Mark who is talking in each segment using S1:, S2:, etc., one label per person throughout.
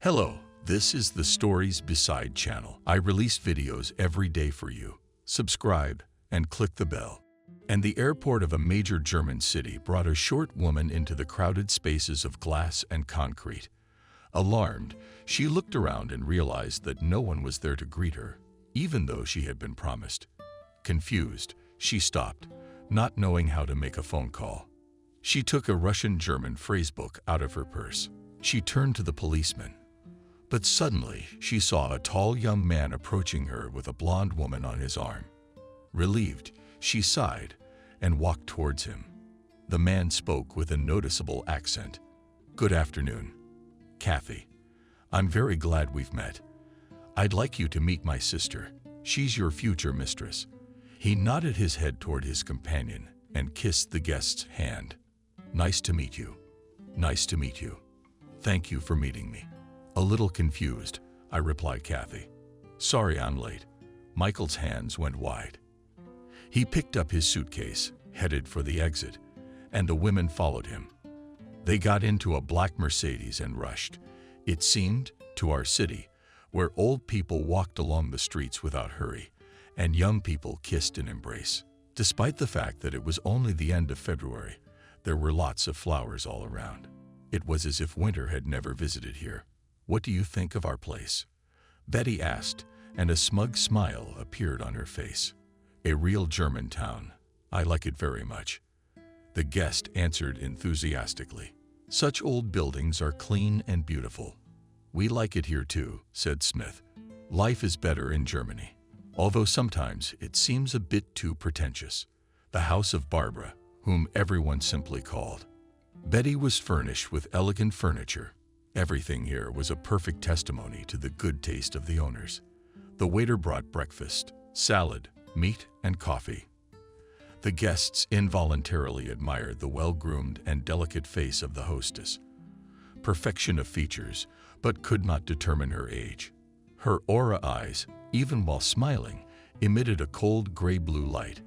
S1: Hello, this is the Stories Beside channel. I release videos every day for you. Subscribe and click the bell. And the airport of a major German city brought a short woman into the crowded spaces of glass and concrete. Alarmed, she looked around and realized that no one was there to greet her, even though she had been promised. Confused, she stopped, not knowing how to make a phone call. She took a Russian-German phrasebook out of her purse. She turned to the policeman. But suddenly, she saw a tall young man approaching her with a blonde woman on his arm. Relieved, she sighed and walked towards him. The man spoke with a noticeable accent. "Good afternoon, Kathy. I'm very glad we've met. I'd like you to meet my sister. She's your future mistress." He nodded his head toward his companion and kissed the guest's hand. "Nice to meet you. Nice to meet you. Thank you for meeting me." A little confused, I replied, "Kathy. Sorry I'm late." Michael's hands went wide. He picked up his suitcase, headed for the exit, and the women followed him. They got into a black Mercedes and rushed, it seemed, to our city, where old people walked along the streets without hurry, and young people kissed and embraced. Despite the fact that it was only the end of February, there were lots of flowers all around. It was as if winter had never visited here. "What do you think of our place?" Betty asked, and a smug smile appeared on her face. "A real German town. I like it very much." The guest answered enthusiastically. "Such old buildings are clean and beautiful." "We like it here too," said Smith. "Life is better in Germany, although sometimes it seems a bit too pretentious." The house of Barbara, whom everyone simply called Betty, was furnished with elegant furniture. Everything here was a perfect testimony to the good taste of the owners. The waiter brought breakfast, salad, meat, and coffee. The guests involuntarily admired the well-groomed and delicate face of the hostess. Perfection of features, but could not determine her age. Her aura eyes, even while smiling, emitted a cold gray-blue light,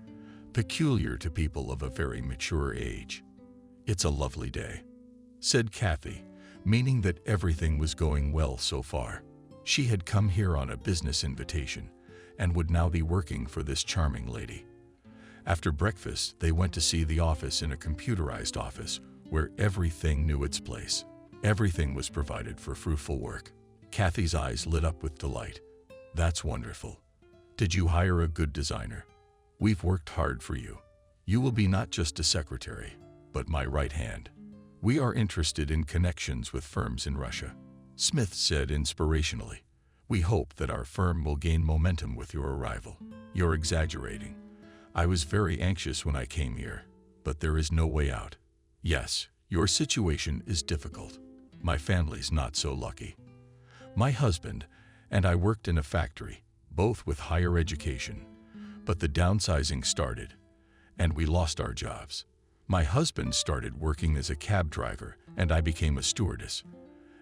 S1: peculiar to people of a very mature age. "It's a lovely day," said Kathy, meaning that everything was going well so far. She had come here on a business invitation and would now be working for this charming lady. After breakfast, they went to see the office in a computerized office where everything knew its place. Everything was provided for fruitful work. Kathy's eyes lit up with delight. "That's wonderful. Did you hire a good designer? We've worked hard for you. You will be not just a secretary, but my right hand. We are interested in connections with firms in Russia." Smith said inspirationally, "We hope that our firm will gain momentum with your arrival." "You're exaggerating. I was very anxious when I came here, but there is no way out." "Yes, your situation is difficult. My family's not so lucky. My husband and I worked in a factory, both with higher education, but the downsizing started, and we lost our jobs. My husband started working as a cab driver, and I became a stewardess.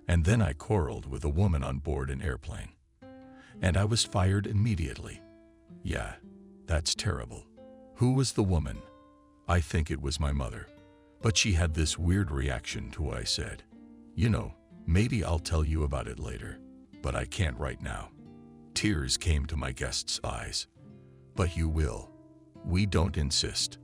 S1: And then I quarreled with a woman on board an airplane, and I was fired immediately." "Yeah, that's terrible. Who was the woman?" "I think it was my mother, but she had this weird reaction to what I said. You know, maybe I'll tell you about it later, but I can't right now." Tears came to my guest's eyes. "But you will. We don't insist.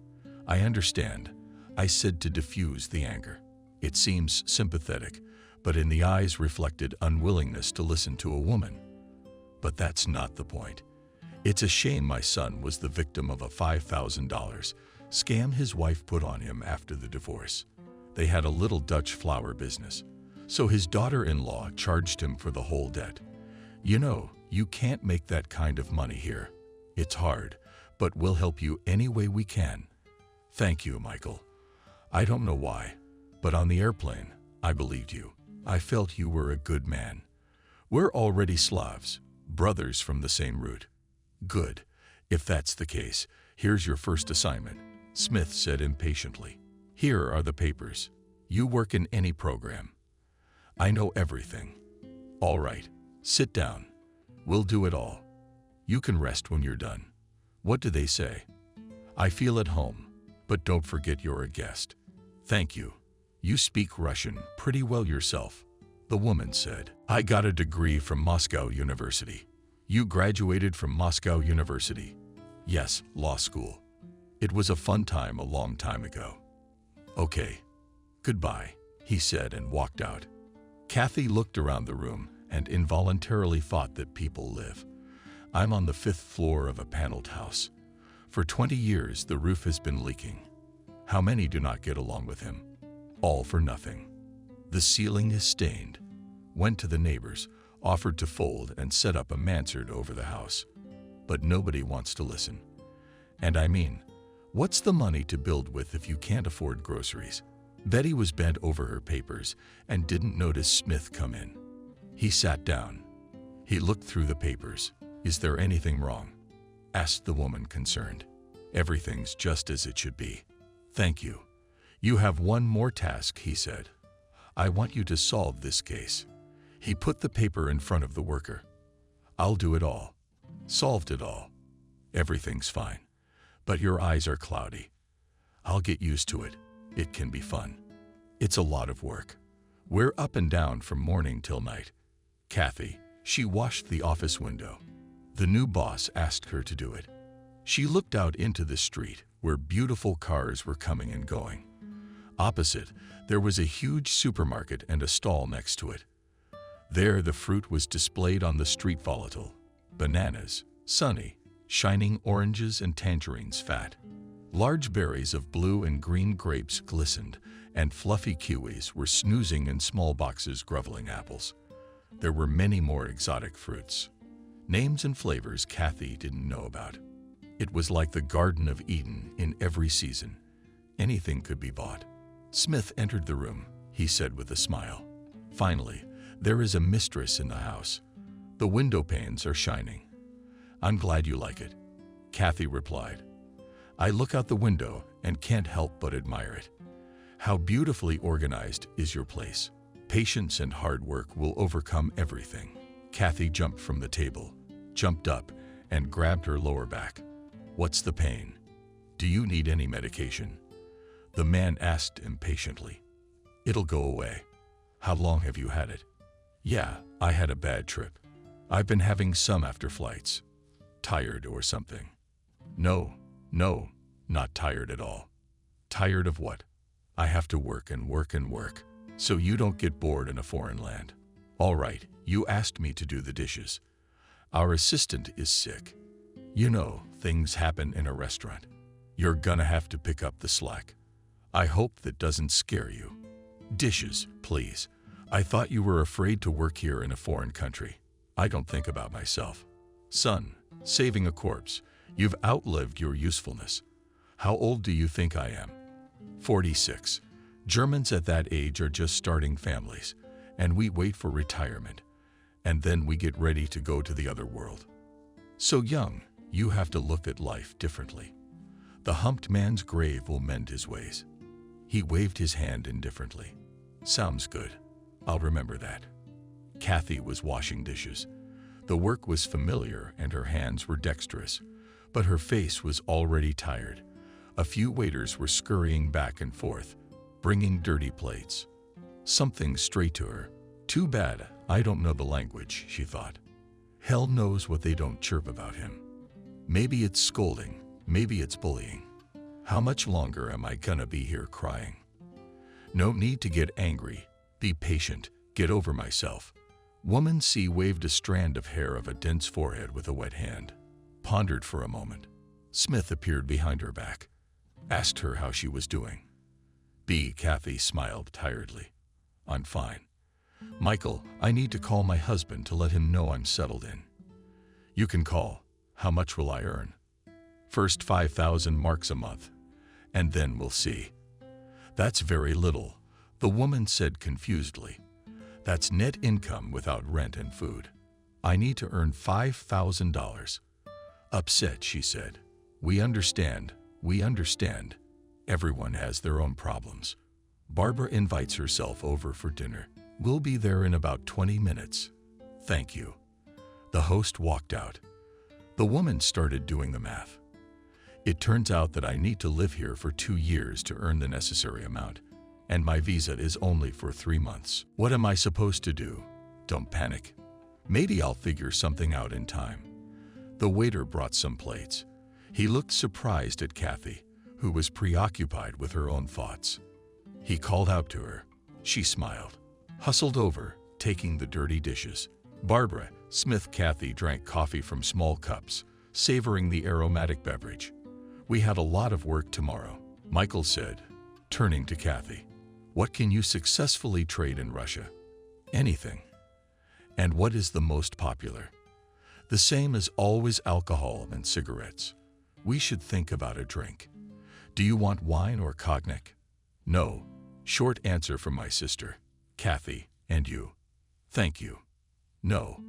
S1: I understand," I said to diffuse the anger. It seems sympathetic, but in the eyes reflected unwillingness to listen to a woman. "But that's not the point. It's a shame my son was the victim of a $5,000 scam his wife put on him after the divorce. They had a little Dutch flower business, so his daughter-in-law charged him for the whole debt. You know, you can't make that kind of money here. It's hard, but we'll help you any way we can." "Thank you, Michael. I don't know why, but on the airplane, I believed you. I felt you were a good man. We're already Slavs, brothers from the same root." "Good. If that's the case, here's your first assignment," Smith said impatiently. "Here are the papers. You work in any program. I know everything." "All right, sit down. We'll do it all. You can rest when you're done." "What do they say?" "I feel at home, but don't forget you're a guest." "Thank you. You speak Russian pretty well yourself," the woman said. I got a degree from Moscow University. You graduated from Moscow University. Yes, law school. It was a fun time a long time ago. Okay, goodbye, he said and walked out. Kathy looked around the room and involuntarily thought that people live. I'm on the 5th floor of a paneled house. For 20 years, the roof has been leaking. How many do not get along with him? All for nothing. The ceiling is stained. Went to the neighbors, offered to fold and set up a mansard over the house. But nobody wants to listen. And I mean, what's the money to build with if you can't afford groceries? Betty was bent over her papers and didn't notice Smith come in. He sat down. He looked through the papers. Is there anything wrong? Asked the woman, concerned. Everything's just as it should be. Thank you. You have one more task, he said. I want you to solve this case. He put the paper in front of the worker. I'll do it all. Solved it all. Everything's fine. But your eyes are cloudy. I'll get used to it. It can be fun. It's a lot of work. We're up and down from morning till night. Kathy, she washed the office window. The new boss asked her to do it. She looked out into the street where beautiful cars were coming and going. Opposite, there was a huge supermarket and a stall next to it. There, the fruit was displayed on the street, volatile. Bananas, sunny, shining oranges and tangerines fat. Large berries of blue and green grapes glistened, and fluffy kiwis were snoozing in small boxes, groveling apples. There were many more exotic fruits. Names and flavors Kathy didn't know about. It was like the Garden of Eden in every season. Anything could be bought. Smith entered the room, he said with a smile. Finally, there is a mistress in the house. The window panes are shining. I'm glad you like it, Kathy replied. I look out the window and can't help but admire it. How beautifully organized is your place. Patience and hard work will overcome everything. Kathy jumped from the table, jumped up, and grabbed her lower back. What's the pain? Do you need any medication? The man asked impatiently. It'll go away. How long have you had it? Yeah, I had a bad trip. I've been having some after flights. Tired or something? No, not tired at all. Tired of what? I have to work and work and work, so you don't get bored in a foreign land. All right, you asked me to do the dishes. Our assistant is sick. You know, things happen in a restaurant. You're gonna have to pick up the slack. I hope that doesn't scare you. Dishes, please. I thought you were afraid to work here in a foreign country. I don't think about myself. Son, saving a corpse. You've outlived your usefulness. How old do you think I am? 46. Germans at that age are just starting families, and we wait for retirement, and then we get ready to go to the other world. So young, you have to look at life differently. The humped man's grave will mend his ways. He waved his hand indifferently. Sounds good. I'll remember that. Kathy was washing dishes. The work was familiar and her hands were dexterous, but her face was already tired. A few waiters were scurrying back and forth, bringing dirty plates. Something straight to her. Too bad I don't know the language, she thought. Hell knows what they don't chirp about him. Maybe it's scolding, maybe it's bullying. How much longer am I gonna be here crying? No need to get angry. Be patient. Get over myself. Woman C waved a strand of hair of a dense forehead with a wet hand. Pondered for a moment. Smith appeared behind her back. Asked her how she was doing. B. Kathy smiled tiredly. I'm fine. Michael, I need to call my husband to let him know I'm settled in. You can call. How much will I earn? First 5,000 marks a month, and then we'll see. That's very little, the woman said confusedly. That's net income without rent and food. I need to earn $5,000. Upset, she said. We understand. Everyone has their own problems. Barbara invites herself over for dinner. We'll be there in about 20 minutes. Thank you. The host walked out. The woman started doing the math. It turns out that I need to live here for 2 years to earn the necessary amount, and my visa is only for 3 months. What am I supposed to do? Don't panic. Maybe I'll figure something out in time. The waiter brought some plates. He looked surprised at Kathy, who was preoccupied with her own thoughts. He called out to her. She smiled, hustled over, taking the dirty dishes. Barbara, Smith, Kathy drank coffee from small cups, savoring the aromatic beverage. We had a lot of work tomorrow, Michael said, turning to Kathy. What can you successfully trade in Russia? Anything. And what is the most popular? The same as always, alcohol and cigarettes. We should think about a drink. Do you want wine or cognac? No. Short answer from my sister. Kathy, and you? Thank you. No.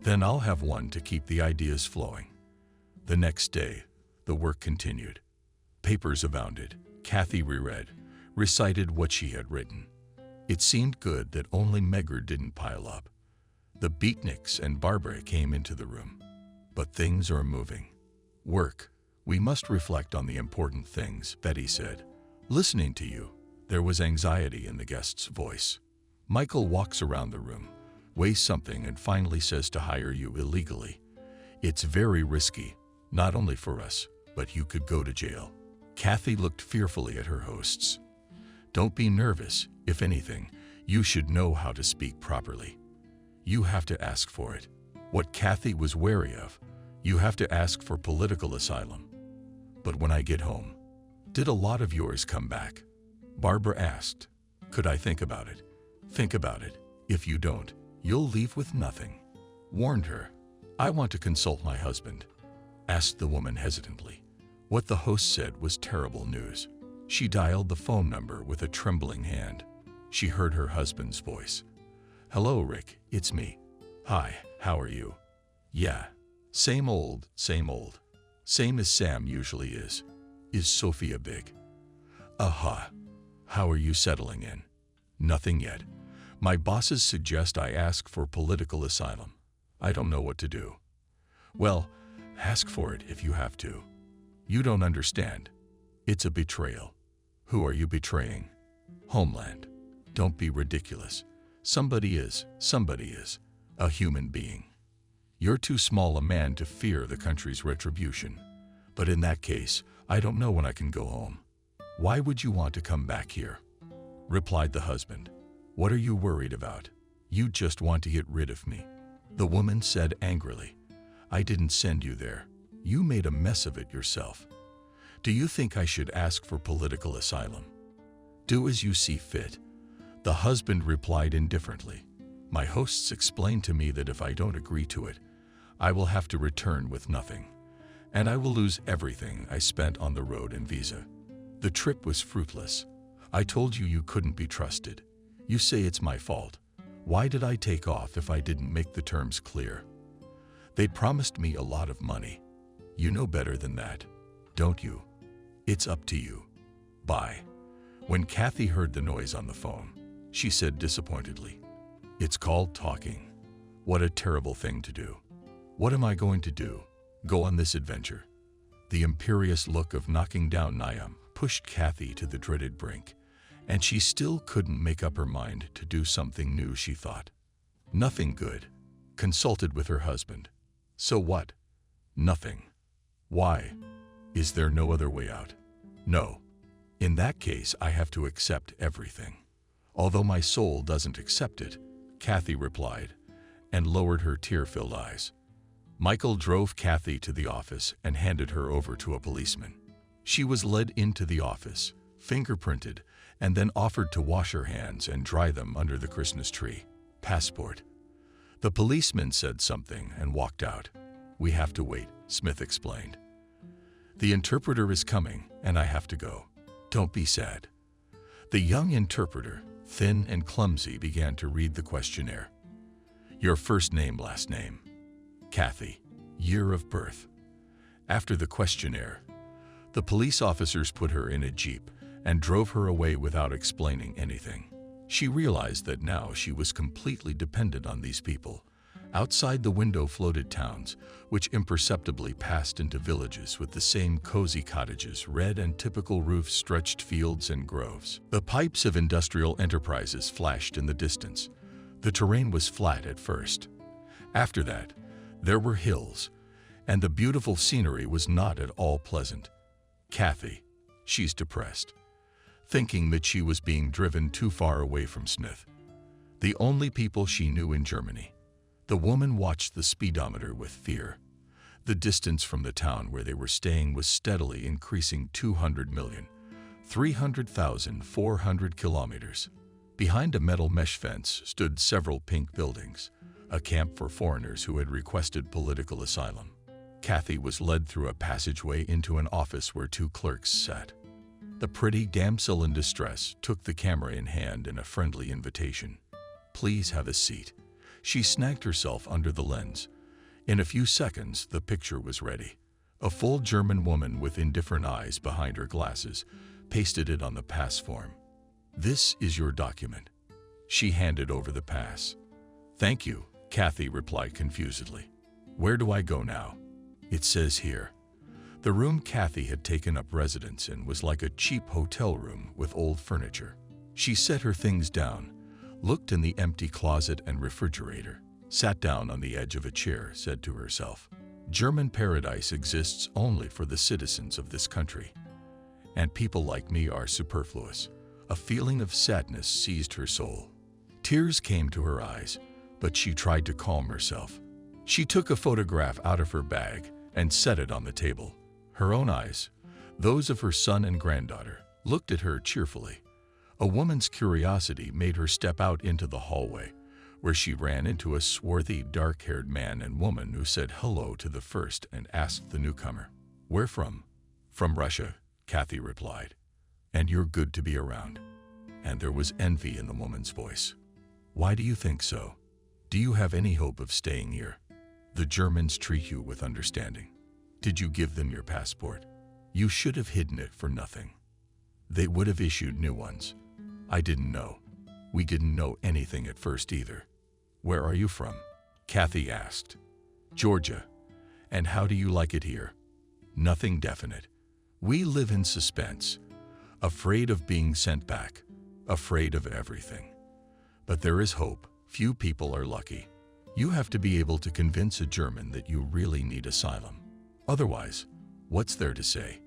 S1: Then I'll have one to keep the ideas flowing. The next day, the work continued. Papers abounded. Kathy reread, recited what she had written. It seemed good that only Megger didn't pile up. The beatniks and Barbara came into the room. But things are moving. Work. We must reflect on the important things, Betty said. Listening to you. There was anxiety in the guest's voice. Michael walks around the room, weighs something, and finally says to hire you illegally. It's very risky, not only for us, but you could go to jail. Kathy looked fearfully at her hosts. Don't be nervous. If anything, you should know how to speak properly. You have to ask for it. What Kathy was wary of, you have to ask for political asylum. But when I get home, did a lot of yours come back? Barbara asked. Could I think about it? Think about it. If you don't, you'll leave with nothing. Warned her. I want to consult my husband, asked the woman hesitantly. What the host said was terrible news. She dialed the phone number with a trembling hand. She heard her husband's voice. Hello, Rick, it's me. Hi, how are you? Yeah, same old, same old. Same as Sam usually is. Is Sophia big? Aha. How are you settling in? Nothing yet. My bosses suggest I ask for political asylum. I don't know what to do. Well, ask for it if you have to. You don't understand. It's a betrayal. Who are you betraying? Homeland. Don't be ridiculous. Somebody is a human being. You're too small a man to fear the country's retribution. But in that case, I don't know when I can go home. Why would you want to come back here? Replied the husband. What are you worried about? You just want to get rid of me. The woman said angrily. I didn't send you there. You made a mess of it yourself. Do you think I should ask for political asylum? Do as you see fit. The husband replied indifferently. My hosts explained to me that if I don't agree to it, I will have to return with nothing, and I will lose everything I spent on the road and visa. The trip was fruitless. I told you you couldn't be trusted. You say it's my fault. Why did I take off if I didn't make the terms clear? They promised me a lot of money. You know better than that, don't you? It's up to you. Bye. When Kathy heard the noise on the phone, she said disappointedly, It's called talking. What a terrible thing to do. What am I going to do? Go on this adventure? The imperious look of knocking down Niam pushed Kathy to the dreaded brink, and she still couldn't make up her mind to do something new, she thought. Nothing good. Consulted with her husband. So what? Nothing. Why? Is there no other way out? No. In that case, I have to accept everything. Although my soul doesn't accept it, Kathy replied, and lowered her tear-filled eyes. Michael drove Kathy to the office and handed her over to a policeman. She was led into the office, fingerprinted, and then offered to wash her hands and dry them under the Christmas tree. Passport. The policeman said something and walked out. We have to wait, Smith explained. The interpreter is coming, and I have to go. Don't be sad. The young interpreter, thin and clumsy, began to read the questionnaire. Your first name, last name. Kathy. Year of birth. After the questionnaire, the police officers put her in a jeep and drove her away without explaining anything. She realized that now she was completely dependent on these people. Outside the window floated towns, which imperceptibly passed into villages with the same cozy cottages, red and typical roofs, stretched fields and groves. The pipes of industrial enterprises flashed in the distance. The terrain was flat at first. After that, there were hills, and the beautiful scenery was not at all pleasant. Kathy, she's depressed, thinking that she was being driven too far away from Smith, the only people she knew in Germany. The woman watched the speedometer with fear. The distance from the town where they were staying was steadily increasing 200 million, 300,400 kilometers. Behind a metal mesh fence stood several pink buildings, a camp for foreigners who had requested political asylum. Kathy was led through a passageway into an office where two clerks sat. The pretty damsel in distress took the camera in hand in a friendly invitation. "Please have a seat." She snagged herself under the lens. In a few seconds, the picture was ready. A full German woman with indifferent eyes behind her glasses pasted it on the pass form. "This is your document." She handed over the pass. "Thank you," Kathy replied confusedly. "Where do I go now?" "It says here." The room Kathy had taken up residence in was like a cheap hotel room with old furniture. She set her things down, looked in the empty closet and refrigerator, sat down on the edge of a chair, said to herself, "German paradise exists only for the citizens of this country, and people like me are superfluous." A feeling of sadness seized her soul. Tears came to her eyes, but she tried to calm herself. She took a photograph out of her bag and set it on the table. Her own eyes, those of her son and granddaughter, looked at her cheerfully. A woman's curiosity made her step out into the hallway, where she ran into a swarthy, dark-haired man and woman who said hello to the first and asked the newcomer, "Where from?" "From Russia," Kathy replied. "And you're good to be around." And there was envy in the woman's voice. "Why do you think so? Do you have any hope of staying here? The Germans treat you with understanding. Did you give them your passport? You should have hidden it for nothing. They would have issued new ones. I didn't know. We didn't know anything at first either." "Where are you from?" Kathy asked. "Georgia." "And how do you like it here?" "Nothing definite. We live in suspense, afraid of being sent back, afraid of everything. But there is hope. Few people are lucky. You have to be able to convince a German that you really need asylum. Otherwise, what's there to say?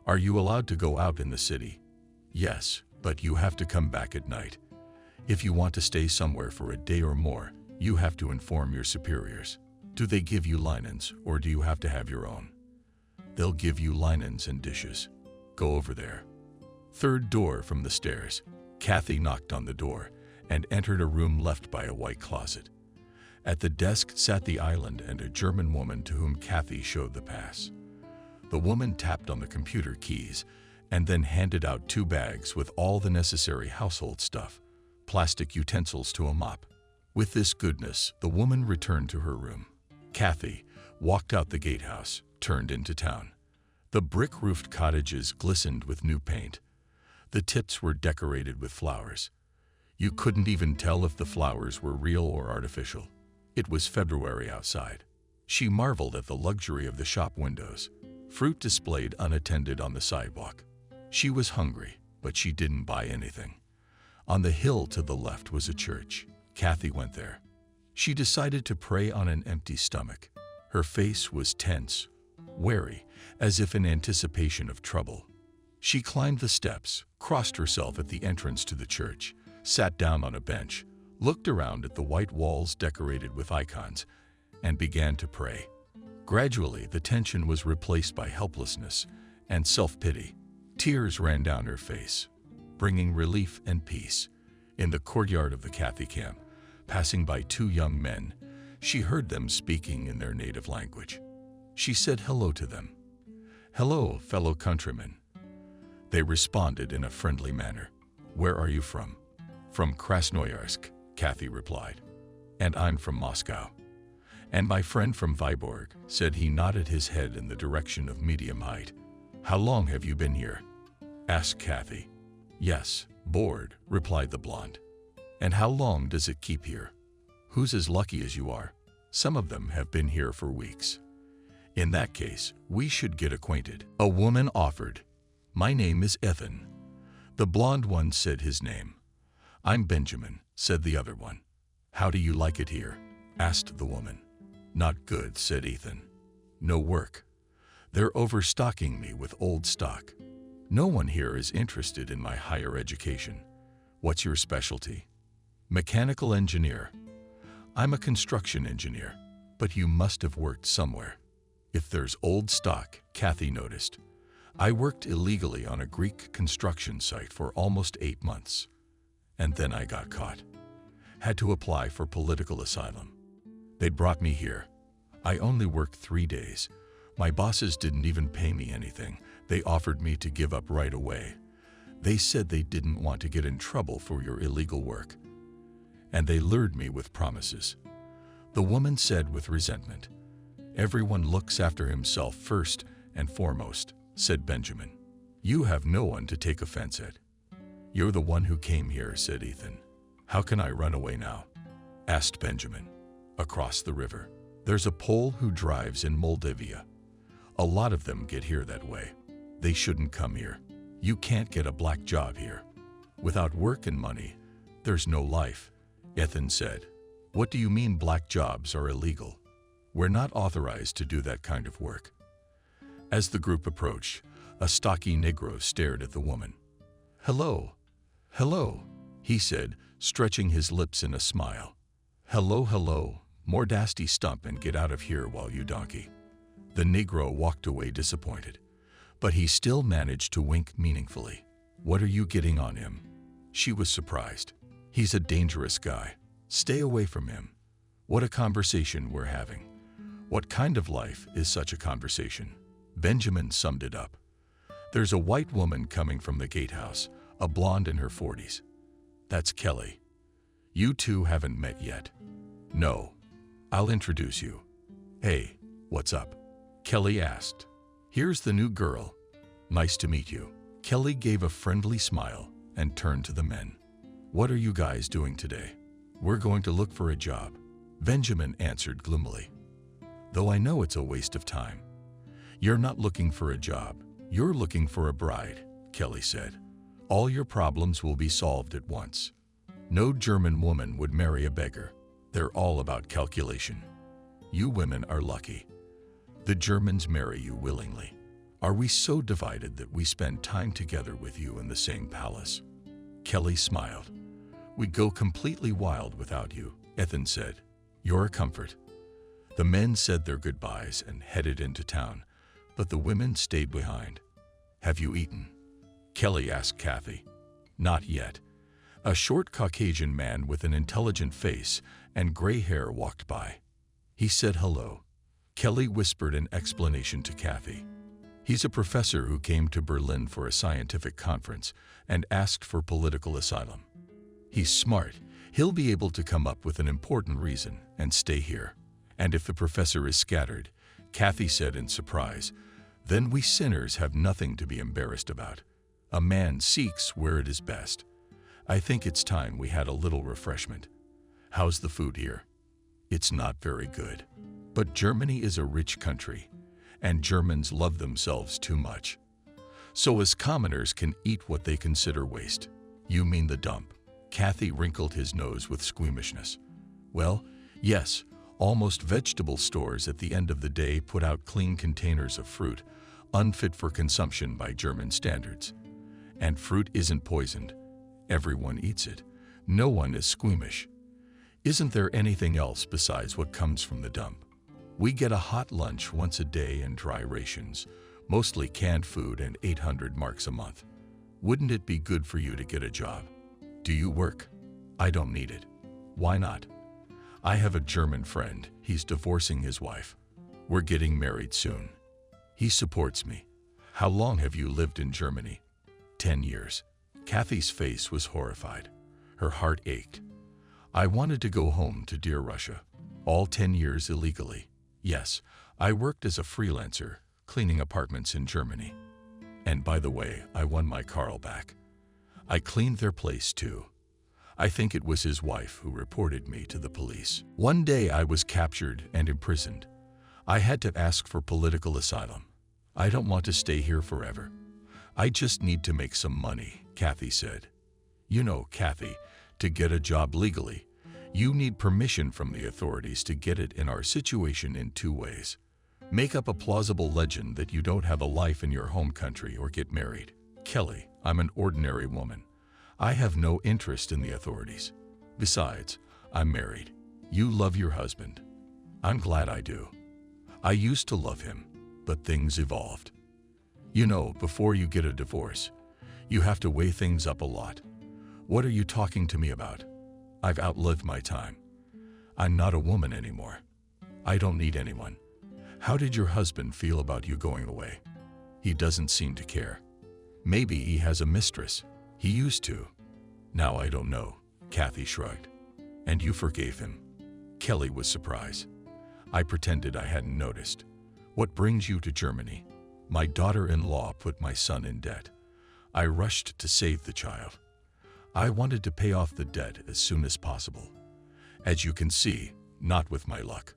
S1: Are you allowed to go out in the city? Yes, but you have to come back at night. If you want to stay somewhere for a day or more, you have to inform your superiors. Do they give you linens, or do you have to have your own? They'll give you linens and dishes. Go over there." Third door from the stairs. Kathy knocked on the door and entered a room left by a white closet. At the desk sat the island and a German woman to whom Kathy showed the pass. The woman tapped on the computer keys and then handed out 2 bags with all the necessary household stuff, plastic utensils to a mop. With this goodness, the woman returned to her room. Kathy walked out the gatehouse, turned into town. The brick-roofed cottages glistened with new paint. The tips were decorated with flowers. You couldn't even tell if the flowers were real or artificial. It was February outside. She marveled at the luxury of the shop windows, fruit displayed unattended on the sidewalk. She was hungry, but she didn't buy anything. On the hill to the left was a church. Kathy went there. She decided to pray on an empty stomach. Her face was tense, wary, as if in anticipation of trouble. She climbed the steps, crossed herself at the entrance to the church, sat down on a bench, looked around at the white walls decorated with icons, and began to pray. Gradually, the tension was replaced by helplessness and self-pity. Tears ran down her face, bringing relief and peace. In the courtyard of the Kathy camp, passing by 2 young men, she heard them speaking in their native language. She said hello to them. "Hello, fellow countrymen." They responded in a friendly manner. "Where are you from?" "From Krasnoyarsk," Kathy replied. "And I'm from Moscow." "And my friend from Vyborg," said he, nodded his head in the direction of medium height. "How long have you been here?" asked Kathy. "Yes, bored," replied the blonde. "And how long does it keep here?" "Who's as lucky as you are? Some of them have been here for weeks." "In that case, we should get acquainted," a woman offered. "My name is Ethan." The blonde one said his name. "I'm Benjamin," said the other one. "How do you like it here?" asked the woman. "Not good," said Ethan. "No work. They're overstocking me with old stock. No one here is interested in my higher education. What's your specialty?" "Mechanical engineer." "I'm a construction engineer, but you must have worked somewhere." "If there's old stock," Kathy noticed. "I worked illegally on a Greek construction site for almost 8 months. And then I got caught. Had to apply for political asylum. They brought me here. I only worked 3 days. My bosses didn't even pay me anything. They offered me to give up right away. They said they didn't want to get in trouble for your illegal work. And they lured me with promises." The woman said with resentment. "Everyone looks after himself first and foremost," said Benjamin. "You have no one to take offense at." "You're the one who came here," said Ethan. "How can I run away now?" asked Benjamin. "Across the river. There's a Pole who drives in Moldavia. A lot of them get here that way. They shouldn't come here. You can't get a black job here. Without work and money, there's no life," Ethan said. "What do you mean black jobs are illegal? We're not authorized to do that kind of work." As the group approached, a stocky Negro stared at the woman. "Hello, hello," he said, stretching his lips in a smile. "Hello, hello, more dasty stump and get out of here while you donkey." The Negro walked away disappointed, but he still managed to wink meaningfully. "What are you getting on him?" She was surprised. "He's a dangerous guy. Stay away from him." "What a conversation we're having." "What kind of life is such a conversation?" Benjamin summed it up. "There's a white woman coming from the gatehouse, a blonde in her 40s. That's Kelly. You two haven't met yet." "No. I'll introduce you." "Hey, what's up?" Kelly asked. "Here's the new girl. Nice to meet you." Kelly gave a friendly smile and turned to the men. "What are you guys doing today?" "We're going to look for a job," Benjamin answered gloomily. "Though I know it's a waste of time." "You're not looking for a job. You're looking for a bride," Kelly said. "All your problems will be solved at once. No German woman would marry a beggar. They're all about calculation. You women are lucky. The Germans marry you willingly. Are we so divided that we spend time together with you in the same palace?" Kelly smiled. "We go completely wild without you," Ethan said. "You're a comfort." The men said their goodbyes and headed into town, but the women stayed behind. "Have you eaten?" Kelly asked Kathy. "Not yet." A short Caucasian man with an intelligent face and gray hair walked by. He said hello. Kelly whispered an explanation to Kathy. "He's a professor who came to Berlin for a scientific conference and asked for political asylum. He's smart. He'll be able to come up with an important reason and stay here. And if the professor is scattered," Kathy said in surprise, "then we sinners have nothing to be embarrassed about. A man seeks where it is best. I think it's time we had a little refreshment. How's the food here?" "It's not very good. But Germany is a rich country, and Germans love themselves too much. So as commoners can eat what they consider waste." "You mean the dump?" Kathy wrinkled his nose with squeamishness. "Well, yes, almost vegetable stores at the end of the day put out clean containers of fruit, unfit for consumption by German standards. And fruit isn't poisoned. Everyone eats it. No one is squeamish. Isn't there anything else besides what comes from the dump? We get a hot lunch once a day and dry rations, mostly canned food and 800 marks a month. Wouldn't it be good for you to get a job? Do you work?" "I don't need it." "Why not?" "I have a German friend. He's divorcing his wife. We're getting married soon. He supports me." "How long have you lived in Germany?" 10 years. Kathy's face was horrified. Her heart ached. "I wanted to go home to dear Russia. All 10 years illegally. Yes, I worked as a freelancer, cleaning apartments in Germany. And by the way, I won my Carl back. I cleaned their place too. I think it was his wife who reported me to the police. One day I was captured and imprisoned. I had to ask for political asylum. I don't want to stay here forever. I just need to make some money," Kathy said. "You know, Kathy, to get a job legally, You need permission from the authorities to get it in our situation in 2 ways. Make up a plausible legend that you don't have a life in your home country or get married. Kelly, I'm an ordinary woman. I have no interest in the authorities. Besides, I'm married. You love your husband. I'm glad I do. I used to love him, but things evolved. You know, before you get a divorce, you have to weigh things up a lot. What are you talking to me about? I've outlived my time. I'm not a woman anymore. I don't need anyone. How did your husband feel about you going away? He doesn't seem to care. Maybe he has a mistress. He used to. Now I don't know. Kathy shrugged. And you forgave him? Kelly was surprised. I pretended I hadn't noticed. What brings you to Germany? My daughter-in-law put my son in debt. I rushed to save the child. I wanted to pay off the debt as soon as possible. As you can see, not with my luck.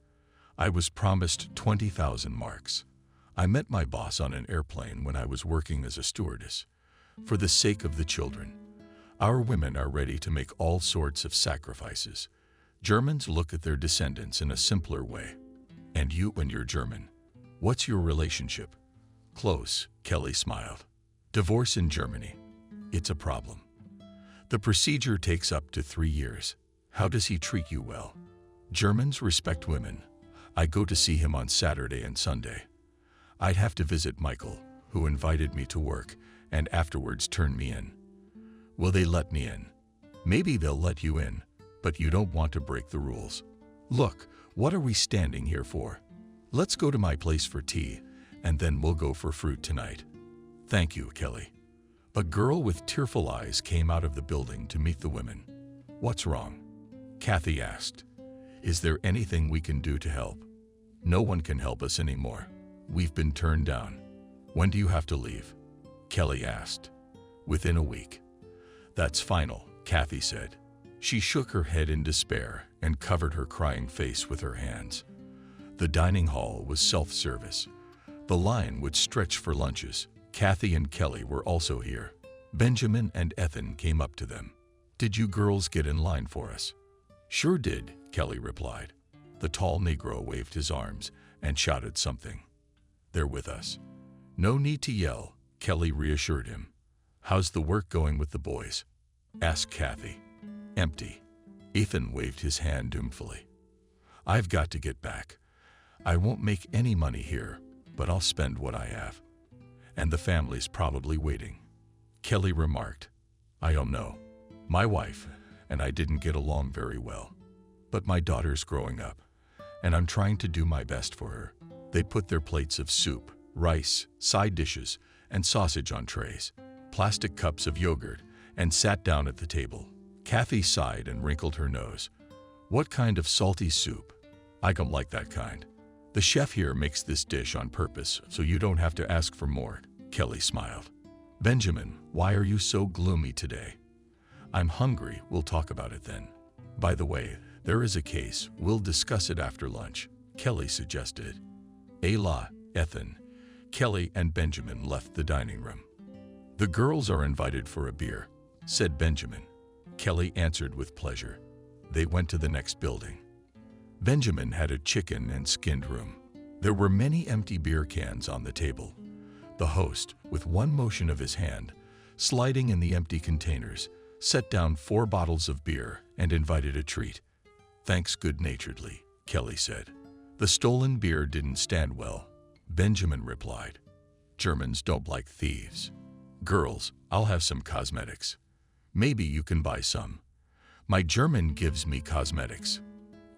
S1: I was promised 20,000 marks. I met my boss on an airplane when I was working as a stewardess. For the sake of the children, our women are ready to make all sorts of sacrifices. Germans look at their descendants in a simpler way. And you, when you're German, what's your relationship? Close, Kelly smiled. Divorce in Germany. It's a problem. The procedure takes up to 3 years. How does he treat you well? Germans respect women. I go to see him on Saturday and Sunday. I'd have to visit Michael, who invited me to work and afterwards turned me in. Will they let me in? Maybe they'll let you in, but you don't want to break the rules. Look, what are we standing here for? Let's go to my place for tea, and then we'll go for fruit tonight. Thank you, Kelly. A girl with tearful eyes came out of the building to meet the women. What's wrong? Kathy asked. Is there anything we can do to help? No one can help us anymore. We've been turned down. When do you have to leave? Kelly asked. Within a week. That's final, Kathy said. She shook her head in despair and covered her crying face with her hands. The dining hall was self-service. The line would stretch for lunches. Kathy and Kelly were also here. Benjamin and Ethan came up to them. Did you girls get in line for us? Sure did, Kelly replied. The tall Negro waved his arms and shouted something. They're with us. No need to yell, Kelly reassured him. How's the work going with the boys? Asked Kathy. Empty. Ethan waved his hand doubtfully. I've got to get back. I won't make any money here, but I'll spend what I have. And the family's probably waiting. Kelly remarked. I don't know. My wife and I didn't get along very well. But my daughter's growing up, and I'm trying to do my best for her. They put their plates of soup, rice, side dishes, and sausage on trays, plastic cups of yogurt, and sat down at the table. Kathy sighed and wrinkled her nose. What kind of salty soup? I don't like that kind. The chef here makes this dish on purpose, so you don't have to ask for more, Kelly smiled. Benjamin, why are you so gloomy today? I'm hungry, we'll talk about it then. By the way, there is a case, we'll discuss it after lunch, Kelly suggested. Ayla, Ethan, Kelly and Benjamin left the dining room. The girls are invited for a beer, said Benjamin. Kelly answered with pleasure. They went to the next building. Benjamin had a chicken and skinned room. There were many empty beer cans on the table. The host, with one motion of his hand, sliding in the empty containers, set down 4 bottles of beer and invited a treat. Thanks good-naturedly, Kelly said. The stolen beer didn't stand well, Benjamin replied. Germans don't like thieves. Girls, I'll have some cosmetics. Maybe you can buy some. My German gives me cosmetics.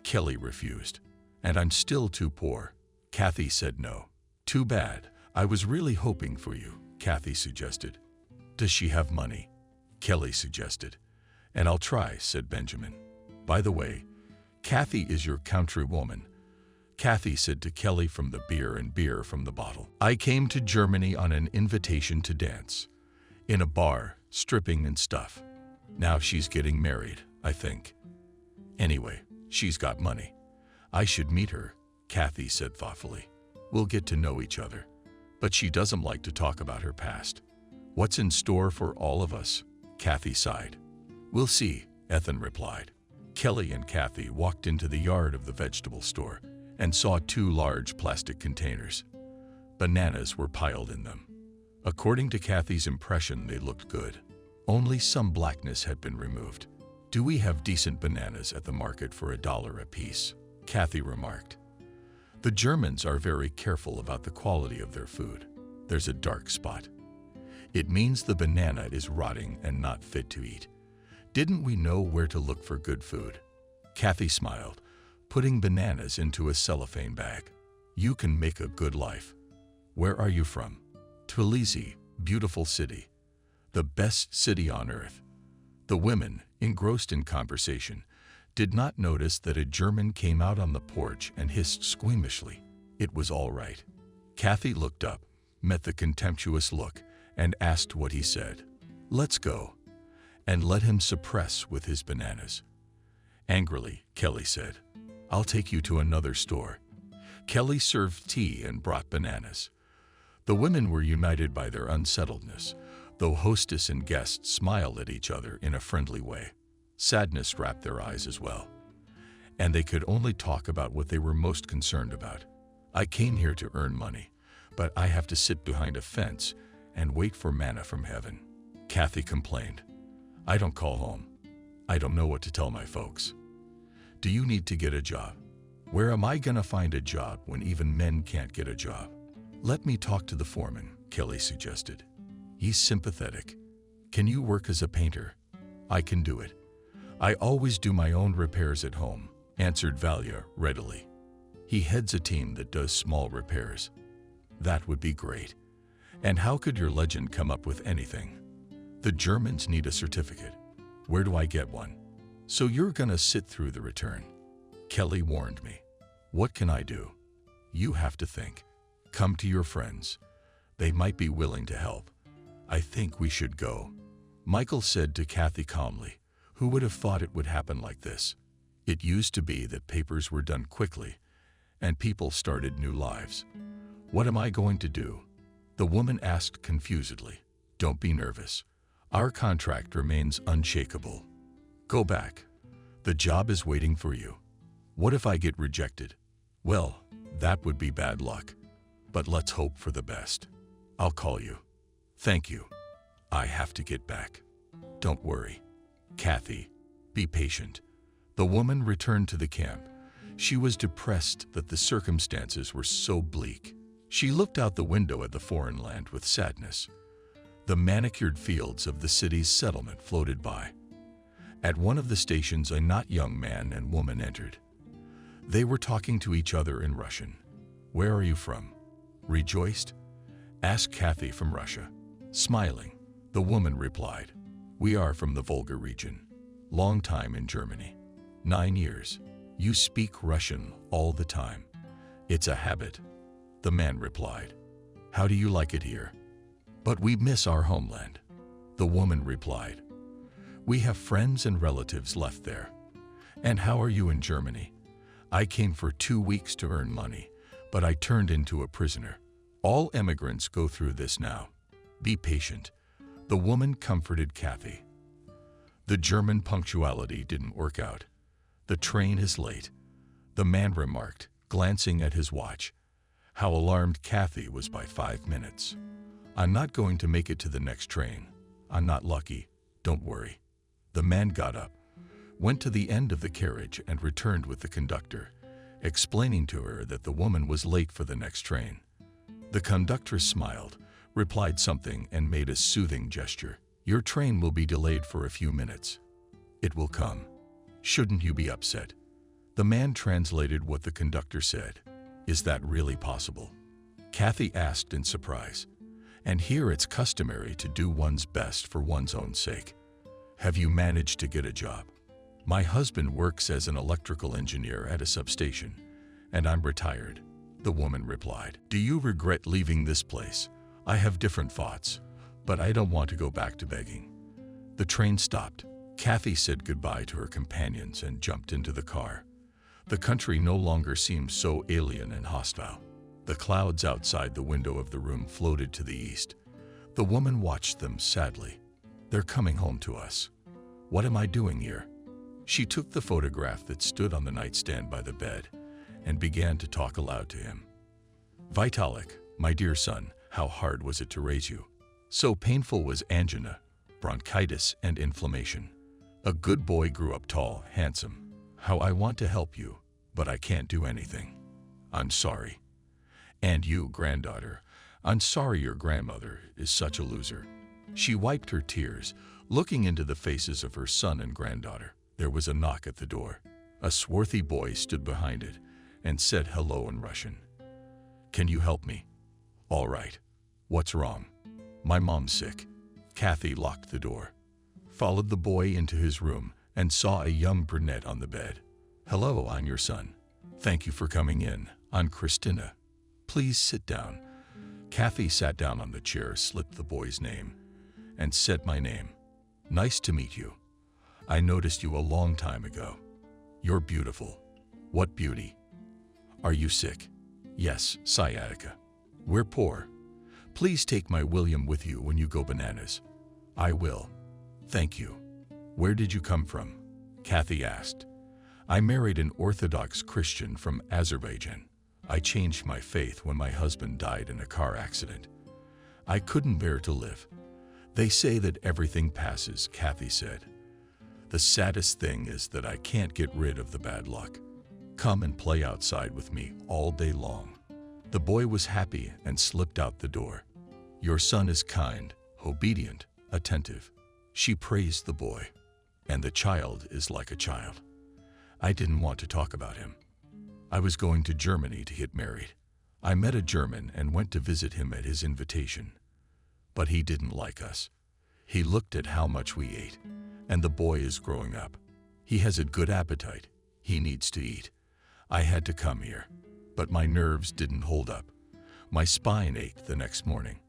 S1: Kelly refused. And I'm still too poor. Kathy said no. Too bad. I was really hoping for you, Kathy suggested. Does she have money? Kelly suggested. And I'll try, said Benjamin. By the way, Kathy is your countrywoman. Kathy said to Kelly from the beer and beer from the bottle. I came to Germany on an invitation to dance. In a bar, stripping and stuff. Now she's getting married, I think. Anyway, she's got money. I should meet her, Kathy said thoughtfully. We'll get to know each other. But she doesn't like to talk about her past. What's in store for all of us? Kathy sighed. We'll see, Ethan replied. Kelly and Kathy walked into the yard of the vegetable store and saw two large plastic containers. Bananas were piled in them. According to Kathy's impression, they looked good. Only some blackness had been removed. "Do we have decent bananas at the market for $1 a piece?" Kathy remarked. "The Germans are very careful about the quality of their food. There's a dark spot. It means the banana is rotting and not fit to eat. Didn't we know where to look for good food?" Kathy smiled, putting bananas into a cellophane bag. "You can make a good life. Where are you from?" "Tbilisi, beautiful city. The best city on earth." The women, engrossed in conversation, did not notice that a German came out on the porch and hissed squeamishly. It was all right. Kathy looked up, met the contemptuous look, and asked what he said. "Let's go," and let him suppress with his bananas. Angrily, Kelly said, "I'll take you to another store." Kelly served tea and brought bananas. The women were united by their unsettledness, though hostess and guests smiled at each other in a friendly way. Sadness wrapped their eyes as well, and they could only talk about what they were most concerned about. "I came here to earn money, but I have to sit behind a fence and wait for manna from heaven," Kathy complained. "I don't call home. I don't know what to tell my folks." "Do you need to get a job?" "Where am I gonna find a job when even men can't get a job?" "Let me talk to the foreman," Kelly suggested. "He's sympathetic." "Can you work as a painter?" "I can do it. I always do my own repairs at home," answered Valia readily. "He heads a team that does small repairs." "That would be great. And how could your legend come up with anything?" "The Germans need a certificate." "Where do I get one?" "So you're gonna sit through the return?" Kelly warned me. "What can I do?" "You have to think. Come to your friends. They might be willing to help." "I think we should go," Michael said to Kathy calmly. "Who would have thought it would happen like this? It used to be that papers were done quickly, and people started new lives." "What am I going to do?" the woman asked confusedly. "Don't be nervous. Our contract remains unshakable. Go back. The job is waiting for you. What if I get rejected?" "Well, that would be bad luck. But let's hope for the best. I'll call you." "Thank you. I have to get back." "Don't worry. Kathy, be patient." The woman returned to the camp. She was depressed that the circumstances were so bleak. She looked out the window at the foreign land with sadness. The manicured fields of the city's settlement floated by. At one of the stations, a not young man and woman entered. They were talking to each other in Russian. "Where are you from?" "Rejoiced?" asked Kathy from Russia. Smiling, the woman replied, "We are from the Volga region. Long time in Germany. 9 years. You speak Russian all the time?" "It's a habit," the man replied. "How do you like it here?" "But we miss our homeland," the woman replied. "We have friends and relatives left there." "And how are you in Germany?" "I came for 2 weeks to earn money, but I turned into a prisoner. All immigrants go through this now. Be patient," the woman comforted Kathy. The German punctuality didn't work out. "The train is late," the man remarked, glancing at his watch. How alarmed Kathy was by 5 minutes. "I'm not going to make it to the next train. I'm not lucky. Don't worry." The man got up, went to the end of the carriage and returned with the conductor, explaining to her that the woman was late for the next train. The conductress smiled, replied something, and made a soothing gesture. "Your train will be delayed for a few minutes." "It will come. Shouldn't you be upset?" The man translated what the conductor said. "Is that really possible?" Kathy asked in surprise. "And here it's customary to do one's best for one's own sake. Have you managed to get a job?" "My husband works as an electrical engineer at a substation, and I'm retired," the woman replied. "Do you regret leaving this place?" "I have different thoughts, but I don't want to go back to begging." The train stopped. Kathy said goodbye to her companions and jumped into the car. The country no longer seemed so alien and hostile. The clouds outside the window of the room floated to the east. The woman watched them sadly. "They're coming home to us. What am I doing here?" She took the photograph that stood on the nightstand by the bed and began to talk aloud to him. Vitalik, my dear son, how hard was it to raise you? So painful was angina, bronchitis, and inflammation. A good boy grew up tall, handsome. How I want to help you, but I can't do anything. I'm sorry. And you, granddaughter, I'm sorry your grandmother is such a loser. She wiped her tears, looking into the faces of her son and granddaughter. There was a knock at the door. A swarthy boy stood behind it and said hello in Russian. Can you help me? All right. What's wrong? My mom's sick. Kathy locked the door, followed the boy into his room, and saw a young brunette on the bed. Hello, I'm your son. Thank you for coming in. I'm Christina. Please sit down. Kathy sat down on the chair, slipped the boy's name, and said my name. Nice to meet you. I noticed you a long time ago. You're beautiful. What beauty? Are you sick? Yes, sciatica. We're poor. Please take my William with you when you go bananas. I will. Thank you. Where did you come from? Kathy asked. I married an Orthodox Christian from Azerbaijan. I changed my faith when my husband died in a car accident. I couldn't bear to live. They say that everything passes, Kathy said. The saddest thing is that I can't get rid of the bad luck. Come and play outside with me all day long. The boy was happy and slipped out the door. Your son is kind, obedient, attentive. She praised the boy. And the child is like a child. I didn't want to talk about him. I was going to Germany to get married. I met a German and went to visit him at his invitation. But he didn't like us. He looked at how much we ate. And the boy is growing up. He has a good appetite. He needs to eat. I had to come here. But my nerves didn't hold up. My spine ached the next morning.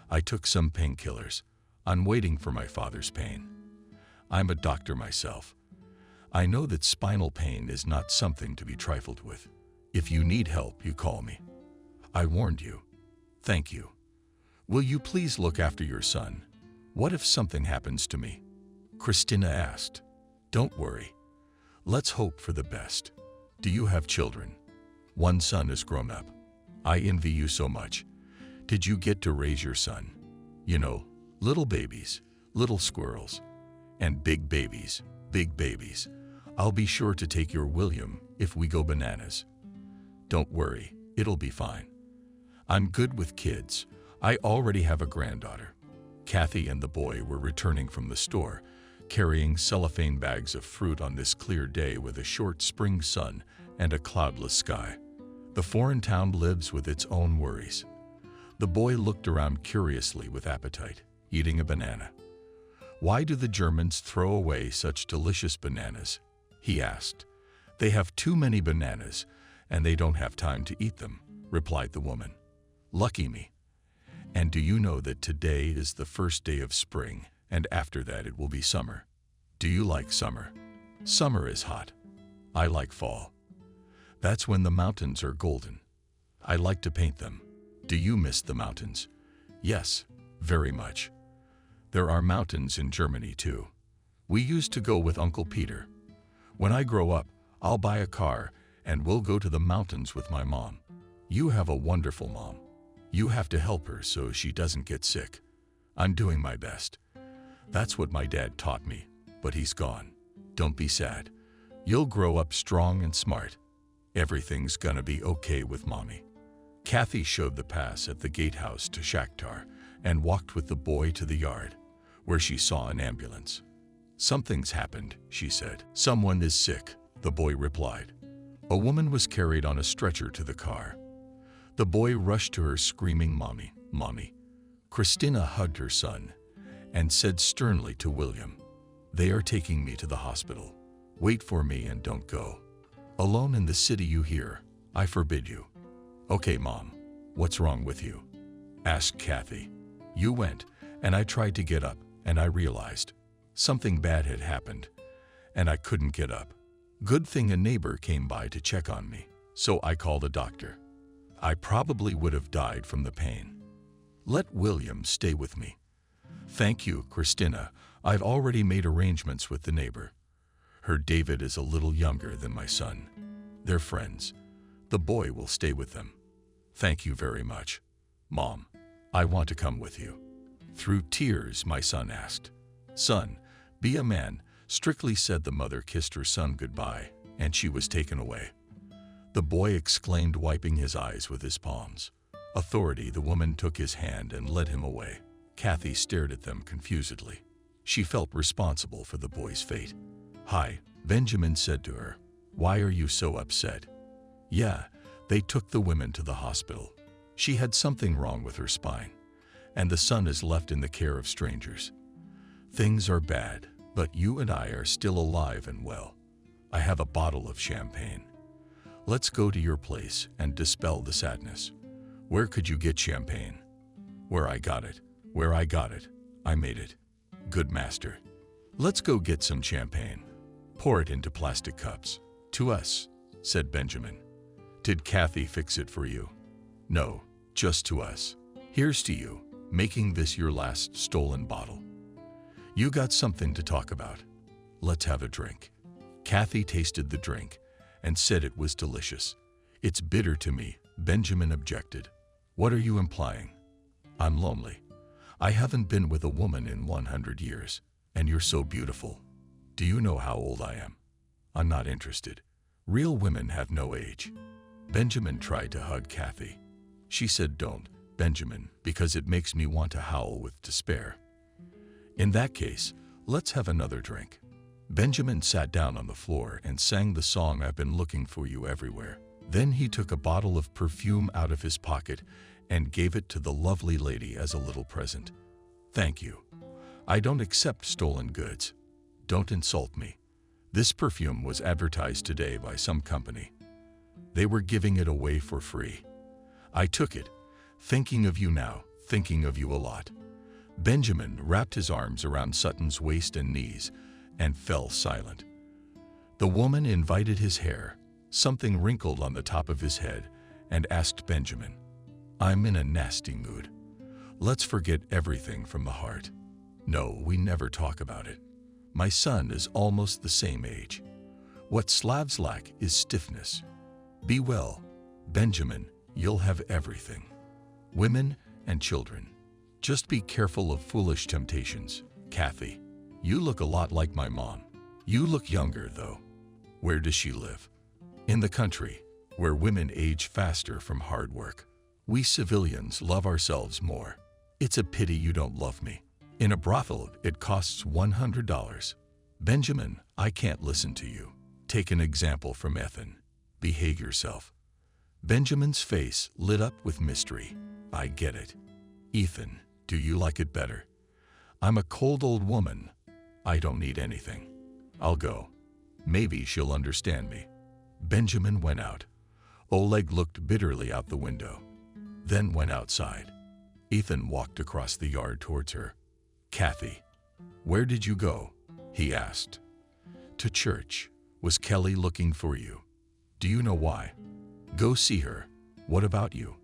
S1: I took some painkillers. I'm waiting for my father's pain. I'm a doctor myself. I know that spinal pain is not something to be trifled with. If you need help, you call me. I warned you. Thank you. Will you please look after your son? What if something happens to me? Christina asked. Don't worry. Let's hope for the best. Do you have children? One son is grown up. I envy you so much. Did you get to raise your son? You know, little babies, little squirrels, and big babies, big babies. I'll be sure to take your William if we go bananas. Don't worry, it'll be fine. I'm good with kids. I already have a granddaughter. Kathy and the boy were returning from the store, carrying cellophane bags of fruit on this clear day with a short spring sun and a cloudless sky. The foreign town lives with its own worries. The boy looked around curiously with appetite, eating a banana. Why do the Germans throw away such delicious bananas? He asked. They have too many bananas, and they don't have time to eat them, replied the woman. Lucky me. And do you know that today is the first day of spring, and after that it will be summer? Do you like summer? Summer is hot. I like fall. That's when the mountains are golden. I like to paint them. Do you miss the mountains? Yes, very much. There are mountains in Germany too. We used to go with Uncle Peter. When I grow up, I'll buy a car and we'll go to the mountains with my mom. You have a wonderful mom. You have to help her so she doesn't get sick. I'm doing my best. That's what my dad taught me, but he's gone. Don't be sad. You'll grow up strong and smart. Everything's gonna be okay with mommy. Kathy showed the pass at the gatehouse to Shakhtar and walked with the boy to the yard, where she saw an ambulance. Something's happened, she said. Someone is sick, the boy replied. A woman was carried on a stretcher to the car. The boy rushed to her screaming, Mommy, Mommy. Christina hugged her son and said sternly to William, They are taking me to the hospital. Wait for me and don't go. Alone in the city, you hear? I forbid you. Okay, Mom, what's wrong with you? Asked Kathy. You went, and I tried to get up, and I realized something bad had happened, and I couldn't get up. Good thing a neighbor came by to check on me, so I called a doctor. I probably would have died from the pain. Let William stay with me. Thank you, Christina. I've already made arrangements with the neighbor. Her David is a little younger than my son. They're friends. The boy will stay with them. Thank you very much. Mom, I want to come with you. Through tears, my son asked. Son, be a man, strictly said the mother, kissed her son goodbye, and she was taken away. The boy exclaimed, wiping his eyes with his palms. Authority, the woman took his hand and led him away. Kathy stared at them confusedly. She felt responsible for the boy's fate. Hi, Benjamin said to her. Why are you so upset? Yeah, they took the women to the hospital. She had something wrong with her spine, and the son is left in the care of strangers. Things are bad, but you and I are still alive and well. I have a bottle of champagne. Let's go to your place and dispel the sadness. Where could you get champagne? Where I got it. Where I got it. I made it. Good master. Let's go get some champagne. Pour it into plastic cups. To us, said Benjamin. Did Kathy fix it for you? No, just to us. Here's to you, making this your last stolen bottle. You got something to talk about. Let's have a drink. Kathy tasted the drink and said it was delicious. It's bitter to me, Benjamin objected. What are you implying? I'm lonely. I haven't been with a woman in 100 years, and you're so beautiful. Do you know how old I am? I'm not interested. Real women have no age. Benjamin tried to hug Kathy. She said, Don't, Benjamin, because it makes me want to howl with despair. In that case, let's have another drink. Benjamin sat down on the floor and sang the song I've been looking for you everywhere. Then he took a bottle of perfume out of his pocket and gave it to the lovely lady as a little present. Thank you. I don't accept stolen goods. Don't insult me. This perfume was advertised today by some company. They were giving it away for free. I took it, thinking of you now, thinking of you a lot. Benjamin wrapped his arms around Sutton's waist and knees and fell silent. The woman invited his hair, something wrinkled on the top of his head, and asked Benjamin, I'm in a nasty mood. Let's forget everything from the heart. No, we never talk about it. My son is almost the same age. What Slavs lack is stiffness. Be well, Benjamin, you'll have everything. Women and children. Just be careful of foolish temptations. Kathy, you look a lot like my mom. You look younger, though. Where does she live? In the country, where women age faster from hard work. We civilians love ourselves more. It's a pity you don't love me. In a brothel, it costs $100. Benjamin, I can't listen to you. Take an example from Ethan. Behave yourself. Benjamin's face lit up with mystery. I get it. Ethan, do you like it better? I'm a cold old woman. I don't need anything. I'll go. Maybe she'll understand me. Benjamin went out. Oleg looked bitterly out the window, then went outside. Ethan walked across the yard towards her. Kathy, where did you go? He asked. To church. Was Kelly looking for you? Do you know why? Go see her. What about you?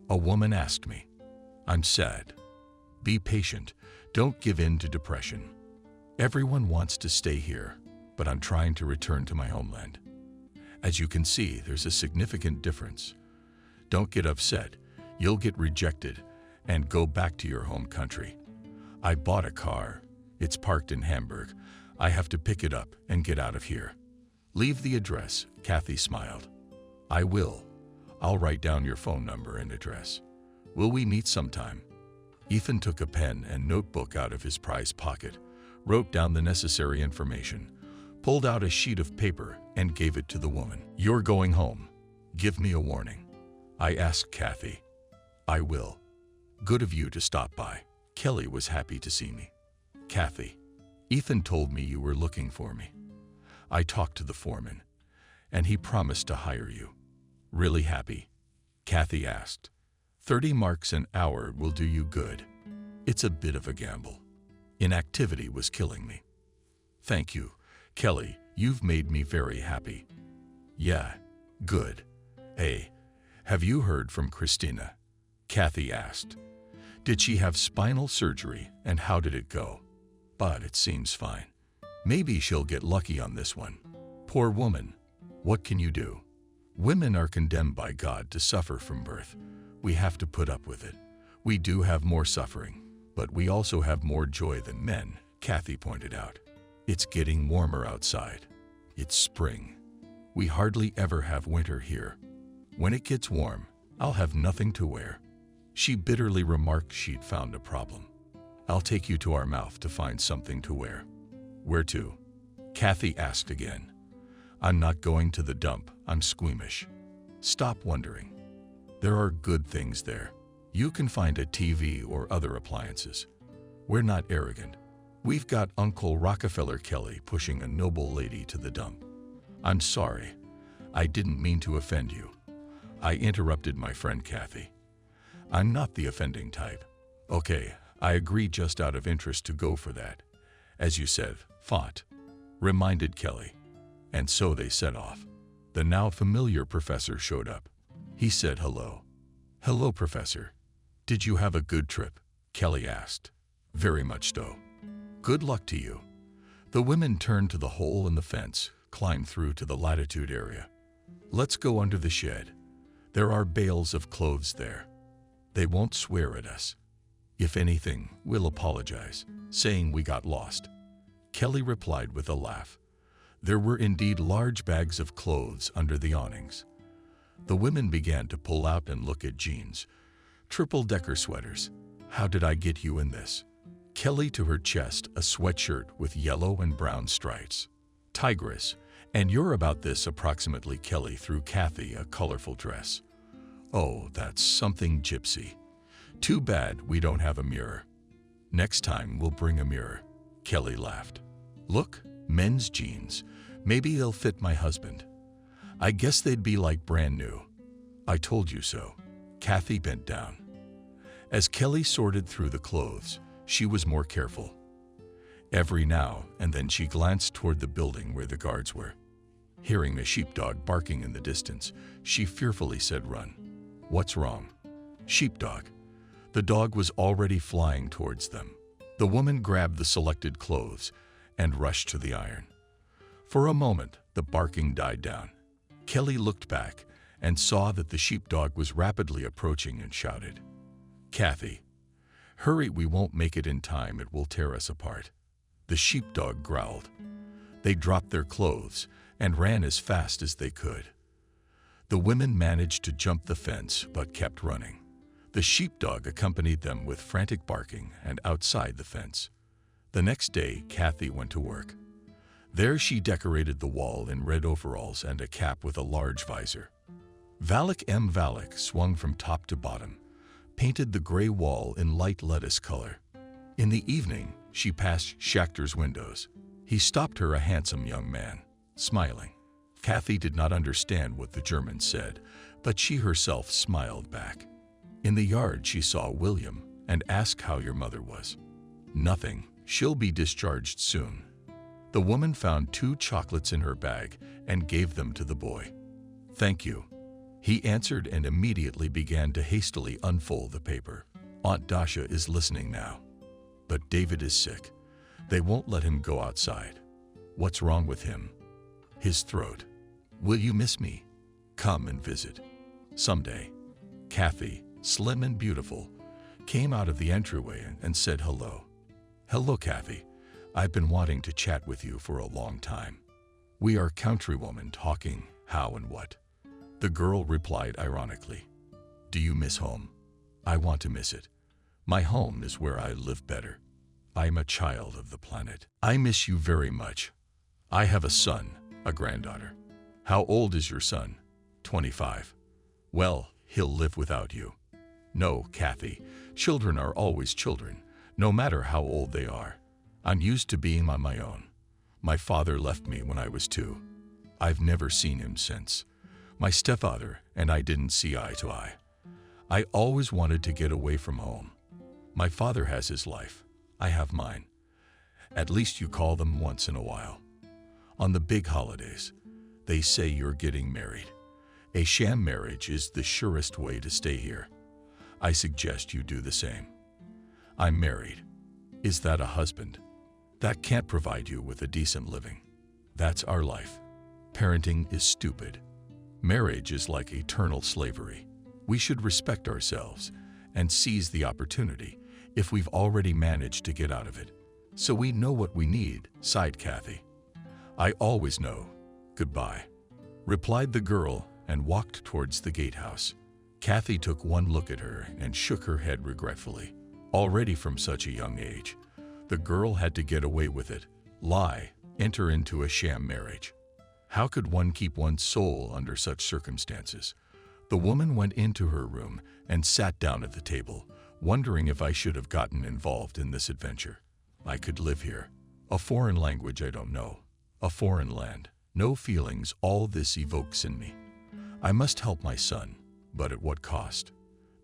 S1: A woman asked me. I'm sad. Be patient. Don't give in to depression. Everyone wants to stay here, but I'm trying to return to my homeland. As you can see, there's a significant difference. Don't get upset. You'll get rejected and go back to your home country. I bought a car. It's parked in Hamburg. I have to pick it up and get out of here. Leave the address, Kathy smiled. I will. I'll write down your phone number and address. Will we meet sometime? Ethan took a pen and notebook out of his prized pocket, wrote down the necessary information, pulled out a sheet of paper and gave it to the woman. You're going home. Give me a warning. I asked Kathy. I will. Good of you to stop by. Kelly was happy to see me. Kathy, Ethan told me you were looking for me. I talked to the foreman, and he promised to hire you. Really happy? Kathy asked. 30 marks an hour will do you good. It's a bit of a gamble. Inactivity was killing me. Thank you, Kelly. You've made me very happy. Yeah, good. Hey, have you heard from Christina? Kathy asked. Did she have spinal surgery and how did it go? But it seems fine. Maybe she'll get lucky on this one. Poor woman. What can you do? Women are condemned by God to suffer from birth. We have to put up with it. We do have more suffering, but we also have more joy than men, Kathy pointed out. It's getting warmer outside. It's spring. We hardly ever have winter here. When it gets warm, I'll have nothing to wear. She bitterly remarked she'd found a problem. I'll take you to our mouth to find something to wear. Where to? Kathy asked again. I'm not going to the dump. I'm squeamish. Stop wondering. There are good things there. You can find a TV or other appliances. We're not arrogant. We've got Uncle Rockefeller Kelly pushing a noble lady to the dump. I'm sorry. I didn't mean to offend you. I interrupted my friend Kathy. I'm not the offending type. Okay, I agree just out of interest to go for that. As you said, fought, reminded Kelly. And so they set off. The now familiar professor showed up. He said hello. Hello, Professor. Did you have a good trip? Kelly asked. Very much so. Good luck to you. The women turned to the hole in the fence, climbed through to the latitude area. Let's go under the shed. There are bales of clothes there. They won't swear at us. If anything, we'll apologize, saying we got lost. Kelly replied with a laugh. There were indeed large bags of clothes under the awnings. The women began to pull out and look at jeans, triple-decker sweaters. How did I get you in this? Kelly to her chest, a sweatshirt with yellow and brown stripes. Tigress, and you're about this approximately. Kelly threw Kathy a colorful dress. Oh, that's something gypsy. Too bad we don't have a mirror. Next time we'll bring a mirror. Kelly laughed. Look, men's jeans. Maybe they'll fit my husband. I guess they'd be like brand new. I told you so. Kathy bent down. As Kelly sorted through the clothes, she was more careful. Every now and then she glanced toward the building where the guards were. Hearing a sheepdog barking in the distance, she fearfully said, "Run." What's wrong? Sheepdog. The dog was already flying towards them. The woman grabbed the selected clothes and rushed to the iron. For a moment, the barking died down. Kelly looked back and saw that the sheepdog was rapidly approaching and shouted, "Kathy, hurry, we won't make it in time, it will tear us apart." The sheepdog growled. They dropped their clothes and ran as fast as they could. The women managed to jump the fence but kept running. The sheepdog accompanied them with frantic barking and outside the fence. The next day, Kathy went to work. There she decorated the wall in red overalls and a cap with a large visor. Valak M. Valak swung from top to bottom, painted the gray wall in light lettuce color. In the evening, she passed Schachter's windows. He stopped her, a handsome young man, smiling. Kathy did not understand what the German said, but she herself smiled back. In the yard, she saw William and asked how your mother was. Nothing. She'll be discharged soon. The woman found 2 chocolates in her bag and gave them to the boy. Thank you. He answered and immediately began to hastily unfold the paper. Aunt Dasha is listening now. But David is sick. They won't let him go outside. What's wrong with him? His throat. Will you miss me? Come and visit. Someday. Kathy, slim and beautiful, came out of the entryway and said hello. Hello, Kathy. I've been wanting to chat with you for a long time. We are countrywomen talking how and what. The girl replied ironically. Do you miss home? I want to miss it. My home is where I live better. I'm a child of the planet. I miss you very much. I have a son, a granddaughter. How old is your son? 25. Well, he'll live without you. No, Kathy, children are always children, no matter how old they are. I'm used to being on my own. My father left me when I was 2. I've never seen him since. My stepfather and I didn't see eye to eye. I always wanted to get away from home. My father has his life. I have mine. At least you call them once in a while. On the big holidays, they say you're getting married. A sham marriage is the surest way to stay here. I suggest you do the same. I'm married. Is that a husband? That can't provide you with a decent living. That's our life. Parenting is stupid. Marriage is like eternal slavery. We should respect ourselves and seize the opportunity if we've already managed to get out of it. So we know what we need, sighed Kathy. I always know. Goodbye, replied the girl and walked towards the gatehouse. Kathy took one look at her and shook her head regretfully. Already from such a young age, the girl had to get away with it, lie, enter into a sham marriage. How could one keep one's soul under such circumstances? The woman went into her room and sat down at the table, wondering if I should have gotten involved in this adventure. I could live here. A foreign language I don't know. A foreign land. No feelings all this evokes in me. I must help my son, but at what cost?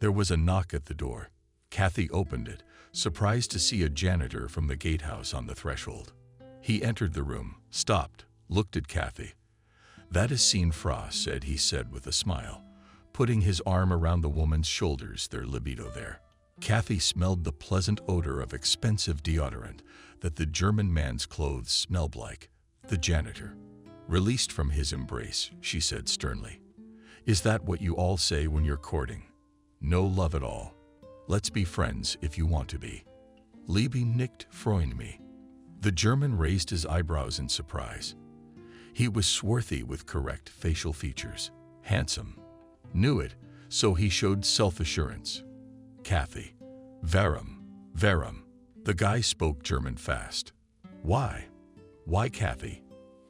S1: There was a knock at the door. Kathy opened it, surprised to see a janitor from the gatehouse on the threshold. He entered the room, stopped, looked at Kathy. That is Scene Frost, said he said with a smile, putting his arm around the woman's shoulders, their libido there. Kathy smelled the pleasant odor of expensive deodorant that the German man's clothes smelled like. The janitor. Released from his embrace, she said sternly. Is that what you all say when you're courting? No love at all. Let's be friends if you want to be. Liebe nicht freuen me. The German raised his eyebrows in surprise. He was swarthy with correct facial features. Handsome. Knew it, so he showed self-assurance. Kathy. Warum? The guy spoke German fast. Why? Why, Kathy?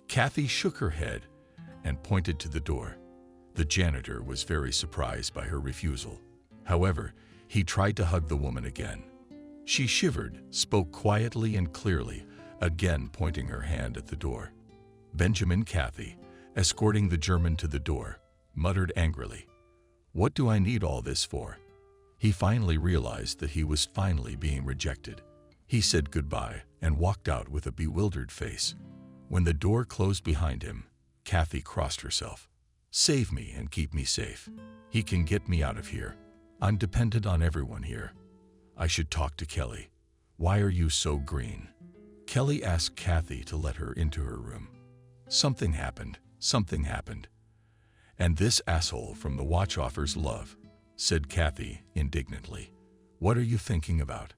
S1: Kathy shook her head and pointed to the door. The janitor was very surprised by her refusal. However, he tried to hug the woman again. She shivered, spoke quietly and clearly, again pointing her hand at the door. Benjamin Kathy, escorting the German to the door, muttered angrily, "What do I need all this for?" He finally realized that he was finally being rejected. He said goodbye and walked out with a bewildered face. When the door closed behind him, Kathy crossed herself. Save me and keep me safe. He can get me out of here. I'm dependent on everyone here. I should talk to Kelly. Why are you so green? Kelly asked Kathy to let her into her room. Something happened. And this asshole from the watch offers love, said Kathy indignantly. What are you thinking about?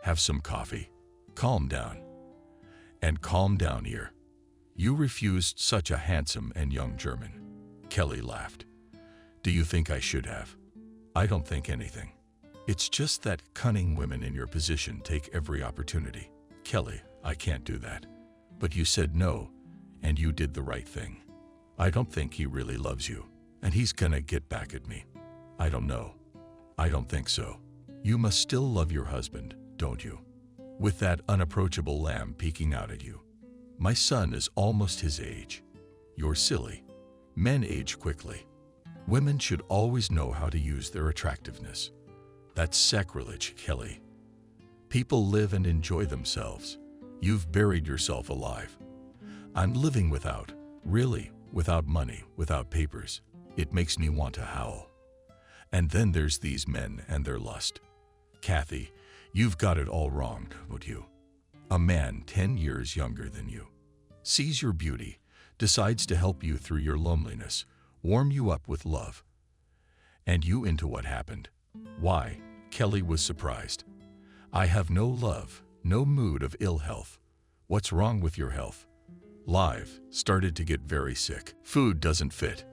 S1: Have some coffee. Calm down. And calm down here. You refused such a handsome and young German. Kelly laughed. Do you think I should have? I don't think anything. It's just that cunning women in your position take every opportunity. Kelly, I can't do that. But you said no, and you did the right thing. I don't think he really loves you, and he's gonna get back at me. I don't know. I don't think so. You must still love your husband, don't you? With that unapproachable lamb peeking out at you. My son is almost his age. You're silly. Men age quickly. Women should always know how to use their attractiveness. That's sacrilege, Kelly. People live and enjoy themselves. You've buried yourself alive. I'm living without money, without papers. It makes me want to howl. And then there's these men and their lust. Kathy, you've got it all wrong, don't you? A man 10 years younger than you sees your beauty, decides to help you through your loneliness, warm you up with love. And you into what happened? Why? Kelly was surprised. I have no love, no mood of ill health. What's wrong with your health? Live, started to get very sick. Food doesn't fit.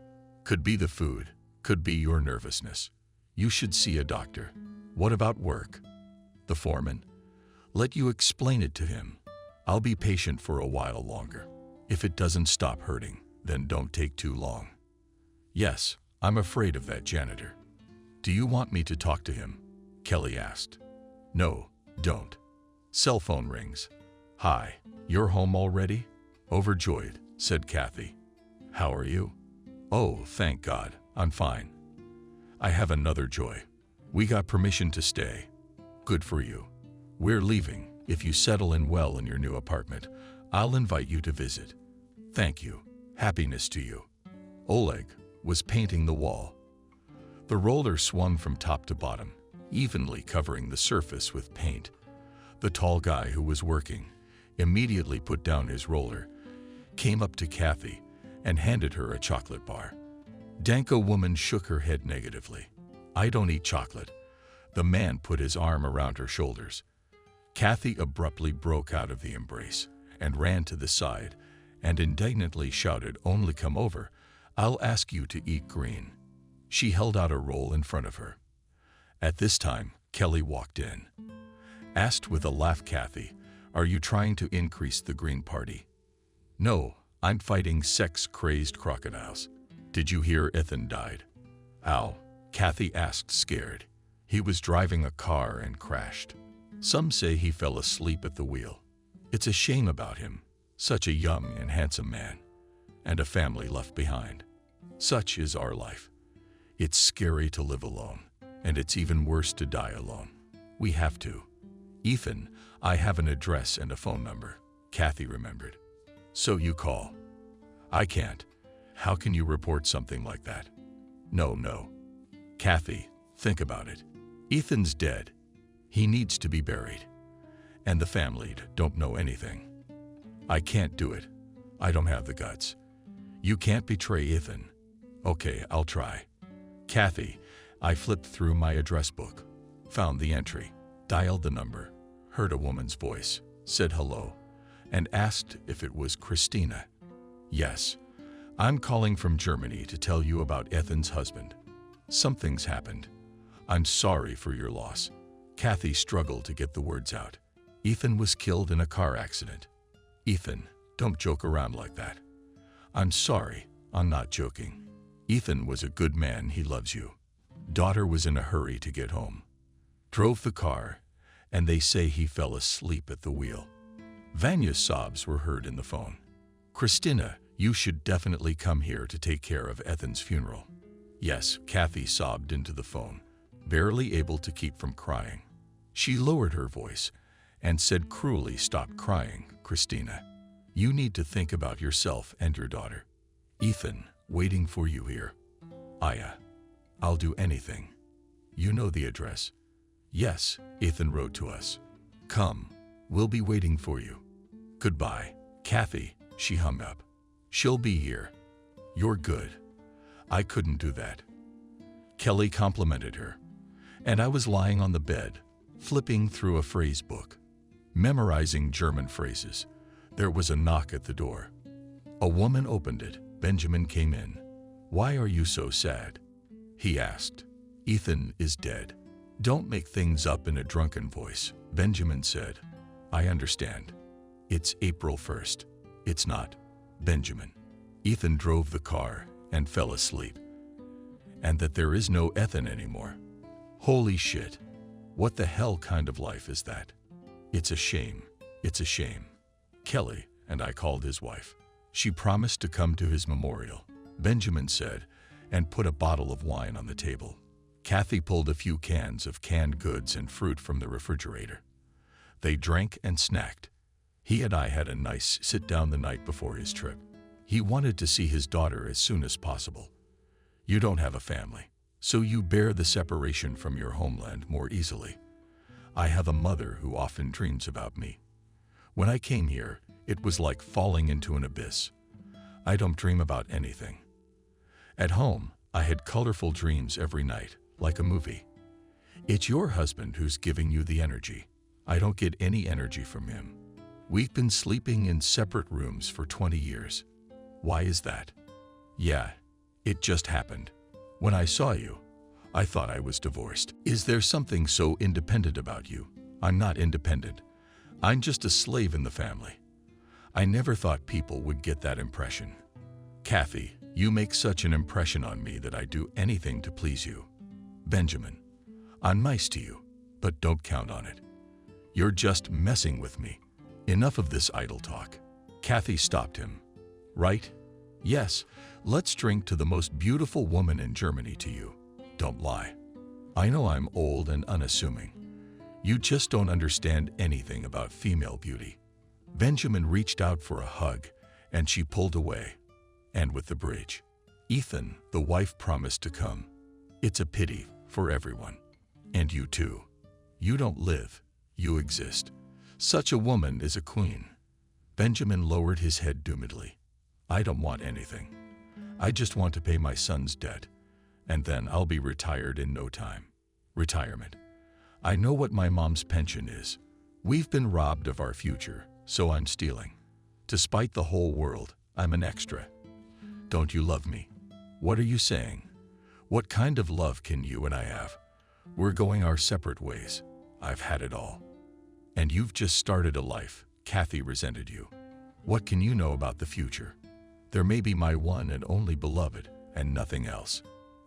S1: Could be the food, could be your nervousness. You should see a doctor. What about work? The foreman? Let you explain it to him. I'll be patient for a while longer. If it doesn't stop hurting, then don't take too long. Yes, I'm afraid of that janitor. Do you want me to talk to him? Kelly asked. No, don't. Cell phone rings. Hi, you're home already? Overjoyed, said Kathy. How are you? Oh, thank God, I'm fine. I have another joy. We got permission to stay. Good for you. We're leaving. If you settle in well in your new apartment, I'll invite you to visit. Thank you. Happiness to you. Oleg was painting the wall. The roller swung from top to bottom, evenly covering the surface with paint. The tall guy who was working immediately put down his roller, came up to Kathy, and handed her a chocolate bar. Danko woman shook her head negatively. I don't eat chocolate. The man put his arm around her shoulders. Kathy abruptly broke out of the embrace and ran to the side and indignantly shouted, "Only come over. I'll ask you to eat green." She held out a roll in front of her. At this time, Kelly walked in. Asked with a laugh, "Kathy, are you trying to increase the green party?" "No, I'm fighting sex-crazed crocodiles." "Did you hear Ethan died?" "Ow," Kathy asked, scared. "He was driving a car and crashed. Some say he fell asleep at the wheel. It's a shame about him, such a young and handsome man, and a family left behind. Such is our life. It's scary to live alone, and it's even worse to die alone. We have to. Ethan, I have an address and a phone number." Kathy remembered. "So you call." "I can't. How can you report something like that?" No. "Kathy, think about it. Ethan's dead. He needs to be buried. And the family don't know anything. I can't do it. I don't have the guts. You can't betray Ethan." "Okay, I'll try." "Kathy," I flipped through my address book, found the entry, dialed the number, heard a woman's voice, said hello, and asked if it was Christina. "Yes. I'm calling from Germany to tell you about Ethan's husband. Something's happened. I'm sorry for your loss." Kathy struggled to get the words out. "Ethan was killed in a car accident." "Ethan, don't joke around like that." "I'm sorry, I'm not joking. Ethan was a good man, he loves you. Daughter was in a hurry to get home. Drove the car, and they say he fell asleep at the wheel." Vanya's sobs were heard in the phone. "Christina, you should definitely come here to take care of Ethan's funeral." "Yes," Kathy sobbed into the phone, barely able to keep from crying. She lowered her voice and said cruelly, "Stop crying, Christina. You need to think about yourself and your daughter. Ethan, waiting for you here. I'll do anything. You know the address?" "Yes," Ethan wrote to us. "Come, we'll be waiting for you. Goodbye." "Kathy," she hung up. "She'll be here. You're good. I couldn't do that." Kelly complimented her, and I was lying on the bed, flipping through a phrase book, memorizing German phrases. There was a knock at the door. A woman opened it. Benjamin came in. "Why are you so sad?" he asked. "Ethan is dead." "Don't make things up," in a drunken voice, Benjamin said. "I understand. It's April 1st. It's not, Benjamin. Ethan drove the car and fell asleep. And that there is no Ethan anymore. Holy shit. What the hell kind of life is that? It's a shame. It's a shame." Kelly and I called his wife. She promised to come to his memorial, Benjamin said, and put a bottle of wine on the table. Kathy pulled a few cans of canned goods and fruit from the refrigerator. They drank and snacked. He and I had a nice sit-down the night before his trip. He wanted to see his daughter as soon as possible. You don't have a family, so you bear the separation from your homeland more easily. I have a mother who often dreams about me. When I came here, it was like falling into an abyss. I don't dream about anything. At home, I had colorful dreams every night, like a movie. It's your husband who's giving you the energy. I don't get any energy from him. We've been sleeping in separate rooms for 20 years. Why is that? Yeah, it just happened. When I saw you, I thought I was divorced. Is there something so independent about you? I'm not independent. I'm just a slave in the family. I never thought people would get that impression. Kathy, you make such an impression on me that I'd do anything to please you. Benjamin, I'm nice to you, but don't count on it. You're just messing with me. Enough of this idle talk. Kathy stopped him. Right? Yes, let's drink to the most beautiful woman in Germany to you. Don't lie. I know I'm old and unassuming. You just don't understand anything about female beauty. Benjamin reached out for a hug, and she pulled away. And with the bridge. Ethan, the wife, promised to come. It's a pity for everyone. And you too. You don't live, you exist. Such a woman is a queen. Benjamin lowered his head doomedly. I don't want anything. I just want to pay my son's debt, and then I'll be retired in no time. Retirement. I know what my mom's pension is. We've been robbed of our future, so I'm stealing. To spite the whole world, I'm an extra. Don't you love me? What are you saying? What kind of love can you and I have? We're going our separate ways. I've had it all. And you've just started a life. Kathy resented you. What can you know about the future? There may be my one and only beloved, and nothing else.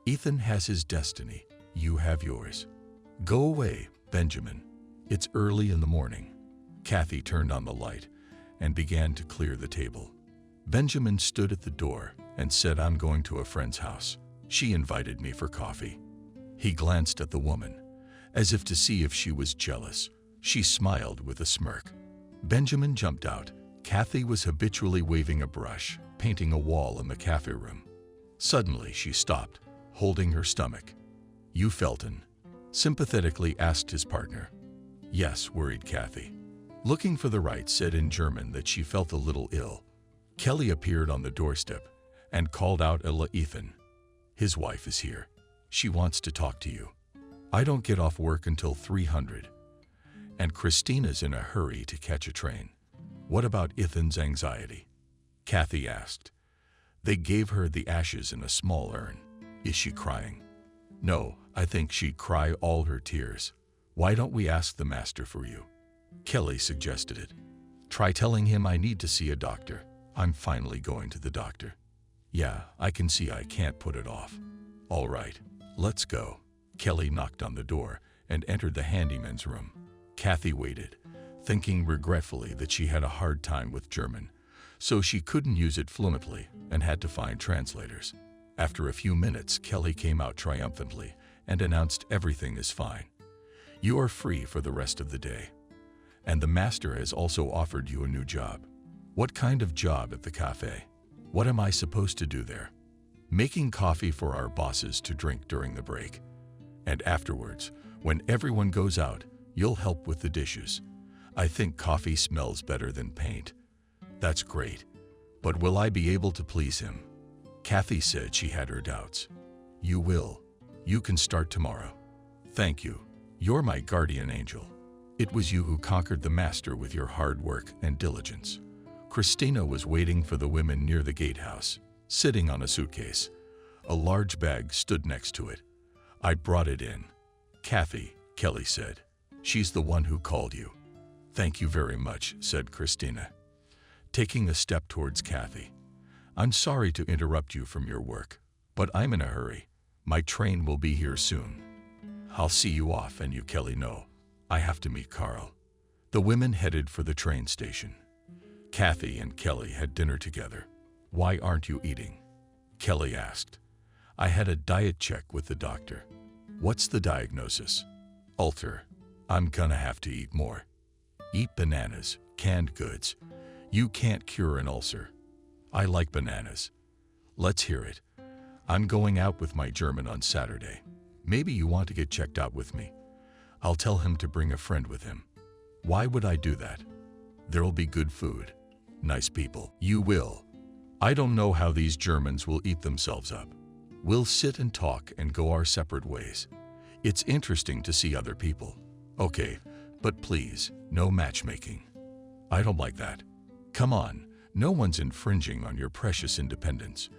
S1: Ethan has his destiny. You have yours. Go away, Benjamin. It's early in the morning. Kathy turned on the light and began to clear the table. Benjamin stood at the door and said, I'm going to a friend's house. She invited me for coffee. He glanced at the woman, as if to see if she was jealous. She smiled with a smirk. Benjamin jumped out. Kathy was habitually waving a brush, painting a wall in the cafe room. Suddenly she stopped, holding her stomach. You Felton? Sympathetically asked his partner. Yes, worried Kathy. Looking for the right said in German that she felt a little ill. Kelly appeared on the doorstep and called out Ella. Ethan. His wife is here. She wants to talk to you. I don't get off work until 300. And Christina's in a hurry to catch a train. What about Ethan's anxiety? Kathy asked. They gave her the ashes in a small urn. Is she crying? No, I think she'd cry all her tears. Why don't we ask the master for you? Kelly suggested it. Try telling him I need to see a doctor. I'm finally going to the doctor. Yeah, I can see I can't put it off. All right, let's go. Kelly knocked on the door and entered the handyman's room. Kathy waited, thinking regretfully that she had a hard time with German, so she couldn't use it fluently and had to find translators. After a few minutes, Kelly came out triumphantly and announced everything is fine. You are free for the rest of the day. And the master has also offered you a new job. What kind of job at the cafe? What am I supposed to do there? Making coffee for our bosses to drink during the break. And afterwards, when everyone goes out, you'll help with the dishes. I think coffee smells better than paint. That's great. But will I be able to please him? Kathy said she had her doubts. You will. You can start tomorrow. Thank you. You're my guardian angel. It was you who conquered the master with your hard work and diligence. Christina was waiting for the women near the gatehouse, sitting on a suitcase. A large bag stood next to it. I brought it in. Kathy, Kelly said. She's the one who called you. Thank you very much, said Christina, taking a step towards Kathy. I'm sorry to interrupt you from your work, but I'm in a hurry. My train will be here soon. I'll see you off and you, Kelly, know. I have to meet Carl. The women headed for the train station. Kathy and Kelly had dinner together. Why aren't you eating? Kelly asked. I had a diet check with the doctor. What's the diagnosis? Ulcer. I'm gonna have to eat more. Eat bananas, canned goods. You can't cure an ulcer. I like bananas. Let's hear it. I'm going out with my German on Saturday. Maybe you want to get checked out with me. I'll tell him to bring a friend with him. Why would I do that? There'll be good food. Nice people. You will. I don't know how these Germans will eat themselves up. We'll sit and talk and go our separate ways. It's interesting to see other people. Okay, but please, no matchmaking. I don't like that. Come on, no one's infringing on your precious independence.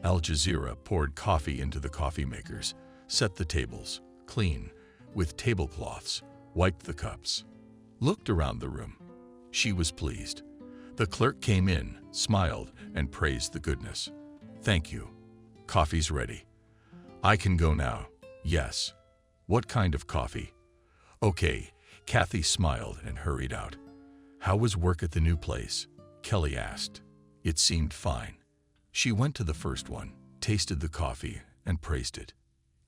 S1: Al Jazeera poured coffee into the coffee makers, set the tables, clean, with tablecloths, wiped the cups. Looked around the room. She was pleased. The clerk came in, smiled, and praised the goodness. Thank you. Coffee's ready. I can go now. Yes. What kind of coffee? Okay. Kathy smiled and hurried out. How was work at the new place? Kelly asked. It seemed fine. She went to the first one, tasted the coffee, and praised it.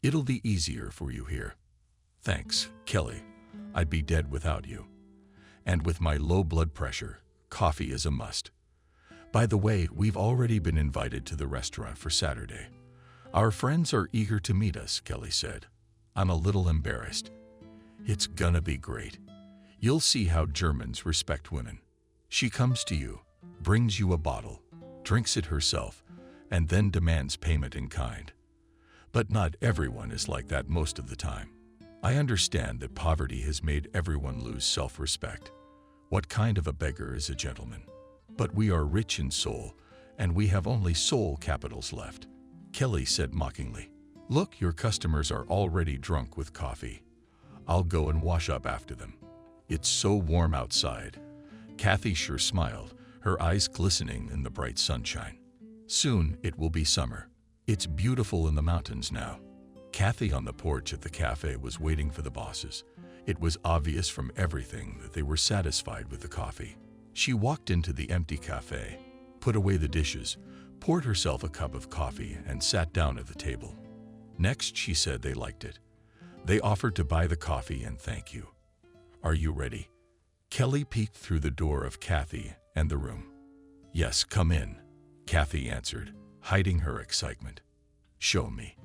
S1: It'll be easier for you here. Thanks, Kelly. I'd be dead without you. And with my low blood pressure, coffee is a must. By the way, we've already been invited to the restaurant for Saturday. Our friends are eager to meet us, Kelly said. I'm a little embarrassed. It's gonna be great. You'll see how Germans respect women. She comes to you, brings you a bottle, drinks it herself, and then demands payment in kind. But not everyone is like that most of the time. I understand that poverty has made everyone lose self-respect. What kind of a beggar is a gentleman? But we are rich in soul, and we have only soul capitals left. Kelly said mockingly, "Look, your customers are already drunk with coffee. I'll go and wash up after them. It's so warm outside." Kathy sure smiled, her eyes glistening in the bright sunshine. Soon it will be summer. It's beautiful in the mountains now. Kathy on the porch at the cafe was waiting for the bosses. It was obvious from everything that they were satisfied with the coffee. She walked into the empty cafe, put away the dishes, poured herself a cup of coffee, and sat down at the table. Next, she said they liked it. They offered to buy the coffee and thank you. "Are you ready?" Kelly peeked through the door of Kathy and the room. "Yes, come in," Kathy answered, hiding her excitement. "Show me."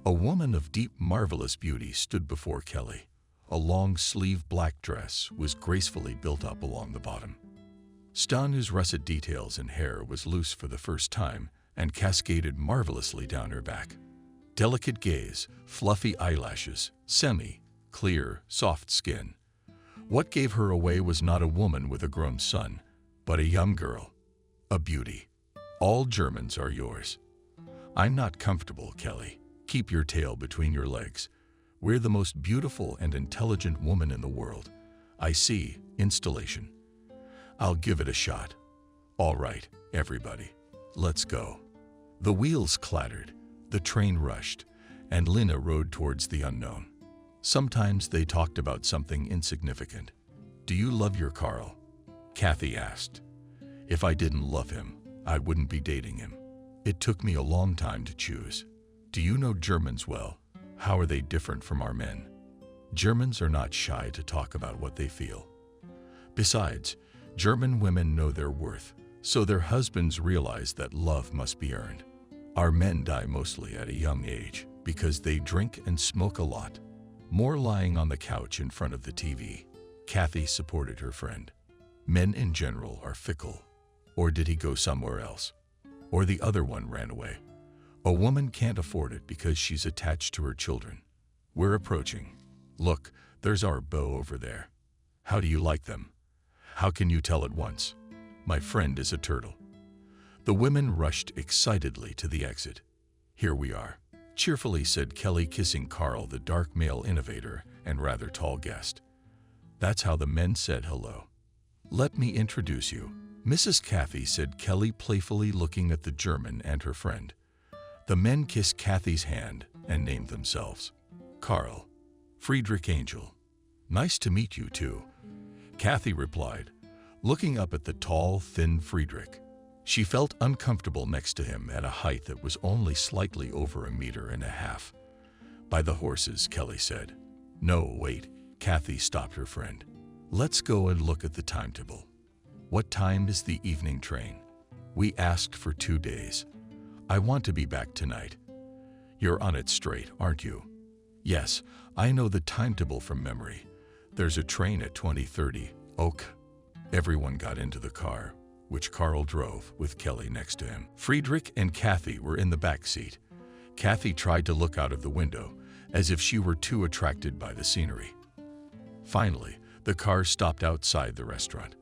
S1: A woman of deep, marvelous beauty stood before Kelly. A long-sleeved black dress was gracefully built up along the bottom. Stanu's russet details in hair was loose for the first time and cascaded marvelously down her back. Delicate gaze, fluffy eyelashes, clear, soft skin. What gave her away was not a woman with a grown son, but a young girl, a beauty. "All Germans are yours." "I'm not comfortable, Kelly. Keep your tail between your legs. We're the most beautiful and intelligent woman in the world. I see, installation. I'll give it a shot." "All right, everybody, let's go." The wheels clattered, the train rushed, and Lina rode towards the unknown. Sometimes they talked about something insignificant. "Do you love your Carl?" Kathy asked. "If I didn't love him, I wouldn't be dating him. It took me a long time to choose." "Do you know Germans well? How are they different from our men?" "Germans are not shy to talk about what they feel. Besides, German women know their worth, so their husbands realize that love must be earned. Our men die mostly at a young age because they drink and smoke a lot." More lying on the couch in front of the TV, Kathy supported her friend. "Men in general are fickle. Or did he go somewhere else? Or the other one ran away? A woman can't afford it because she's attached to her children. We're approaching. Look, there's our beau over there. How do you like them? How can you tell at once? My friend is a turtle." The women rushed excitedly to the exit. "Here we are," cheerfully said Kelly, kissing Carl, the dark male innovator and rather tall guest. That's how the men said hello. "Let me introduce you, Mrs. Kathy," said Kelly, playfully looking at the German and her friend. The men kissed Kathy's hand and named themselves. "Carl, Friedrich Angel. Nice to meet you too," Kathy replied, looking up at the tall, thin Friedrich. She felt uncomfortable next to him at a height that was only slightly over 1.5 meters. "By the horses," Kelly said. "No, wait," Kathy stopped her friend. "Let's go and look at the timetable. What time is the evening train? We asked for 2 days. I want to be back tonight." "You're on it straight, aren't you?" "Yes, I know the timetable from memory. There's a train at 20:30. Ok." Everyone got into the car, which Carl drove with Kelly next to him. Friedrich and Kathy were in the back seat. Kathy tried to look out of the window, as if she were too attracted by the scenery. Finally, the car stopped outside the restaurant.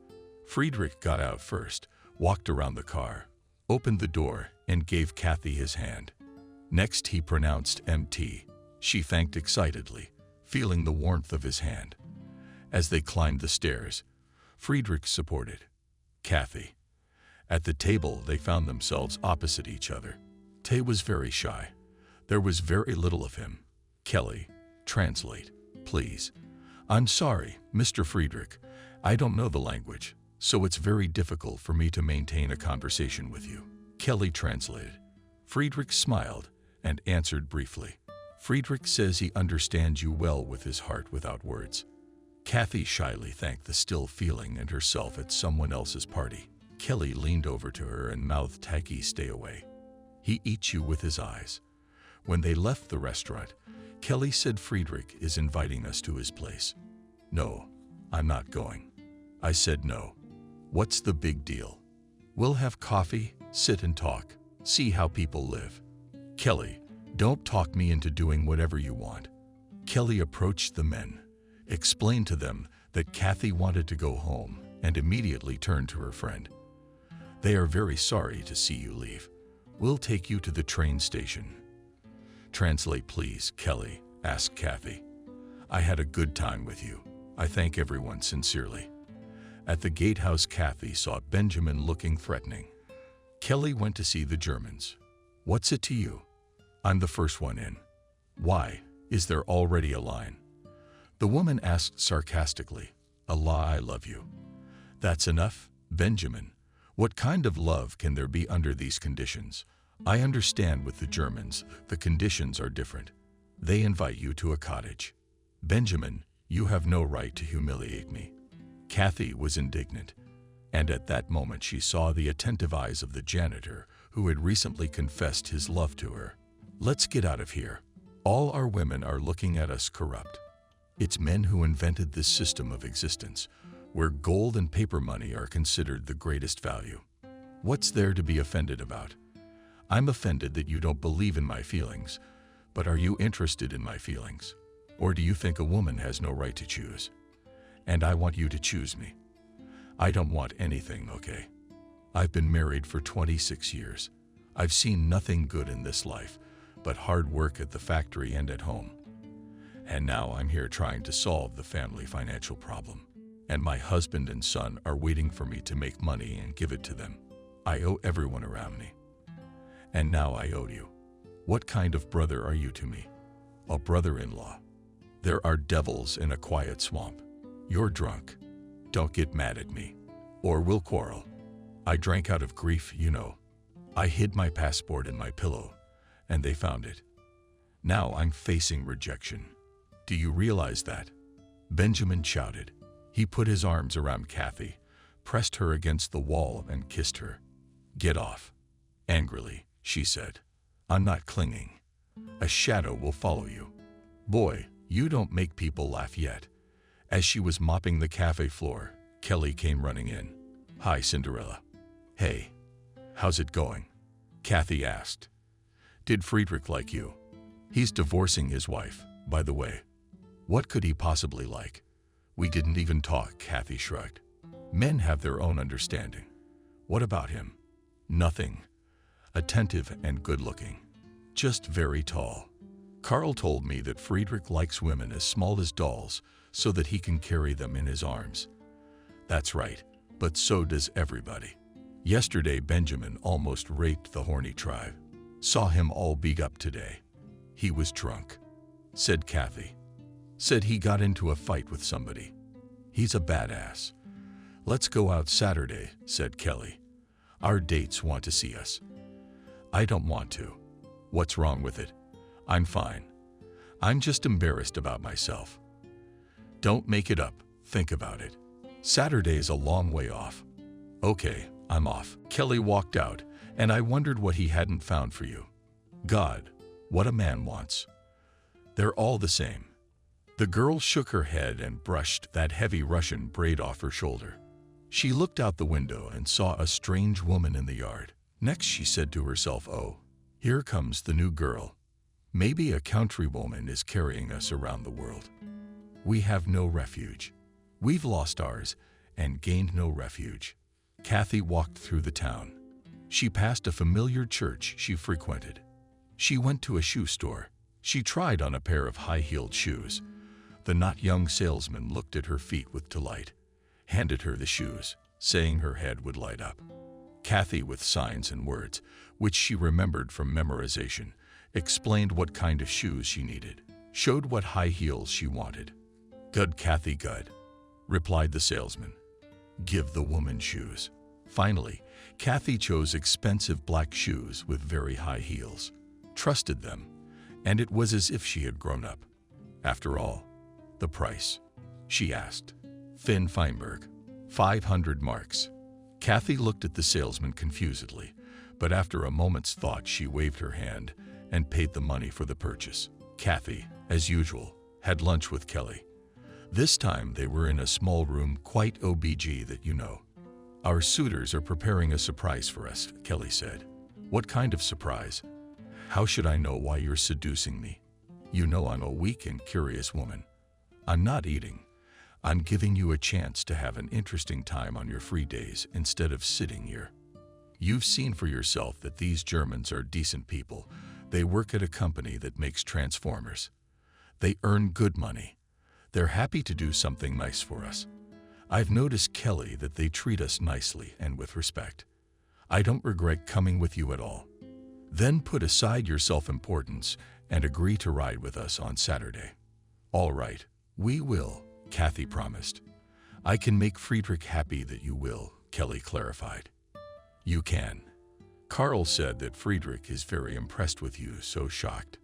S1: Friedrich got out first, walked around the car, opened the door, and gave Kathy his hand. Next, he pronounced MT. She thanked excitedly, feeling the warmth of his hand. As they climbed the stairs, Friedrich supported Kathy. At the table, they found themselves opposite each other. Tay was very shy. There was very little of him. "Kelly, translate, please." "I'm sorry, Mr. Friedrich. I don't know the language, so it's very difficult for me to maintain a conversation with you." Kelly translated. Friedrich smiled and answered briefly. "Friedrich says he understands you well with his heart without words." Kathy shyly thanked the still feeling and herself at someone else's party. Kelly leaned over to her and mouthed tacky, "Stay away. He eats you with his eyes." When they left the restaurant, Kelly said, "Friedrich is inviting us to his place." "No, I'm not going." I said no. What's the big deal? We'll have coffee, sit and talk, see how people live. Kelly, don't talk me into doing whatever you want. Kelly approached the men, explained to them that Kathy wanted to go home, and immediately turned to her friend. They are very sorry to see you leave. We'll take you to the train station. Translate, please, Kelly asked Kathy. I had a good time with you. I thank everyone sincerely. At the gatehouse, Kathy saw Benjamin looking threatening. Kelly went to see the Germans. What's it to you? I'm the first one in. Why? Is there already a line? The woman asked sarcastically. Allah, I love you. That's enough, Benjamin. What kind of love can there be under these conditions? I understand with the Germans, the conditions are different. They invite you to a cottage. Benjamin, you have no right to humiliate me. Kathy was indignant, and at that moment she saw the attentive eyes of the janitor who had recently confessed his love to her. Let's get out of here. All our women are looking at us corrupt. It's men who invented this system of existence, where gold and paper money are considered the greatest value. What's there to be offended about? I'm offended that you don't believe in my feelings, but are you interested in my feelings? Or do you think a woman has no right to choose? And I want you to choose me. I don't want anything, okay? I've been married for 26 years. I've seen nothing good in this life, but hard work at the factory and at home. And now I'm here trying to solve the family financial problem. And my husband and son are waiting for me to make money and give it to them. I owe everyone around me. And now I owe you. What kind of brother are you to me? A brother-in-law. There are devils in a quiet swamp. You're drunk. Don't get mad at me, or we'll quarrel. I drank out of grief, you know. I hid my passport in my pillow, and they found it. Now I'm facing rejection. Do you realize that? Benjamin shouted. He put his arms around Kathy, pressed her against the wall, and kissed her. Get off. Angrily, she said. I'm not clinging. A shadow will follow you. Boy, you don't make people laugh yet. As she was mopping the cafe floor, Kelly came running in. Hi, Cinderella. Hey. How's it going? Kathy asked. Did Friedrich like you? He's divorcing his wife, by the way. What could he possibly like? We didn't even talk, Kathy shrugged. Men have their own understanding. What about him? Nothing. Attentive and good-looking. Just very tall. Carl told me that Friedrich likes women as small as dolls so that he can carry them in his arms. That's right, but so does everybody. Yesterday, Benjamin almost raped the horny tribe. Saw him all beat up today. He was drunk, said Kathy. Said he got into a fight with somebody. He's a badass. Let's go out Saturday, said Kelly. Our dates want to see us. I don't want to. What's wrong with it? I'm fine. I'm just embarrassed about myself. Don't make it up. Think about it. Saturday's a long way off. Okay, I'm off. Kelly walked out, and I wondered what he hadn't found for you. God, what a man wants. They're all the same. The girl shook her head and brushed that heavy Russian braid off her shoulder. She looked out the window and saw a strange woman in the yard. Next, she said to herself, oh, here comes the new girl. Maybe a countrywoman is carrying us around the world. We have no refuge. We've lost ours and gained no refuge. Kathy walked through the town. She passed a familiar church she frequented. She went to a shoe store. She tried on a pair of high-heeled shoes. The not young salesman looked at her feet with delight, handed her the shoes, saying her head would light up. Kathy, with signs and words, which she remembered from memorization, explained what kind of shoes she needed, showed what high heels she wanted. Good, Kathy, good, replied the salesman. Give the woman shoes. Finally, Kathy chose expensive black shoes with very high heels, trusted them, and it was as if she had grown up. After all, the price? She asked. Finn Feinberg, 500 marks. Kathy looked at the salesman confusedly, but after a moment's thought she waved her hand and paid the money for the purchase. Kathy, as usual, had lunch with Kelly. This time they were in a small room, quite OBG that you know. Our suitors are preparing a surprise for us, Kelly said. What kind of surprise? How should I know why you're seducing me? You know I'm a weak and curious woman. I'm not eating. I'm giving you a chance to have an interesting time on your free days instead of sitting here. You've seen for yourself that these Germans are decent people. They work at a company that makes transformers. They earn good money. They're happy to do something nice for us. I've noticed, Kelly, that they treat us nicely and with respect. I don't regret coming with you at all. Then put aside your self-importance and agree to ride with us on Saturday. All right, we will, Kathy promised. I can make Friedrich happy that you will, Kelly clarified. You can. Carl said that Friedrich is very impressed with you, so shocked.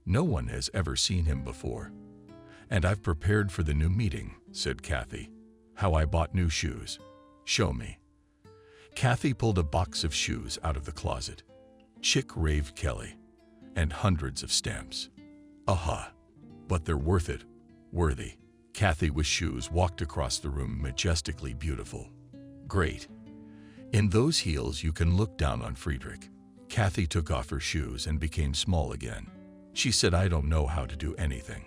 S1: No one has ever seen him before. And I've prepared for the new meeting, said Kathy. How I bought new shoes. Show me. Kathy pulled a box of shoes out of the closet. Chick raved Kelly. And hundreds of stamps. Aha. But they're worth it. Worthy. Kathy with shoes walked across the room, majestically beautiful. Great. In those heels you can look down on Friedrich. Kathy took off her shoes and became small again. She said, I don't know how to do anything.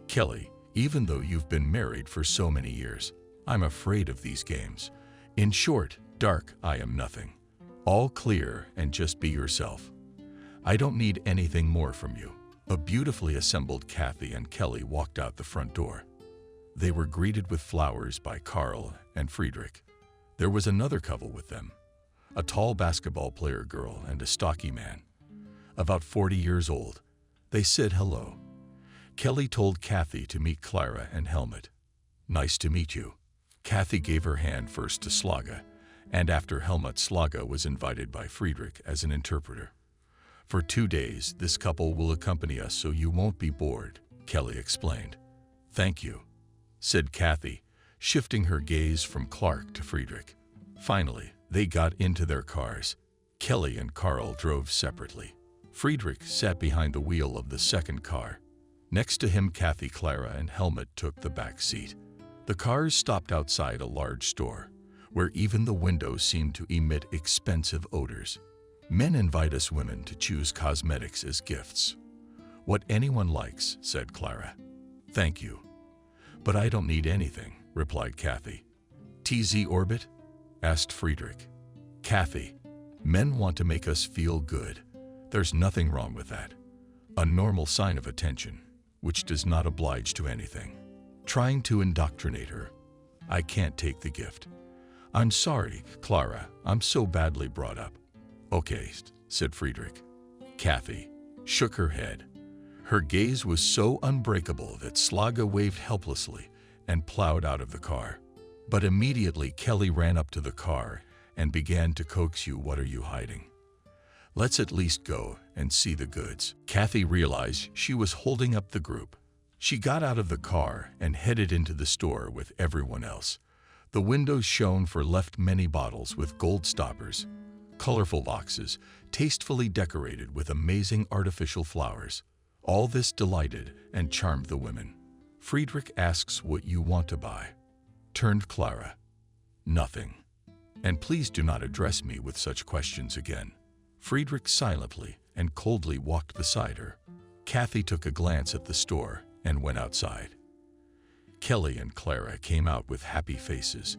S1: Kelly, even though you've been married for so many years, I'm afraid of these games. In short, dark, I am nothing. All clear and just be yourself. I don't need anything more from you. A beautifully assembled Kathy and Kelly walked out the front door. They were greeted with flowers by Carl and Friedrich. There was another couple with them, a tall basketball player girl and a stocky man, about 40 years old. They said hello. Kelly told Kathy to meet Clara and Helmut. Nice to meet you. Kathy gave her hand first to Slaga, and after Helmut, Slaga was invited by Friedrich as an interpreter. For 2 days, this couple will accompany us so you won't be bored, Kelly explained. Thank you, said Kathy, shifting her gaze from Clark to Friedrich. Finally, they got into their cars. Kelly and Carl drove separately. Friedrich sat behind the wheel of the second car. Next to him, Kathy, Clara, and Helmut took the back seat. The cars stopped outside a large store, where even the windows seemed to emit expensive odors. Men invite us women to choose cosmetics as gifts. What anyone likes, said Clara. Thank you. But I don't need anything, replied Kathy. TZ Orbit? Asked Friedrich. Kathy, men want to make us feel good. There's nothing wrong with that. A normal sign of attention, which does not oblige to anything. Trying to indoctrinate her. I can't take the gift. I'm sorry, Clara, I'm so badly brought up. Okay, said Friedrich. Kathy shook her head. Her gaze was so unbreakable that Slaga waved helplessly and plowed out of the car. But immediately Kelly ran up to the car and began to coax you. What are you hiding? Let's at least go and see the goods. Kathy realized she was holding up the group. She got out of the car and headed into the store with everyone else. The windows shone for left many bottles with gold stoppers, colorful boxes, tastefully decorated with amazing artificial flowers. All this delighted and charmed the women. Friedrich asks what you want to buy. Turned Clara. Nothing. And please do not address me with such questions again. Friedrich silently and coldly walked beside her. Kathy took a glance at the store and went outside. Kelly and Clara came out with happy faces.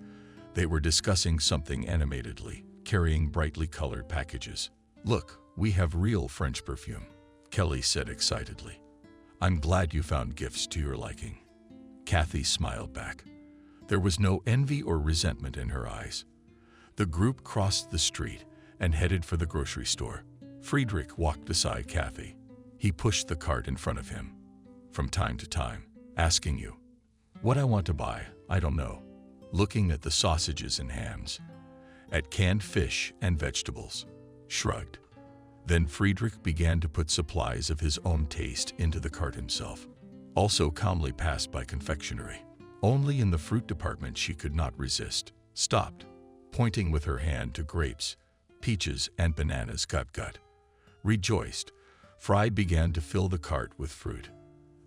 S1: They were discussing something animatedly, carrying brightly colored packages. Look, we have real French perfume, Kelly said excitedly. I'm glad you found gifts to your liking. Kathy smiled back. There was no envy or resentment in her eyes. The group crossed the street and headed for the grocery store. Friedrich walked beside Kathy. He pushed the cart in front of him. From time to time, asking you, what I want to buy, I don't know. Looking at the sausages and hams, at canned fish and vegetables, shrugged. Then Friedrich began to put supplies of his own taste into the cart himself. Also calmly passed by confectionery. Only in the fruit department she could not resist. Stopped, pointing with her hand to grapes, peaches, and bananas. Gut. Rejoiced, Fry began to fill the cart with fruit.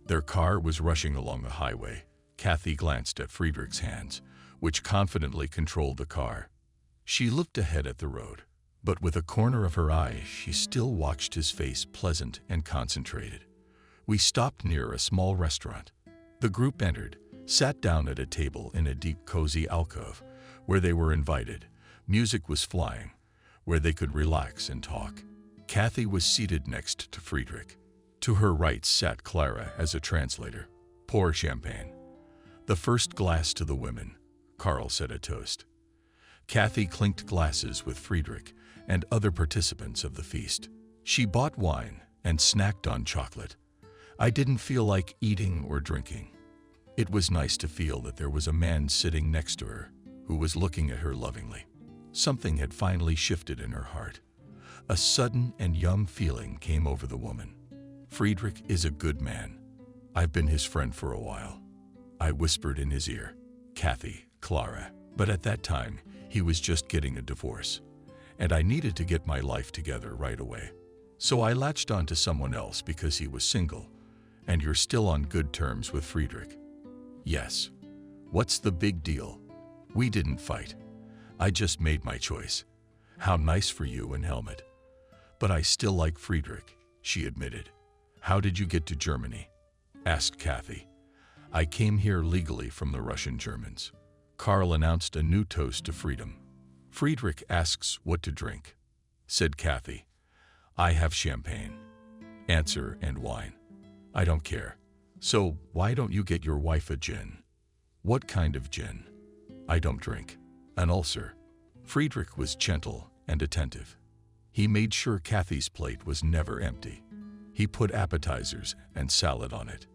S1: Their car was rushing along the highway. Kathy glanced at Friedrich's hands, which confidently controlled the car. She looked ahead at the road, but with a corner of her eye, she still watched his face, pleasant and concentrated. We stopped near a small restaurant. The group entered, sat down at a table in a deep, cozy alcove, where they were invited. Music was flying, where they could relax and talk. Kathy was seated next to Friedrich. To her right sat Clara as a translator. Pour champagne. The first glass to the women, Carl said a toast. Kathy clinked glasses with Friedrich and other participants of the feast. She bought wine and snacked on chocolate. I didn't feel like eating or drinking. It was nice to feel that there was a man sitting next to her who was looking at her lovingly. Something had finally shifted in her heart. A sudden and young feeling came over the woman. Friedrich is a good man. I've been his friend for a while. I whispered in his ear, Kathy, Clara. But at that time, he was just getting a divorce, and I needed to get my life together right away. So I latched on to someone else because he was single. And you're still on good terms with Friedrich? Yes. What's the big deal? We didn't fight. I just made my choice. How nice for you and Helmut. But I still like Friedrich, she admitted. How did you get to Germany? Asked Kathy. I came here legally from the Russian Germans. Carl announced a new toast to freedom. Friedrich asks what to drink, said Kathy. I have champagne. Answer and wine. I don't care. So why don't you get your wife a gin? What kind of gin? I don't drink. An ulcer. Friedrich was gentle and attentive. He made sure Kathy's plate was never empty. He put appetizers and salad on it.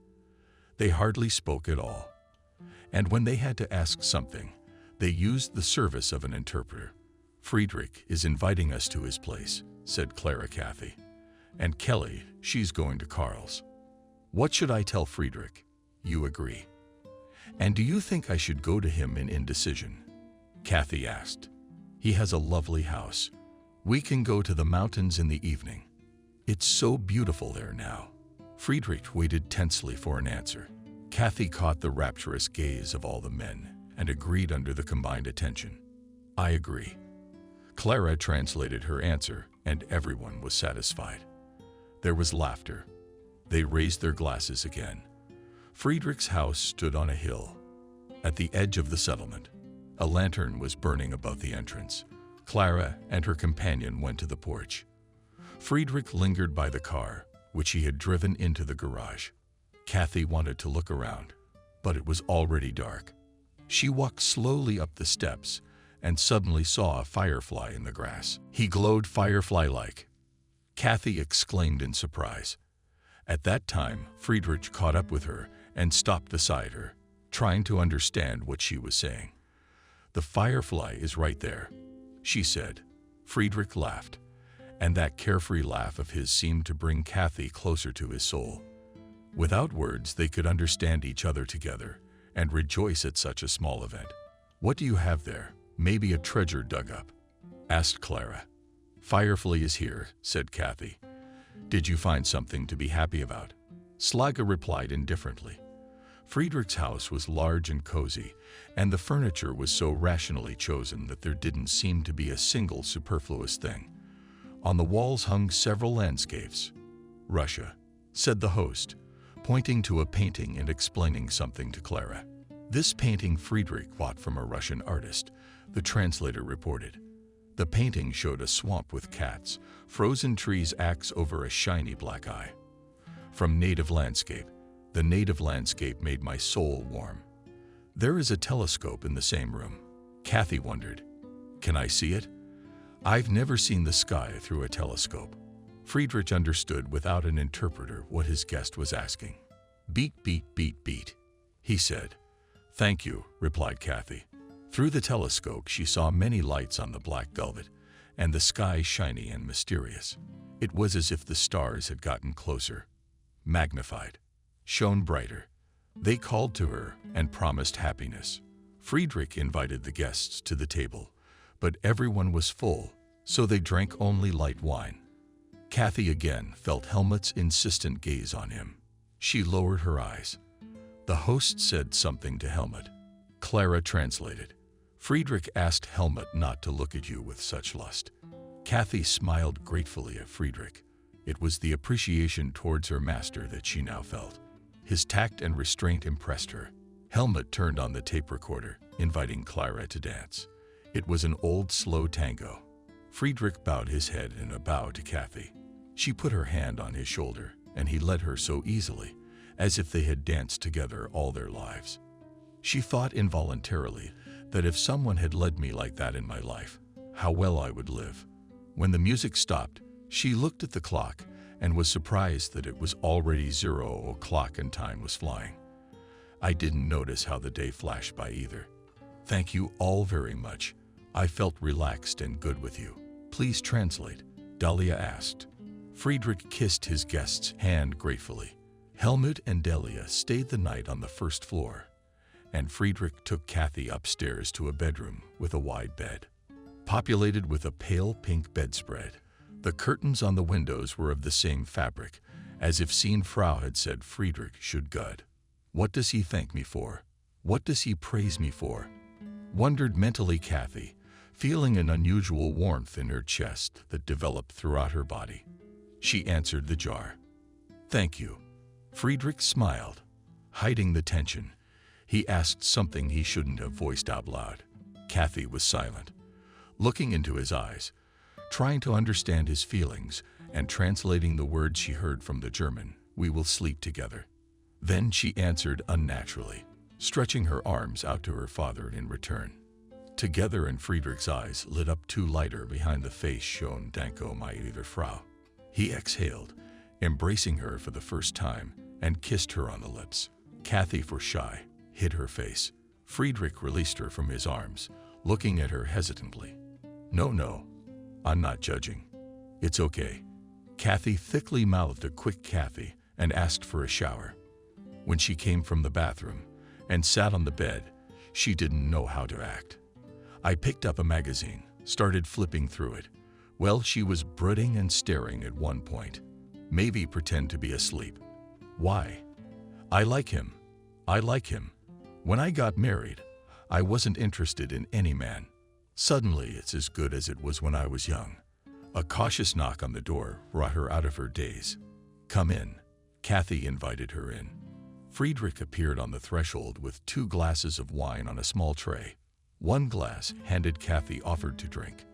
S1: They hardly spoke at all. And when they had to ask something, they used the service of an interpreter. Friedrich is inviting us to his place, said Clara Kathy. And Kelly, she's going to Carl's. What should I tell Friedrich? You agree. And do you think I should go to him in indecision? Kathy asked. He has a lovely house. We can go to the mountains in the evening. It's so beautiful there now. Friedrich waited tensely for an answer. Kathy caught the rapturous gaze of all the men and agreed under the combined attention. I agree. Clara translated her answer, and everyone was satisfied. There was laughter. They raised their glasses again. Friedrich's house stood on a hill. At the edge of the settlement, a lantern was burning above the entrance. Clara and her companion went to the porch. Friedrich lingered by the car, which he had driven into the garage. Kathy wanted to look around, but it was already dark. She walked slowly up the steps and suddenly saw a firefly in the grass. He glowed firefly-like. Kathy exclaimed in surprise. At that time, Friedrich caught up with her and stopped beside her, trying to understand what she was saying. The firefly is right there, she said. Friedrich laughed, and that carefree laugh of his seemed to bring Kathy closer to his soul. Without words, they could understand each other together and rejoice at such a small event. What do you have there? Maybe a treasure dug up, asked Clara. Firefly is here, said Kathy. Did you find something to be happy about? Slaga replied indifferently. Friedrich's house was large and cozy, and the furniture was so rationally chosen that there didn't seem to be a single superfluous thing. On the walls hung several landscapes. Russia, said the host, pointing to a painting and explaining something to Clara. This painting Friedrich bought from a Russian artist, the translator reported. The painting showed a swamp with cats, frozen trees axe over a shiny black eye. From native landscape, the native landscape made my soul warm. There is a telescope in the same room. Kathy wondered, can I see it? I've never seen the sky through a telescope. Friedrich understood without an interpreter what his guest was asking. Beat, beat, beat, beat, he said. Thank you, replied Kathy. Through the telescope, she saw many lights on the black velvet, and the sky shiny and mysterious. It was as if the stars had gotten closer, magnified, shone brighter. They called to her and promised happiness. Friedrich invited the guests to the table, but everyone was full, so they drank only light wine. Kathy again felt Helmut's insistent gaze on him. She lowered her eyes. The host said something to Helmut. Clara translated. Friedrich asked Helmut not to look at you with such lust. Kathy smiled gratefully at Friedrich. It was the appreciation towards her master that she now felt. His tact and restraint impressed her. Helmut turned on the tape recorder, inviting Clara to dance. It was an old, slow tango. Friedrich bowed his head in a bow to Kathy. She put her hand on his shoulder, and he led her so easily, as if they had danced together all their lives. She thought involuntarily that if someone had led me like that in my life, how well I would live. When the music stopped, she looked at the clock and was surprised that it was already 0 o'clock and time was flying. I didn't notice how the day flashed by either. Thank you all very much. I felt relaxed and good with you. Please translate, Dahlia asked. Friedrich kissed his guest's hand gratefully. Helmut and Delia stayed the night on the first floor, and Friedrich took Kathy upstairs to a bedroom with a wide bed, populated with a pale pink bedspread. The curtains on the windows were of the same fabric, as if Frau had said Friedrich should good. What does he thank me for? What does he praise me for? Wondered mentally Kathy, feeling an unusual warmth in her chest that developed throughout her body. She answered the jar. Thank you. Friedrich smiled, hiding the tension. He asked something he shouldn't have voiced out loud. Kathy was silent, looking into his eyes, trying to understand his feelings and translating the words she heard from the German, "We will sleep together." Then she answered unnaturally, stretching her arms out to her father in return. Together, and Friedrich's eyes lit up too lighter behind the face shone Danko meine Frau. He exhaled, embracing her for the first time, and kissed her on the lips. Kathy, for shy, hid her face. Friedrich released her from his arms, looking at her hesitantly. No, I'm not judging. It's okay. Kathy thickly mouthed a quick Kathy and asked for a shower. When she came from the bathroom and sat on the bed, she didn't know how to act. I picked up a magazine, started flipping through it. Well, she was brooding and staring at one point. Maybe pretend to be asleep. Why? I like him. When I got married, I wasn't interested in any man. Suddenly, it's as good as it was when I was young. A cautious knock on the door brought her out of her daze. Come in. Kathy invited her in. Friedrich appeared on the threshold with 2 glasses of wine on a small tray. 1 glass handed Kathy offered to drink.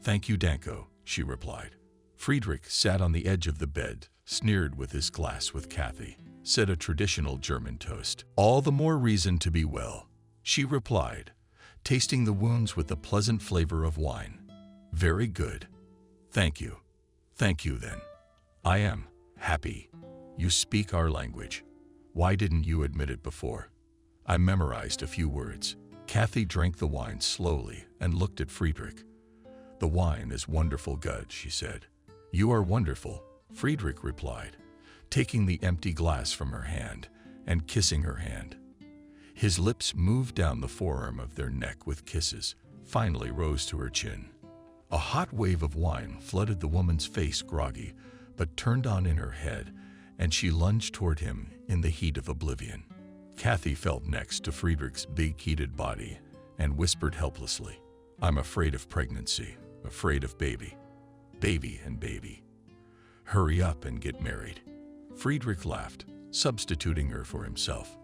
S1: Thank you, Danko, she replied. Friedrich sat on the edge of the bed, sneered with his glass with Kathy, said a traditional German toast. All the more reason to be well, she replied, tasting the wounds with the pleasant flavor of wine. Very good. Thank you. Thank you then. I am happy. You speak our language. Why didn't you admit it before? I memorized a few words. Kathy drank the wine slowly and looked at Friedrich. The wine is wonderful good, she said. You are wonderful, Friedrich replied, taking the empty glass from her hand and kissing her hand. His lips moved down the forearm of their neck with kisses, finally rose to her chin. A hot wave of wine flooded the woman's face, groggy, but turned on in her head, and she lunged toward him in the heat of oblivion. Kathy felt next to Friedrich's big heated body and whispered helplessly, I'm afraid of pregnancy, afraid of baby. Baby and baby. Hurry up and get married. Friedrich laughed, substituting her for himself.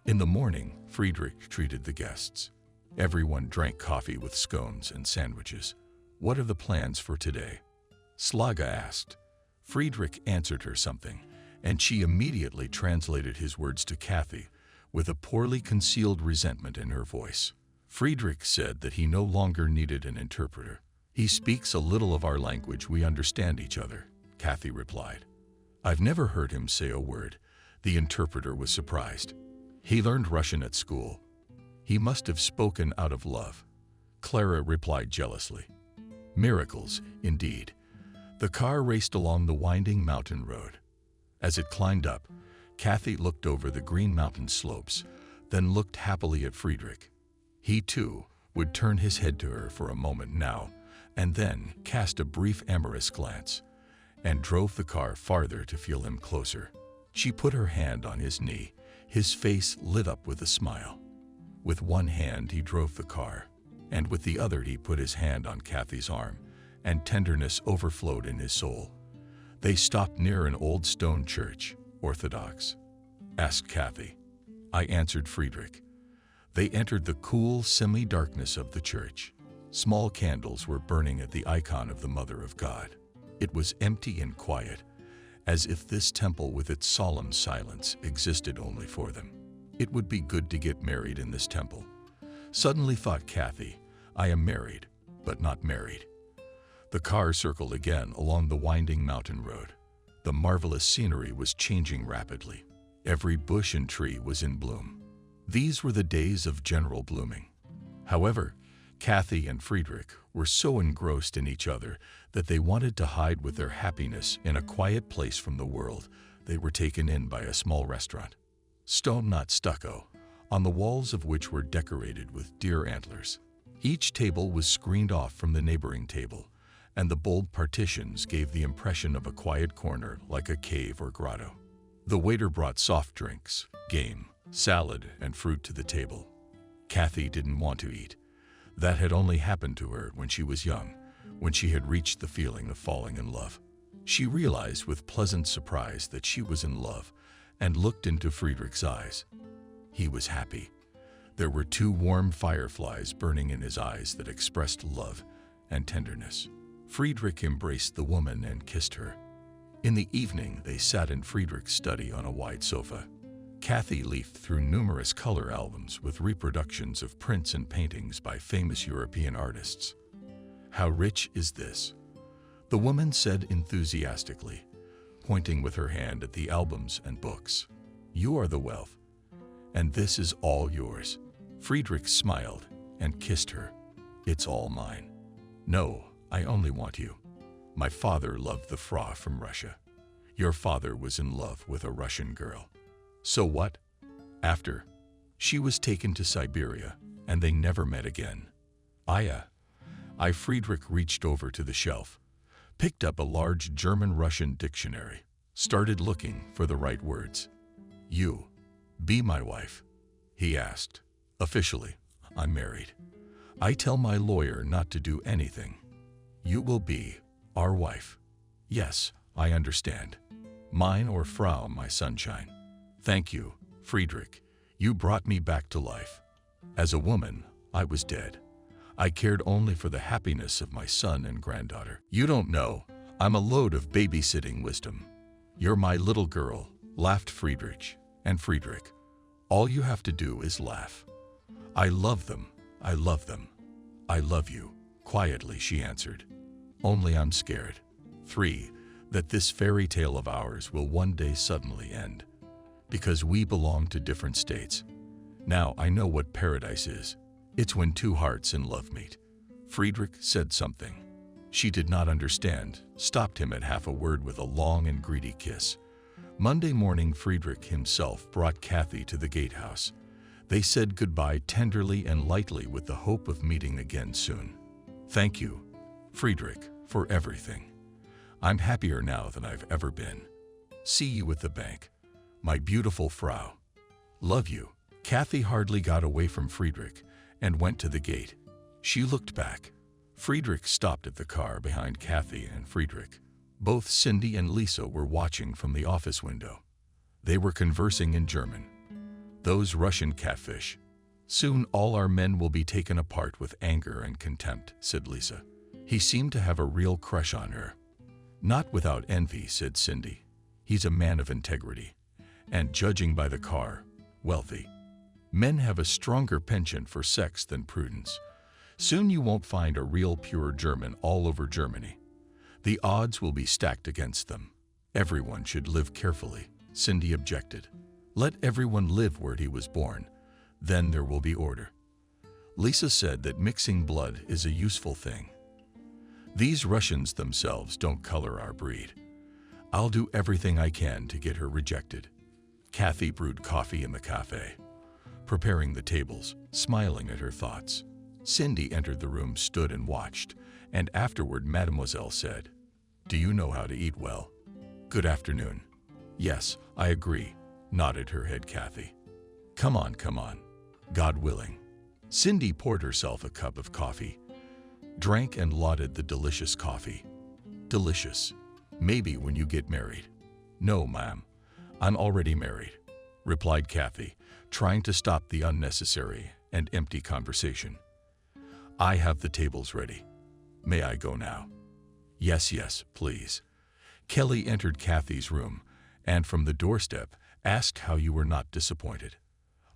S1: In the morning, Friedrich treated the guests. Everyone drank coffee with scones and sandwiches. What are the plans for today? Slaga asked. Friedrich answered her something, and she immediately translated his words to Kathy with a poorly concealed resentment in her voice. Friedrich said that he no longer needed an interpreter. He speaks a little of our language, we understand each other, Kathy replied. I've never heard him say a word. The interpreter was surprised. He learned Russian at school. He must have spoken out of love. Clara replied jealously. Miracles, indeed. The car raced along the winding mountain road. As it climbed up, Kathy looked over the green mountain slopes, then looked happily at Friedrich. He, too, would turn his head to her for a moment now, and then cast a brief amorous glance, and drove the car farther to feel him closer. She put her hand on his knee, his face lit up with a smile. With one hand he drove the car, and with the other he put his hand on Kathy's arm, and tenderness overflowed in his soul. They stopped near an old stone church, Orthodox. Asked Kathy. I answered Friedrich. They entered the cool semi-darkness of the church. Small candles were burning at the icon of the Mother of God. It was empty and quiet, as if this temple with its solemn silence existed only for them. It would be good to get married in this temple. Suddenly thought Kathy, I am married, but not married. The car circled again along the winding mountain road. The marvelous scenery was changing rapidly. Every bush and tree was in bloom. These were the days of general blooming. However, Kathy and Friedrich were so engrossed in each other that they wanted to hide with their happiness in a quiet place from the world. They were taken in by a small restaurant. Stone, not stucco, on the walls of which were decorated with deer antlers. Each table was screened off from the neighboring table, and the bold partitions gave the impression of a quiet corner like a cave or grotto. The waiter brought soft drinks, game, salad, and fruit to the table. Kathy didn't want to eat. That had only happened to her when she was young, when she had reached the feeling of falling in love. She realized with pleasant surprise that she was in love and looked into Friedrich's eyes. He was happy. There were two warm fireflies burning in his eyes that expressed love and tenderness. Friedrich embraced the woman and kissed her. In the evening, they sat in Friedrich's study on a wide sofa. Kathy leafed through numerous color albums with reproductions of prints and paintings by famous European artists. How rich is this? The woman said enthusiastically, pointing with her hand at the albums and books. You are the wealth, and this is all yours. Friedrich smiled and kissed her. It's all mine. No, I only want you. My father loved the Frau from Russia. Your father was in love with a Russian girl. So what? After, she was taken to Siberia, and they never met again. Friedrich reached over to the shelf, picked up a large German-Russian dictionary, started looking for the right words. You, be my wife, he asked. Officially, I'm married. I tell my lawyer not to do anything. You will be our wife. Yes, I understand. Mine or Frau, my sunshine. Thank you, Friedrich. You brought me back to life. As a woman, I was dead. I cared only for the happiness of my son and granddaughter. You don't know, I'm a load of babysitting wisdom. You're my little girl, laughed Friedrich. And Friedrich, all you have to do is laugh. I love them. I love them. I love you. Quietly, she answered. Only I'm scared. 3. That this fairy tale of ours will one day suddenly end. Because we belong to different states. Now I know what paradise is. It's when two hearts in love meet. Friedrich said something. She did not understand, stopped him at half a word with a long and greedy kiss. Monday morning, Friedrich himself brought Kathy to the gatehouse. They said goodbye tenderly and lightly with the hope of meeting again soon. Thank you, Friedrich, for everything. I'm happier now than I've ever been. See you at the bank. My beautiful Frau. Love you. Kathy hardly got away from Friedrich and went to the gate. She looked back. Friedrich stopped at the car behind Kathy and Friedrich. Both Cindy and Lisa were watching from the office window. They were conversing in German. Those Russian catfish. Soon all our men will be taken apart with anger and contempt, said Lisa. He seemed to have a real crush on her. Not without envy, said Cindy. He's a man of integrity. And judging by the car, wealthy. Men have a stronger penchant for sex than prudence. Soon you won't find a real pure German all over Germany. The odds will be stacked against them. Everyone should live carefully, Cindy objected. Let everyone live where he was born. Then there will be order. Lisa said that mixing blood is a useful thing. These Russians themselves don't color our breed. I'll do everything I can to get her rejected. Kathy brewed coffee in the cafe, preparing the tables, smiling at her thoughts. Cindy entered the room, stood and watched, and afterward Mademoiselle said, Do you know how to eat well? Good afternoon. Yes, I agree, nodded her head Kathy. Come on, God willing. Cindy poured herself a cup of coffee, drank and lauded the delicious coffee. Delicious. Maybe when you get married. No, ma'am. I'm already married, replied Kathy, trying to stop the unnecessary and empty conversation. I have the tables ready. May I go now? Yes, yes, please. Kelly entered Kathy's room and from the doorstep asked how you were not disappointed.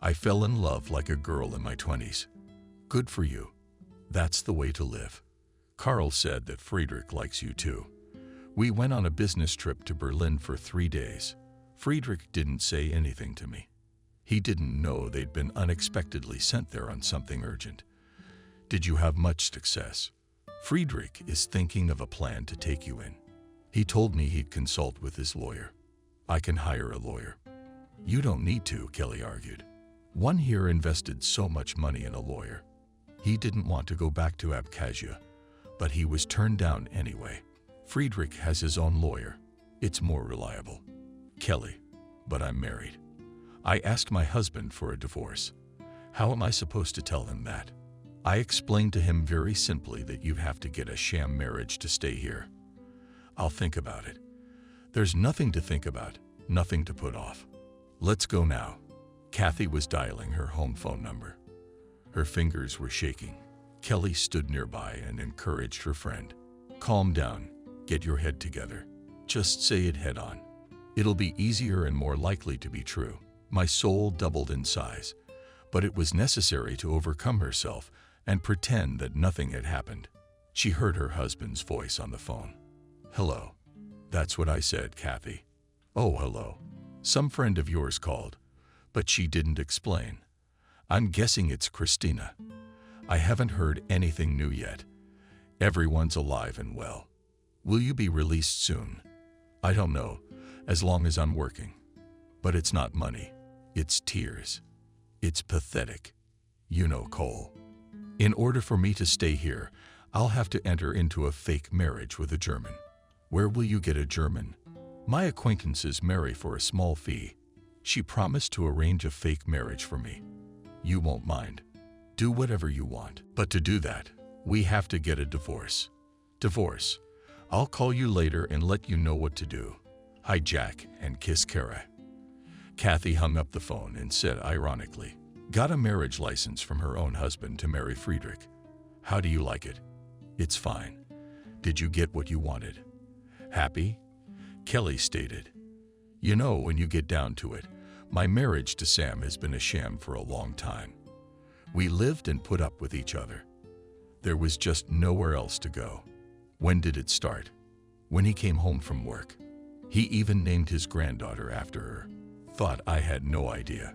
S1: I fell in love like a girl in my 20s. Good for you. That's the way to live. Carl said that Friedrich likes you too. We went on a business trip to Berlin for 3 days. Friedrich didn't say anything to me. He didn't know they'd been unexpectedly sent there on something urgent. Did you have much success? Friedrich is thinking of a plan to take you in. He told me he'd consult with his lawyer. I can hire a lawyer. You don't need to, Kelly argued. One here invested so much money in a lawyer. He didn't want to go back to Abkhazia, but he was turned down anyway. Friedrich has his own lawyer. It's more reliable. Kelly, but I'm married. I asked my husband for a divorce. How am I supposed to tell him that? I explained to him very simply that you have to get a sham marriage to stay here. I'll think about it. There's nothing to think about, nothing to put off. Let's go now. Kathy was dialing her home phone number. Her fingers were shaking. Kelly stood nearby and encouraged her friend. Calm down. Get your head together. Just say it head on. It'll be easier and more likely to be true. My soul doubled in size, but it was necessary to overcome herself and pretend that nothing had happened. She heard her husband's voice on the phone. Hello. That's what I said, Kathy. Oh, hello. Some friend of yours called, but she didn't explain. I'm guessing it's Christina. I haven't heard anything new yet. Everyone's alive and well. Will you be released soon? I don't know, as long as I'm working. But it's not money. It's tears. It's pathetic. You know, Cole. In order for me to stay here, I'll have to enter into a fake marriage with a German. Where will you get a German? My acquaintances marry for a small fee. She promised to arrange a fake marriage for me. You won't mind. Do whatever you want. But to do that, we have to get a divorce. Divorce. I'll call you later and let you know what to do. Hi, Jack, and kiss Kara. Kathy hung up the phone and said ironically, got a marriage license from her own husband to marry Friedrich. How do you like it? It's fine. Did you get what you wanted? Happy? Kelly stated, you know, when you get down to it, my marriage to Sam has been a sham for a long time. We lived and put up with each other. There was just nowhere else to go. When did it start? When he came home from work. He even named his granddaughter after her. Thought I had no idea.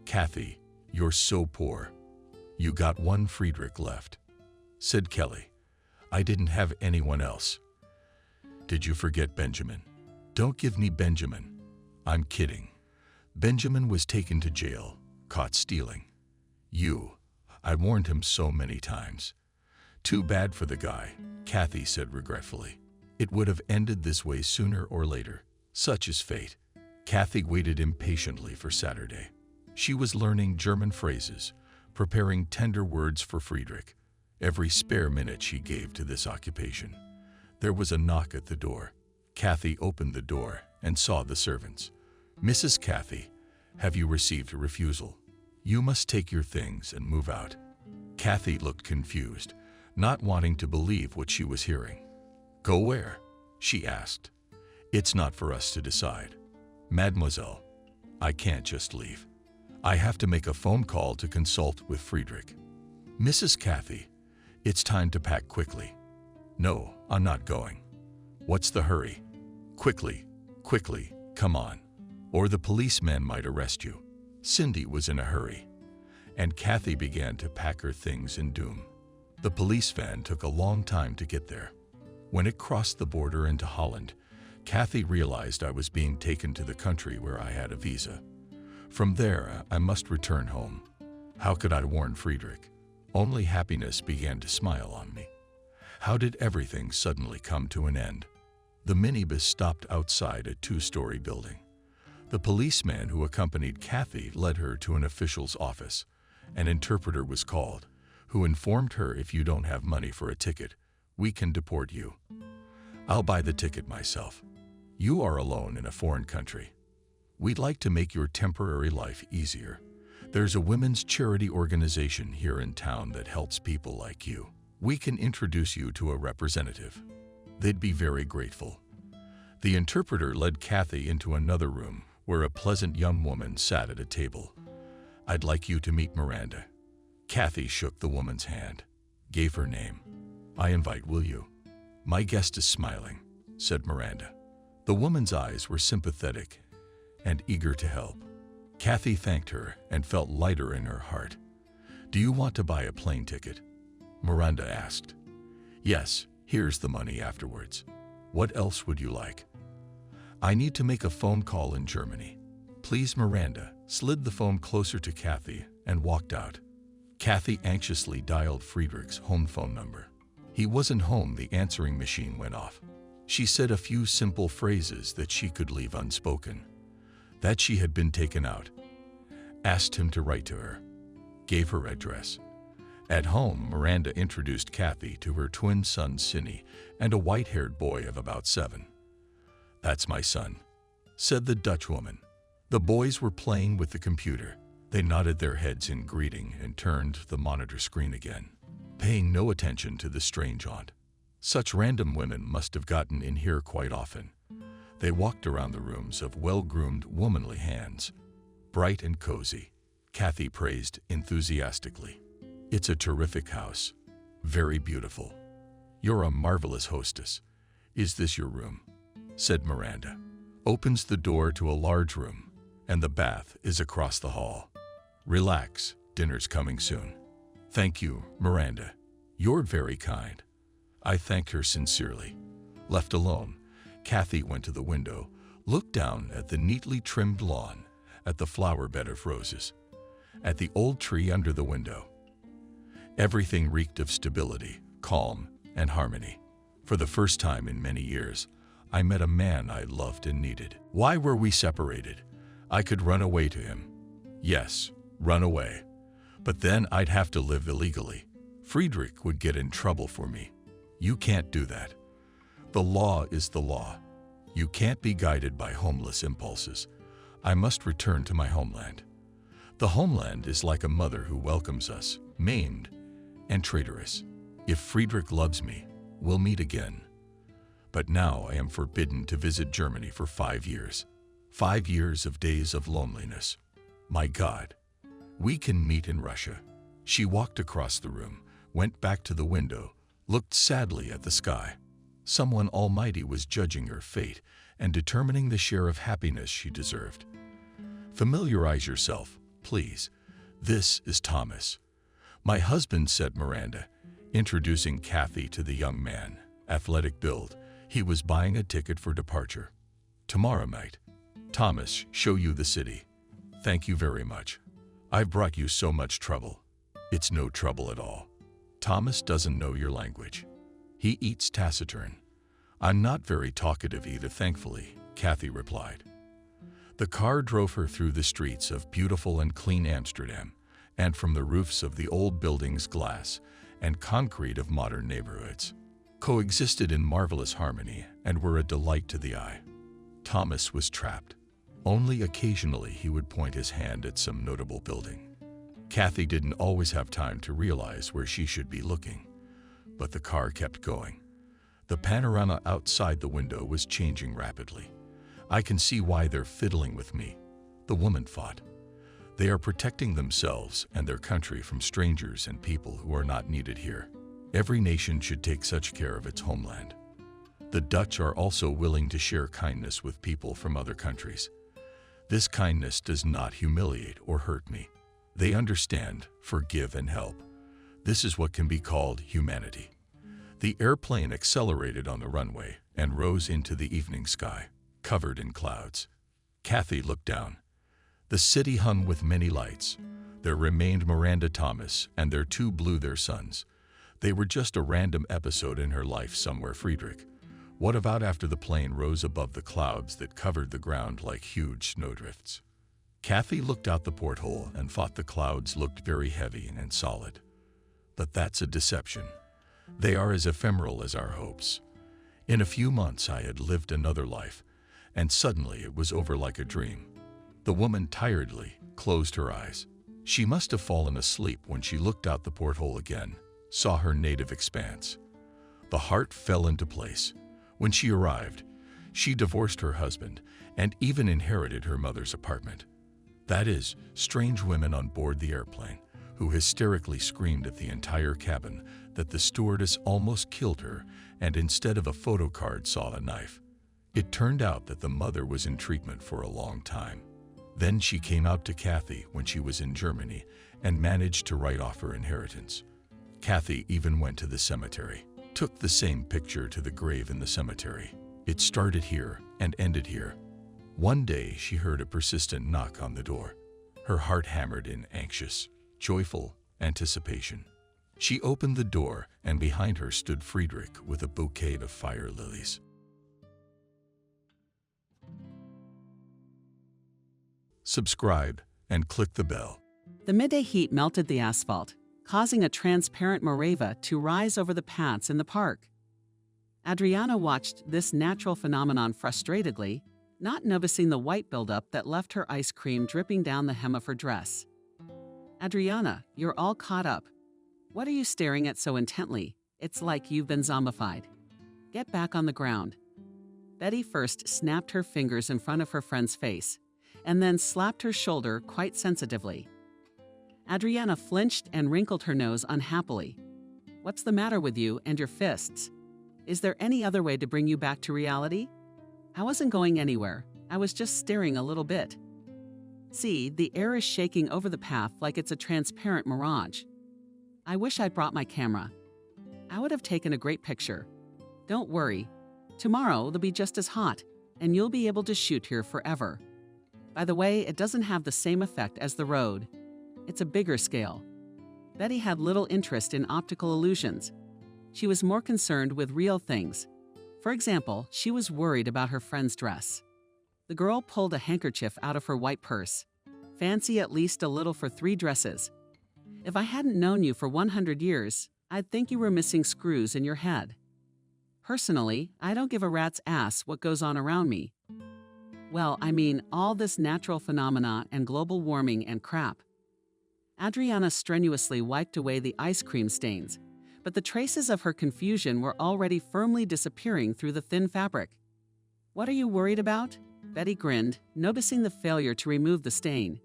S1: Kathy, you're so poor. You got one Friedrich left, said Kelly. I didn't have anyone else. Did you forget Benjamin? Don't give me Benjamin. I'm kidding. Benjamin was taken to jail, caught stealing. I warned him so many times. Too bad for the guy, Kathy said regretfully. It would have ended this way sooner or later. Such is fate. Kathy waited impatiently for Saturday. She was learning German phrases, preparing tender words for Friedrich. Every spare minute she gave to this occupation. There was a knock at the door. Kathy opened the door and saw the servants. Mrs. Kathy, have you received a refusal? You must take your things and move out. Kathy looked confused, not wanting to believe what she was hearing. Go where? She asked. It's not for us to decide. Mademoiselle, I can't just leave. I have to make a phone call to consult with Friedrich. Mrs. Kathy, it's time to pack quickly. No, I'm not going. What's the hurry? Quickly, come on, or the policeman might arrest you. Cindy was in a hurry, and Kathy began to pack her things in doom. The police van took a long time to get there. When it crossed the border into Holland, Kathy realized I was being taken to the country where I had a visa. From there, I must return home. How could I warn Friedrich? Only happiness began to smile on me. How did everything suddenly come to an end? The minibus stopped outside a 2-story building. The policeman who accompanied Kathy led her to an official's office, An interpreter was called, who informed her if you don't have money for a ticket, we can deport you. I'll buy the ticket myself. You are alone in a foreign country. We'd like to make your temporary life easier. There's a women's charity organization here in town that helps people like you. We can introduce you to a representative. They'd be very grateful. The interpreter led Kathy into another room where a pleasant young woman sat at a table. I'd like you to meet Miranda. Kathy shook the woman's hand, gave her name. I invite, will you? My guest is smiling, said Miranda. The woman's eyes were sympathetic and eager to help. Kathy thanked her and felt lighter in her heart. Do you want to buy a plane ticket? Miranda asked. Yes, here's the money afterwards. What else would you like? I need to make a phone call in Germany. Please. Miranda slid the phone closer to Kathy and walked out. Kathy anxiously dialed Friedrich's home phone number. He wasn't home. The answering machine went off. She said a few simple phrases that she could leave unspoken. That she had been taken out. Asked him to write to her. Gave her address. At home, Miranda introduced Kathy to her twin son, Cinny, and a white-haired boy of about 7. That's my son, said the Dutch woman. The boys were playing with the computer. They nodded their heads in greeting and turned the monitor screen again, paying no attention to the strange aunt. Such random women must have gotten in here quite often. They walked around the rooms of well-groomed, womanly hands. Bright and cozy, Kathy praised enthusiastically. It's a terrific house. Very beautiful. You're a marvelous hostess. Is this your room? Said Miranda. Opens the door to a large room, and the bath is across the hall. Relax, dinner's coming soon. Thank you, Miranda. You're very kind. I thanked her sincerely. Left alone, Kathy went to the window, looked down at the neatly trimmed lawn, at the flower bed of roses, at the old tree under the window. Everything reeked of stability, calm, and harmony. For the first time in many years, I met a man I loved and needed. Why were we separated? I could run away to him. Yes, run away. But then I'd have to live illegally. Friedrich would get in trouble for me. You can't do that. The law is the law. You can't be guided by homeless impulses. I must return to my homeland. The homeland is like a mother who welcomes us, maimed and traitorous. If Friedrich loves me, we'll meet again. But now I am forbidden to visit Germany for 5 years. 5 years of days of loneliness. My God, we can meet in Russia. She walked across the room, went back to the window, looked sadly at the sky. Someone almighty was judging her fate and determining the share of happiness she deserved. Familiarize yourself, please. This is Thomas. My husband, said Miranda, introducing Kathy to the young man. Athletic build. He was buying a ticket for departure. Tomorrow night. Thomas, show you the city. Thank you very much. I've brought you so much trouble. It's no trouble at all. Thomas doesn't know your language. He eats taciturn. I'm not very talkative either, thankfully, Kathy replied. The car drove her through the streets of beautiful and clean Amsterdam, and from the roofs of the old buildings, glass and concrete of modern neighborhoods coexisted in marvelous harmony and were a delight to the eye. Thomas was trapped. Only occasionally he would point his hand at some notable building. Kathy didn't always have time to realize where she should be looking, but the car kept going. The panorama outside the window was changing rapidly. I can see why they're fiddling with me, the woman thought. They are protecting themselves and their country from strangers and people who are not needed here. Every nation should take such care of its homeland. The Dutch are also willing to share kindness with people from other countries. This kindness does not humiliate or hurt me. They understand, forgive, and help. This is what can be called humanity. The airplane accelerated on the runway and rose into the evening sky, covered in clouds. Kathy looked down. The city hung with many lights. There remained Miranda Thomas and their 2 their sons. They were just a random episode in her life somewhere. Friedrich. What about after the plane rose above the clouds that covered the ground like huge snowdrifts? Kathy looked out the porthole and thought the clouds looked very heavy and solid. But that's a deception. They are as ephemeral as our hopes. In a few months I had lived another life, and suddenly it was over like a dream. The woman tiredly closed her eyes. She must have fallen asleep when she looked out the porthole again, saw her native expanse. The heart fell into place. When she arrived, she divorced her husband and even inherited her mother's apartment. That is, strange women on board the airplane who hysterically screamed at the entire cabin that the stewardess almost killed her and instead of a photo card saw a knife. It turned out that the mother was in treatment for a long time. Then she came out to Kathy when she was in Germany and managed to write off her inheritance. Kathy even went to the cemetery, took the same picture to the grave in the cemetery. It started here and ended here. One day she heard a persistent knock on the door. Her heart hammered in anxious, joyful anticipation. She opened the door and behind her stood Friedrich with a bouquet of fire lilies. Subscribe and click the bell.
S2: The midday heat melted the asphalt, causing a transparent moraine to rise over the paths in the park. Adriana watched this natural phenomenon frustratedly, not noticing the white buildup that left her ice cream dripping down the hem of her dress. Adriana, you're all caught up. What are you staring at so intently? It's like you've been zombified. Get back on the ground. Betty first snapped her fingers in front of her friend's face, and then slapped her shoulder quite sensitively. Adriana flinched and wrinkled her nose unhappily. What's the matter with you and your fists? Is there any other way to bring you back to reality? I wasn't going anywhere. I was just staring a little bit. See, the air is shaking over the path like it's a transparent mirage. I wish I'd brought my camera. I would have taken a great picture. Don't worry. Tomorrow it'll be just as hot, and you'll be able to shoot here forever. By the way, it doesn't have the same effect as the road. It's a bigger scale. Betty had little interest in optical illusions. She was more concerned with real things. For example, she was worried about her friend's dress. The girl pulled a handkerchief out of her white purse. Fancy at least a little for 3 dresses. If I hadn't known you for 100 years, I'd think you were missing screws in your head. Personally, I don't give a rat's ass what goes on around me. Well, I mean, all this natural phenomena and global warming and crap. Adriana strenuously wiped away the ice cream stains, but the traces of her confusion were already firmly disappearing through the thin fabric. What are you worried about? Betty grinned, noticing the failure to remove the stain.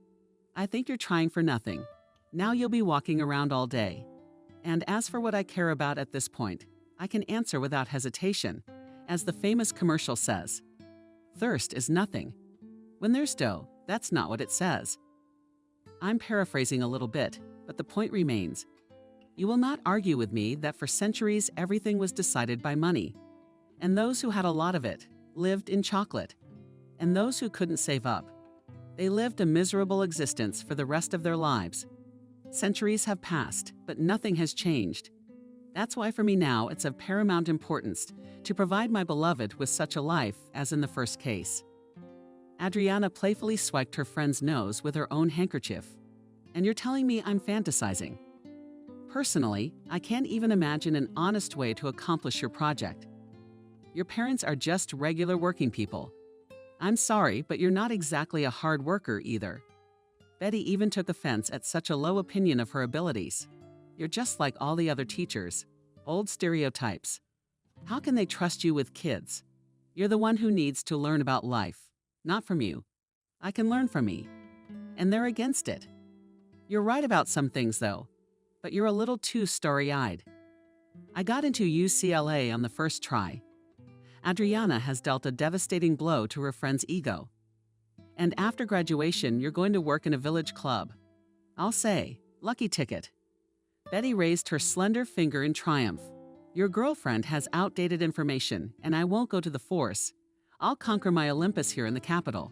S2: I think you're trying for nothing. Now you'll be walking around all day. And as for what I care about at this point, I can answer without hesitation, as the famous commercial says. Thirst is nothing. When there's dough, that's not what it says. I'm paraphrasing a little bit, but the point remains. You will not argue with me that for centuries everything was decided by money. And those who had a lot of it lived in chocolate. And those who couldn't save up, they lived a miserable existence for the rest of their lives. Centuries have passed, but nothing has changed. That's why for me now it's of paramount importance to provide my beloved with such a life as in the first case. Adriana playfully swiped her friend's nose with her own handkerchief. And you're telling me I'm fantasizing? Personally, I can't even imagine an honest way to accomplish your project. Your parents are just regular working people. I'm sorry, but you're not exactly a hard worker either. Betty even took offense at such a low opinion of her abilities. You're just like all the other teachers. Old stereotypes. How can they trust you with kids? You're the one who needs to learn about life, not from you. I can learn from me. And they're against it. You're right about some things, though, but you're a little too starry-eyed. I got into UCLA on the first try. Adriana has dealt a devastating blow to her friend's ego. And after graduation, you're going to work in a village club. I'll say, lucky ticket. Betty raised her slender finger in triumph. Your girlfriend has outdated information, and I won't go to the force. I'll conquer my Olympus here in the capital.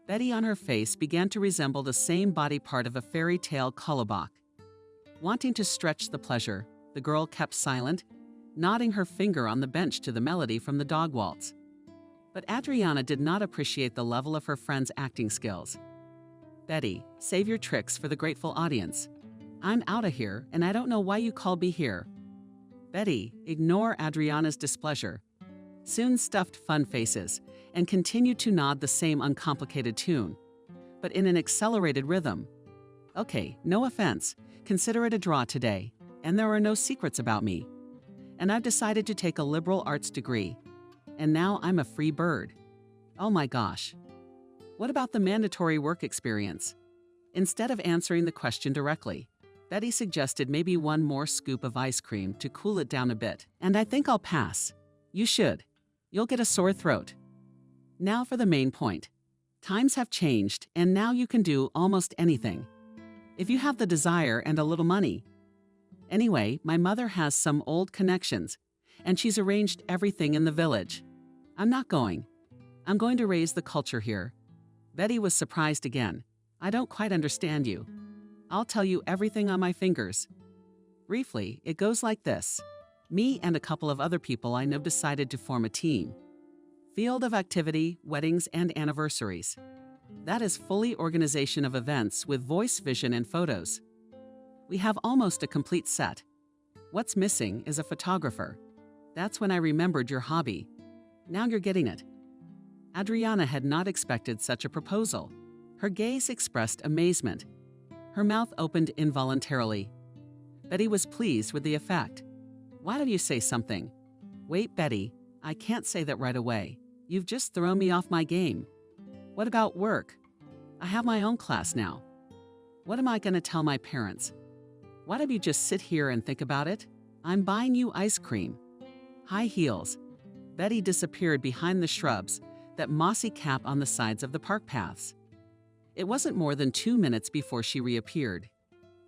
S2: Betty on her face began to resemble the same body part of a fairy tale colobach. Wanting to stretch the pleasure, the girl kept silent, nodding her finger on the bench to the melody from the dog waltz. But Adriana did not appreciate the level of her friend's acting skills. Betty, save your tricks for the grateful audience. I'm out of here, and I don't know why you called me here. Betty, ignore Adriana's displeasure. Soon stuffed fun faces and continued to nod the same uncomplicated tune, but in an accelerated rhythm. Okay, no offense. Consider it a draw today, and there are no secrets about me. And I've decided to take a liberal arts degree, and now I'm a free bird. Oh my gosh. What about the mandatory work experience? Instead of answering the question directly, Betty suggested maybe one more scoop of ice cream to cool it down a bit, and I think I'll pass. You should. You'll get a sore throat. Now for the main point. Times have changed, and now you can do almost anything. If you have the desire and a little money. Anyway, my mother has some old connections, and she's arranged everything in the village. I'm not going. I'm going to raise the culture here. Betty was surprised again. I don't quite understand you. I'll tell you everything on my fingers. Briefly, it goes like this. Me and a couple of other people I know decided to form a team. Field of activity, weddings, and anniversaries. That is fully organization of events with voice, vision, and photos. We have almost a complete set. What's missing is a photographer. That's when I remembered your hobby. Now you're getting it. Adriana had not expected such a proposal. Her gaze expressed amazement. Her mouth opened involuntarily. Betty was pleased with the effect. Why don't you say something? Wait, Betty, I can't say that right away. You've just thrown me off my game. What about work? I have my own class now. What am I going to tell my parents? Why don't you just sit here and think about it? I'm buying you ice cream. High heels. Betty disappeared behind the shrubs that mossy cap on the sides of the park paths. It wasn't more than 2 minutes before she reappeared.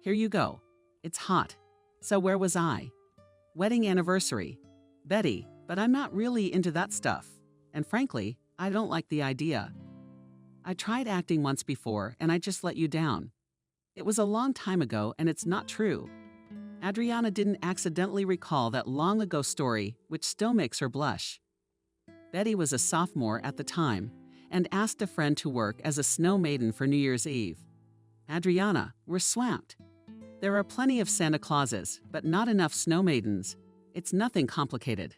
S2: Here you go. It's hot. So where was I? Wedding anniversary. Betty, but I'm not really into that stuff. And frankly, I don't like the idea. I tried acting once before and I just let you down. It was a long time ago and it's not true. Adriana didn't accidentally recall that long ago story, which still makes her blush. Betty was a sophomore at the time and asked a friend to work as a snow maiden for New Year's Eve. Adriana, we're swamped. There are plenty of Santa Clauses, but not enough snow maidens. It's nothing complicated.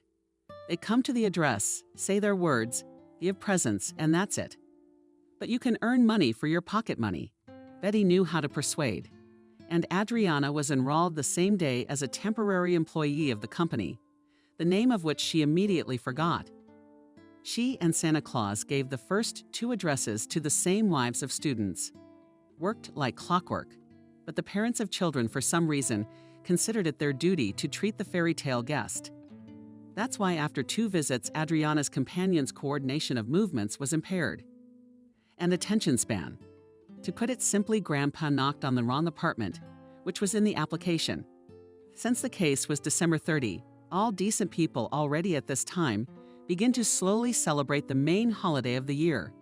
S2: They come to the address, say their words, give presents, and that's it. But you can earn money for your pocket money. Betty knew how to persuade. And Adriana was enrolled the same day as a temporary employee of the company, the name of which she immediately forgot. She and Santa Claus gave the first 2 addresses to the same wives of students. Worked like clockwork, but the parents of children, for some reason, considered it their duty to treat the fairy tale guest. That's why after 2 visits, Adriana's companion's coordination of movements was impaired. And attention span. To put it simply, Grandpa knocked on the wrong apartment, which was in the application. Since the case was December 30, all decent people already at this time begin to slowly celebrate the main holiday of the year.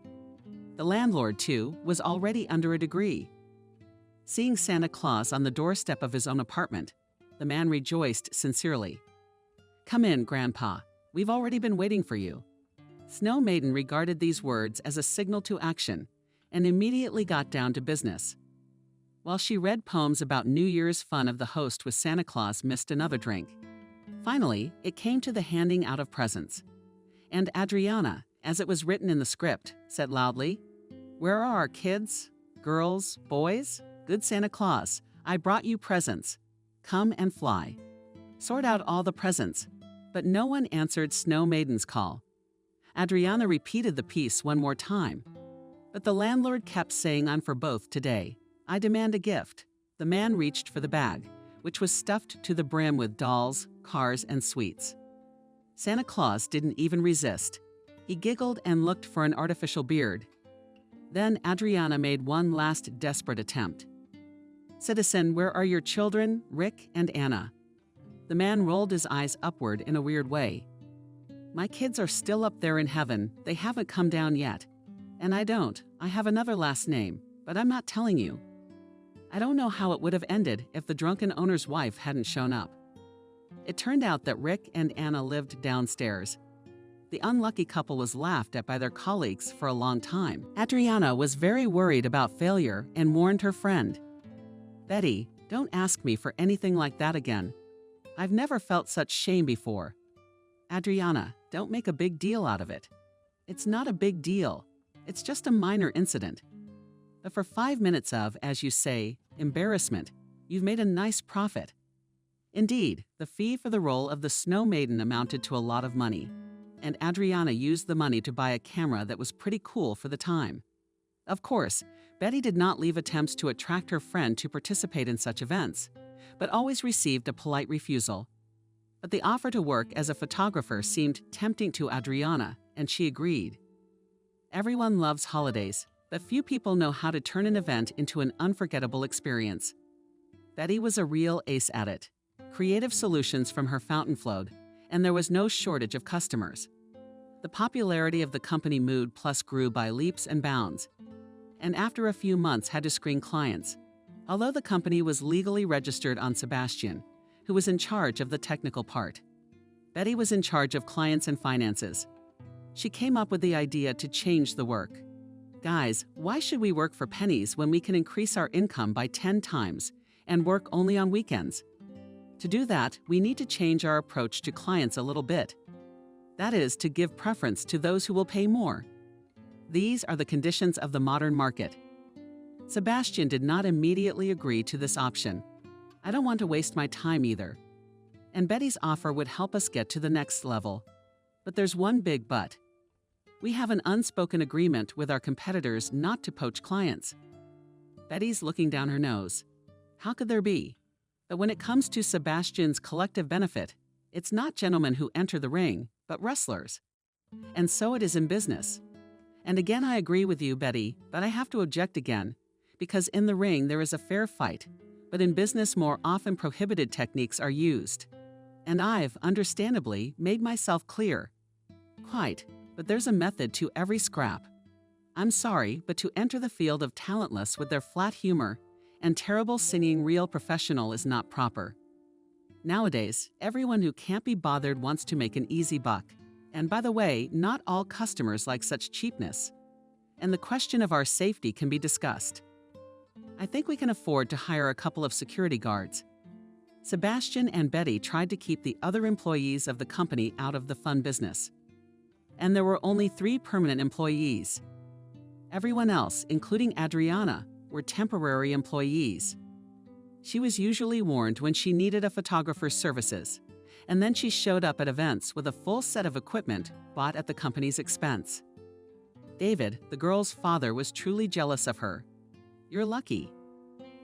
S2: The landlord, too, was already under a degree. Seeing Santa Claus on the doorstep of his own apartment, the man rejoiced sincerely. Come in, Grandpa. We've already been waiting for you. Snow Maiden regarded these words as a signal to action and immediately got down to business. While she read poems about New Year's fun of the host with Santa Claus missed another drink. Finally, it came to the handing out of presents. And Adriana, as it was written in the script, said loudly, "Where are our kids, girls, boys? Good Santa Claus, I brought you presents. Come and fly." Sort out all the presents, but no one answered Snow Maiden's call. Adriana repeated the piece one more time. But the landlord kept saying, "I'm for both today. I demand a gift." The man reached for the bag, which was stuffed to the brim with dolls, cars, and sweets. Santa Claus didn't even resist. He giggled and looked for an artificial beard. Then Adriana made one last desperate attempt. "Citizen, where are your children, Rick and Anna?" The man rolled his eyes upward in a weird way. "My kids are still up there in heaven. They haven't come down yet. And I don't. I have another last name, but I'm not telling you." I don't know how it would have ended if the drunken owner's wife hadn't shown up. It turned out that Rick and Anna lived downstairs. The unlucky couple was laughed at by their colleagues for a long time. Adriana was very worried about failure and warned her friend, "Betty, don't ask me for anything like that again. I've never felt such shame before. Adriana, don't make a big deal out of it. It's not a big deal. It's just a minor incident. But for 5 minutes of, as you say, embarrassment, you've made a nice profit." Indeed, the fee for the role of the Snow Maiden amounted to a lot of money, and Adriana used the money to buy a camera that was pretty cool for the time. Of course, Betty did not leave attempts to attract her friend to participate in such events, but always received a polite refusal. But the offer to work as a photographer seemed tempting to Adriana, and she agreed. Everyone loves holidays, but few people know how to turn an event into an unforgettable experience. Betty was a real ace at it. Creative solutions from her fountain flowed, and there was no shortage of customers. The popularity of the company Mood Plus grew by leaps and bounds, and after a few months had to screen clients, although the company was legally registered on Sebastian, who was in charge of the technical part. Betty was in charge of clients and finances. She came up with the idea to change the work. "Guys, why should we work for pennies when we can increase our income by 10 times and work only on weekends? To do that, we need to change our approach to clients a little bit. That is, to give preference to those who will pay more. These are the conditions of the modern market." Sebastian did not immediately agree to this option. "I don't want to waste my time either. And Betty's offer would help us get to the next level. But there's one big but. We have an unspoken agreement with our competitors not to poach clients." Betty's looking down her nose. How could there be? But when it comes to Sebastian's collective benefit, it's not gentlemen who enter the ring, but wrestlers. And so it is in business. And again, I agree with you, Betty, but I have to object again, because in the ring there is a fair fight, but in business more often prohibited techniques are used. And I've, understandably, made myself clear. Quite, but there's a method to every scrap. I'm sorry, but to enter the field of talentless with their flat humor and terrible singing real professional is not proper. Nowadays, everyone who can't be bothered wants to make an easy buck. And by the way, not all customers like such cheapness. And the question of our safety can be discussed. I think we can afford to hire a couple of security guards. Sebastian and Betty tried to keep the other employees of the company out of the fun business. And there were only 3 permanent employees. Everyone else, including Adriana, were temporary employees. She was usually warned when she needed a photographer's services, and then she showed up at events with a full set of equipment bought at the company's expense. David, the girl's father, was truly jealous of her. "You're lucky."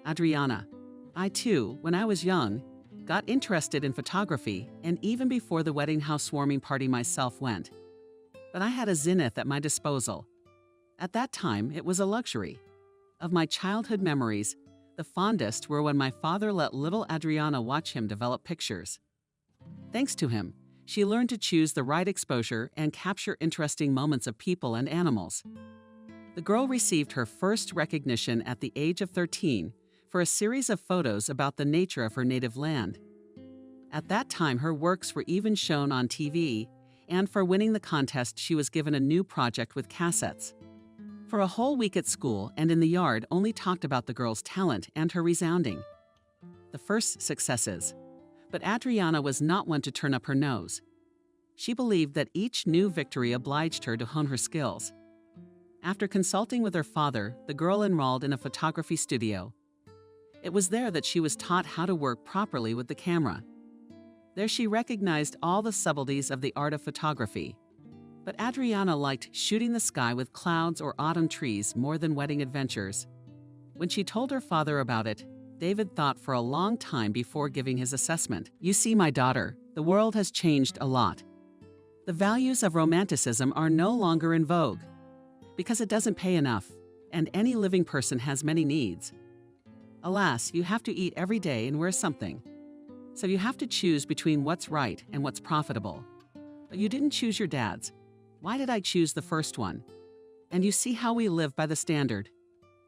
S2: Adriana: "I too, when I was young, got interested in photography, and even before the wedding housewarming party myself went. But I had a zenith at my disposal. At that time, it was a luxury. Of my childhood memories, the fondest were when my father let little Adriana watch him develop pictures. Thanks to him, she learned to choose the right exposure and capture interesting moments of people and animals. The girl received her first recognition at the age of 13 for a series of photos about the nature of her native land. At that time, her works were even shown on TV, and for winning the contest, she was given a new project with cassettes. For a whole week at school and in the yard only talked about the girl's talent and her resounding. The first successes. But Adriana was not one to turn up her nose. She believed that each new victory obliged her to hone her skills. After consulting with her father, the girl enrolled in a photography studio. It was there that she was taught how to work properly with the camera. There she recognized all the subtleties of the art of photography. But Adriana liked shooting the sky with clouds or autumn trees more than wedding adventures. When she told her father about it, David thought for a long time before giving his assessment. "You see, my daughter, the world has changed a lot. The values of romanticism are no longer in vogue, because it doesn't pay enough, and any living person has many needs. Alas, you have to eat every day and wear something. So you have to choose between what's right and what's profitable. But you didn't choose your dad's. Why did I choose the first one? And you see how we live by the standard.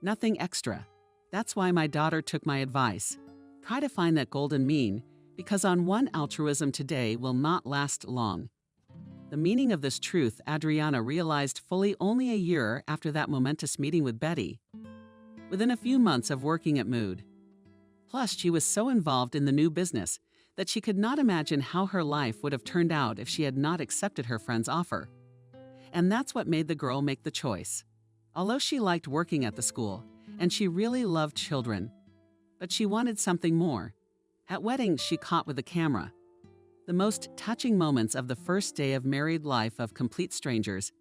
S2: Nothing extra. That's why my daughter took my advice. Try to find that golden mean, because on one altruism today will not last long. The meaning of this truth Adriana realized fully only a year after that momentous meeting with Betty, within a few months of working at Mood. Plus, she was so involved in the new business that she could not imagine how her life would have turned out if she had not accepted her friend's offer. And that's what made the girl make the choice. Although she liked working at the school, and she really loved children, but she wanted something more. At weddings, she caught with the camera the most touching moments of the first day of married life of complete strangers,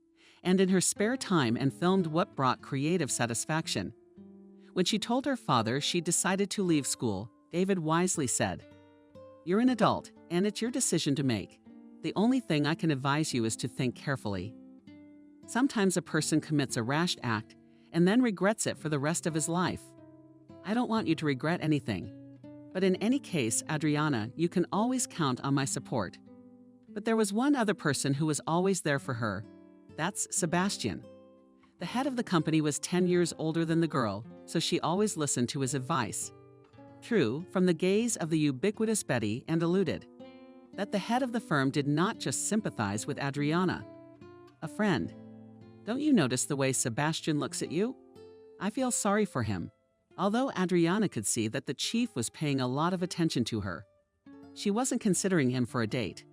S2: and in her spare time and filmed what brought creative satisfaction. When she told her father she decided to leave school, David wisely said, "You're an adult, and it's your decision to make. The only thing I can advise you is to think carefully. Sometimes a person commits a rash act and then regrets it for the rest of his life. I don't want you to regret anything. But in any case, Adriana, you can always count on my support." But there was one other person who was always there for her. That's Sebastian. The head of the company was 10 years older than the girl, so she always listened to his advice. True, from the gaze of the ubiquitous Betty, and alluded that the head of the firm did not just sympathize with Adriana. A friend. "Don't you notice the way Sebastian looks at you? I feel sorry for him." Although Adriana could see that the chief was paying a lot of attention to her, she wasn't considering him for a date.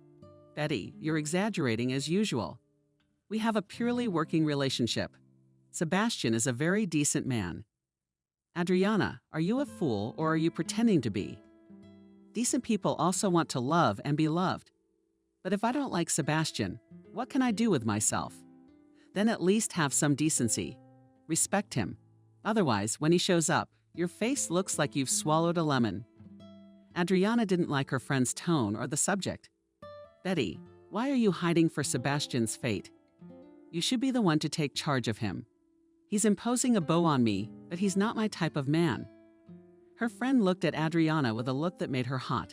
S2: "Betty, you're exaggerating as usual. We have a purely working relationship. Sebastian is a very decent man." "Adriana, are you a fool or are you pretending to be? Decent people also want to love and be loved. But if I don't like Sebastian, what can I do with myself? Then at least have some decency. Respect him. Otherwise, when he shows up, your face looks like you've swallowed a lemon." Adriana didn't like her friend's tone or the subject. "Betty, why are you hiding for Sebastian's fate? You should be the one to take charge of him. He's imposing a bow on me, but he's not my type of man." Her friend looked at Adriana with a look that made her hot.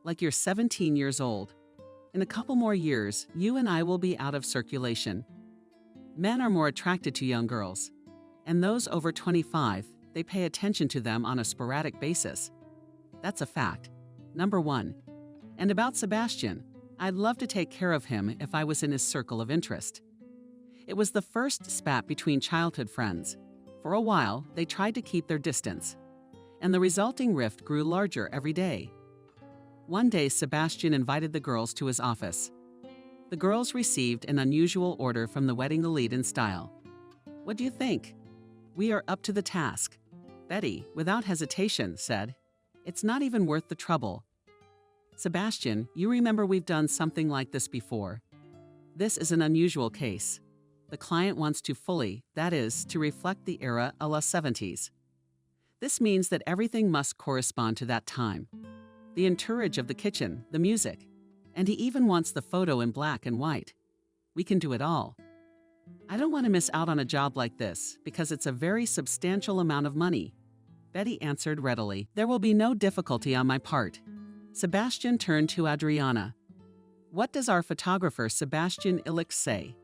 S2: "Like you're 17 years old. In a couple more years, you and I will be out of circulation. Men are more attracted to young girls. And those over 25, they pay attention to them on a sporadic basis. That's a fact. Number one. And about Sebastian, I'd love to take care of him if I was in his circle of interest." It was the first spat between childhood friends. For a while, they tried to keep their distance, and the resulting rift grew larger every day. One day, Sebastian invited the girls to his office. The girls received an unusual order from the wedding elite in style. "What do you think?" "We are up to the task." Betty, without hesitation, said, "It's not even worth the trouble." "Sebastian, you remember we've done something like this before. This is an unusual case. The client wants to fully, that is, to reflect the era a la 70s. This means that everything must correspond to that time. The entourage of the kitchen, the music, and he even wants the photo in black and white. We can do it all. I don't want to miss out on a job like this because it's a very substantial amount of money." Betty answered readily, "There will be no difficulty on my part." Sebastian turned to Adriana. "What does our photographer Sebastian Illich say?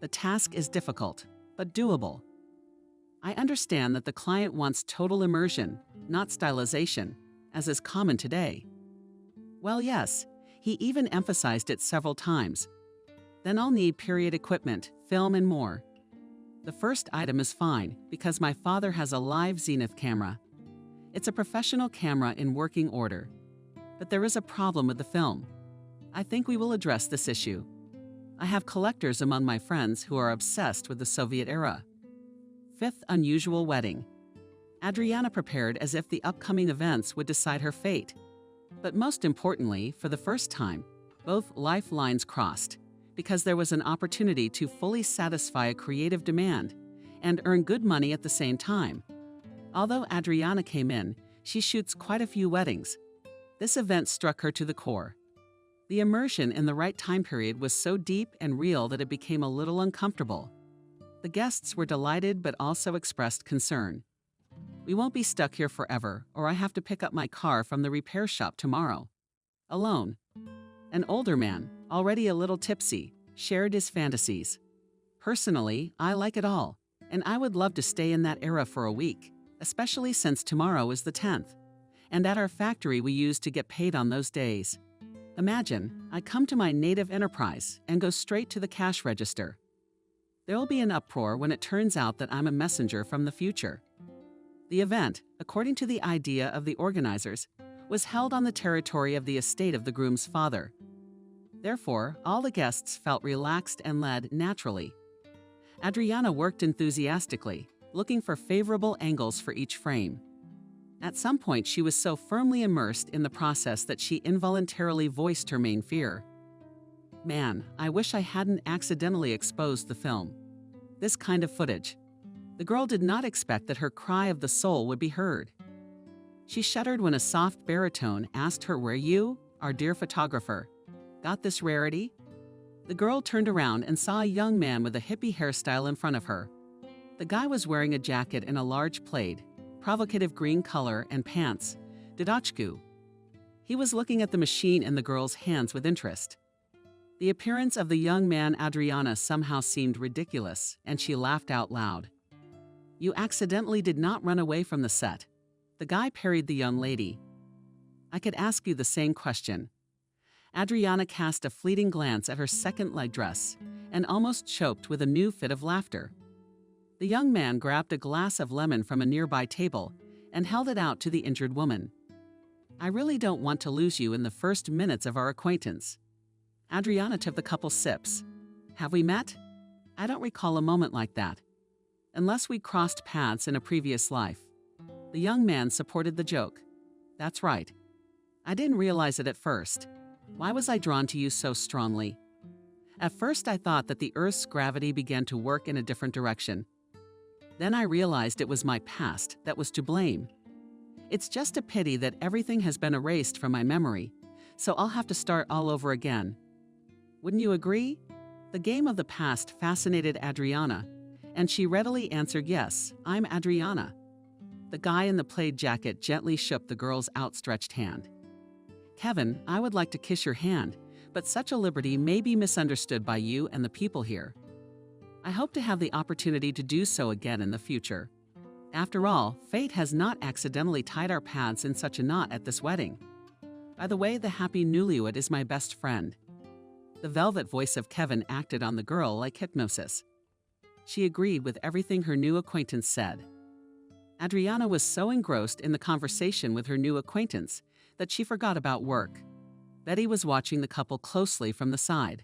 S2: The task is difficult, but doable. I understand that the client wants total immersion, not stylization, as is common today." "Well, yes, he even emphasized it several times. Then I'll need period equipment, film, and more. The first item is fine because my father has a live Zenith camera. It's a professional camera in working order. But there is a problem with the film. I think we will address this issue. I have collectors among my friends who are obsessed with the Soviet era." Fifth unusual wedding. Adriana prepared as if the upcoming events would decide her fate. But most importantly, for the first time, both lifelines crossed, because there was an opportunity to fully satisfy a creative demand and earn good money at the same time. Although Adriana came in, she shoots quite a few weddings. This event struck her to the core. The immersion in the right time period was so deep and real that it became a little uncomfortable. The guests were delighted but also expressed concern. "We won't be stuck here forever, or I have to pick up my car from the repair shop tomorrow." Alone. An older man, already a little tipsy, shared his fantasies. "Personally, I like it all, and I would love to stay in that era for a week, especially since tomorrow is the 10th, and at our factory we used to get paid on those days. Imagine, I come to my native enterprise and go straight to the cash register. There'll be an uproar when it turns out that I'm a messenger from the future. The event, according to the idea of the organizers, was held on the territory of the estate of the groom's father. Therefore, all the guests felt relaxed and led naturally. Adriana worked enthusiastically, looking for favorable angles for each frame. At some point, she was so firmly immersed in the process that she involuntarily voiced her main fear. Man, I wish I hadn't accidentally exposed the film. This kind of footage. The girl did not expect that her cry of the soul would be heard. She shuddered when a soft baritone asked her where you, our dear photographer, got this rarity. The girl turned around and saw a young man with a hippie hairstyle in front of her. The guy was wearing a jacket in a large plaid, provocative green color, and pants, didachku. He was looking at the machine in the girl's hands with interest. The appearance of the young man Adriana somehow seemed ridiculous, and she laughed out loud. You accidentally did not run away from the set. The guy parried the young lady. I could ask you the same question. Adriana cast a fleeting glance at her second leg dress and almost choked with a new fit of laughter. The young man grabbed a glass of lemon from a nearby table and held it out to the injured woman. I really don't want to lose you in the first minutes of our acquaintance. Adriana took the couple sips. Have we met? I don't recall a moment like that. Unless we crossed paths in a previous life. The young man supported the joke. That's right. I didn't realize it at first. Why was I drawn to you so strongly? At first I thought that the Earth's gravity began to work in a different direction. Then I realized it was my past that was to blame. It's just a pity that everything has been erased from my memory, so I'll have to start all over again. Wouldn't you agree? The game of the past fascinated Adriana, and she readily answered yes, I'm Adriana. The guy in the plaid jacket gently shook the girl's outstretched hand. Kevin, I would like to kiss your hand, but such a liberty may be misunderstood by you and the people here. I hope to have the opportunity to do so again in the future. After all, fate has not accidentally tied our paths in such a knot at this wedding. By the way, the happy newlywed is my best friend. The velvet voice of Kevin acted on the girl like hypnosis. She agreed with everything her new acquaintance said. Adriana was so engrossed in the conversation with her new acquaintance that she forgot about work. Betty was watching the couple closely from the side.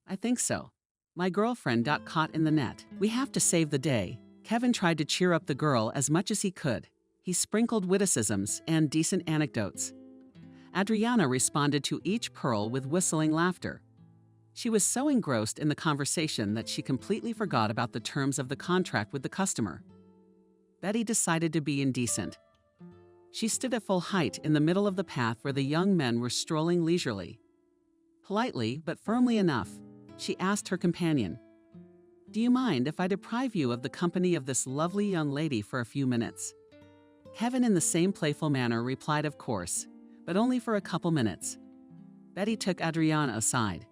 S2: I think so. My girlfriend got caught in the net. We have to save the day. Kevin tried to cheer up the girl as much as he could. He sprinkled witticisms and decent anecdotes. Adriana responded to each pearl with whistling laughter. She was so engrossed in the conversation that she completely forgot about the terms of the contract with the customer. Betty decided to be indecent. She stood at full height in the middle of the path where the young men were strolling leisurely. Politely, but firmly enough, she asked her companion, Do you mind if I deprive you of the company of this lovely young lady for a few minutes? Kevin, in the same playful manner, replied of course, but only for a couple minutes. Betty took Adriana aside.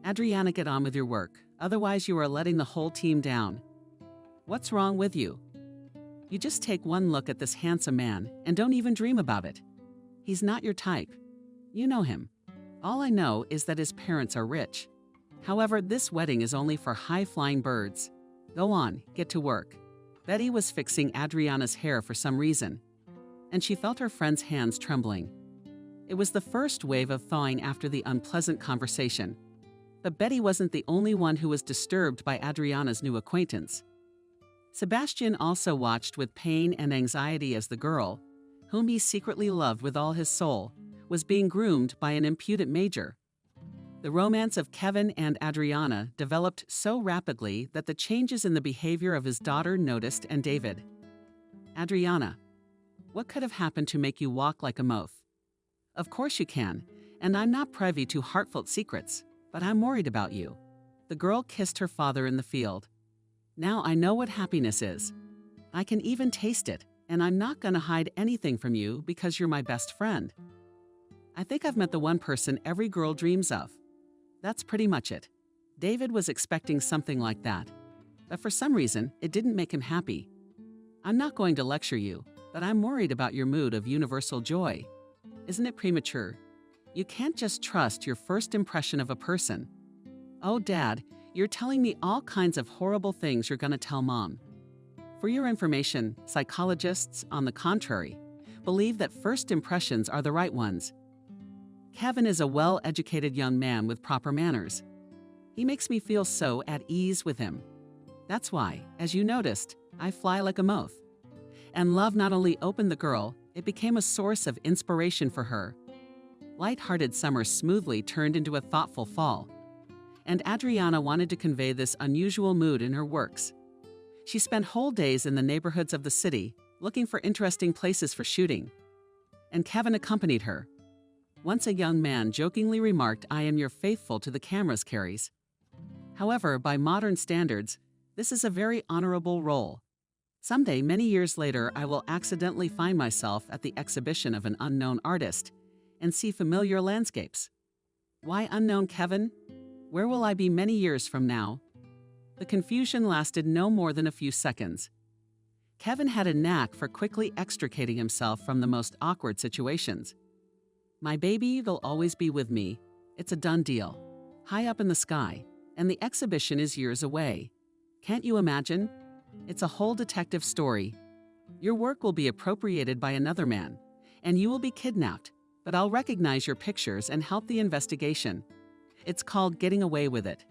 S2: Adriana, get on with your work, otherwise you are letting the whole team down. What's wrong with you? You just take one look at this handsome man and don't even dream about it. He's not your type. You know him. All I know is that his parents are rich. However, this wedding is only for high-flying birds. Go on, get to work. Betty was fixing Adriana's hair for some reason, and she felt her friend's hands trembling. It was the first wave of thawing after the unpleasant conversation. But Betty wasn't the only one who was disturbed by Adriana's new acquaintance. Sebastian also watched with pain and anxiety as the girl, whom he secretly loved with all his soul, was being groomed by an impudent major. The romance of Kevin and Adriana developed so rapidly that the changes in the behavior of his daughter noticed and David. Adriana, what could have happened to make you walk like a moth? Of course you can, and I'm not privy to heartfelt secrets, but I'm worried about you. The girl kissed her father in the field. Now I know what happiness is. I can even taste it, and I'm not going to hide anything from you because you're my best friend. I think I've met the one person every girl dreams of. That's pretty much it. David was expecting something like that, but for some reason, it didn't make him happy. I'm not going to lecture you, but I'm worried about your mood of universal joy. Isn't it premature? You can't just trust your first impression of a person. Oh, Dad, you're telling me all kinds of horrible things you're going to tell Mom. For your information, psychologists, on the contrary, believe that first impressions are the right ones. Kevin is a well-educated young man with proper manners. He makes me feel so at ease with him. That's why, as you noticed, I fly like a moth. And love not only opened the girl, it became a source of inspiration for her. Light-hearted summer smoothly turned into a thoughtful fall. And Adriana wanted to convey this unusual mood in her works. She spent whole days in the neighborhoods of the city, looking for interesting places for shooting. And Kevin accompanied her. Once a young man jokingly remarked, "I am your faithful to the cameras carries." However, by modern standards, this is a very honorable role. Someday, many years later, I will accidentally find myself at the exhibition of an unknown artist and see familiar landscapes. Why unknown Kevin? Where will I be many years from now? The confusion lasted no more than a few seconds. Kevin had a knack for quickly extricating himself from the most awkward situations. My baby will always be with me. It's a done deal. High up in the sky, and the exhibition is years away. Can't you imagine? It's a whole detective story. Your work will be appropriated by another man, and you will be kidnapped, but I'll recognize your pictures and help the investigation. It's called getting away with it.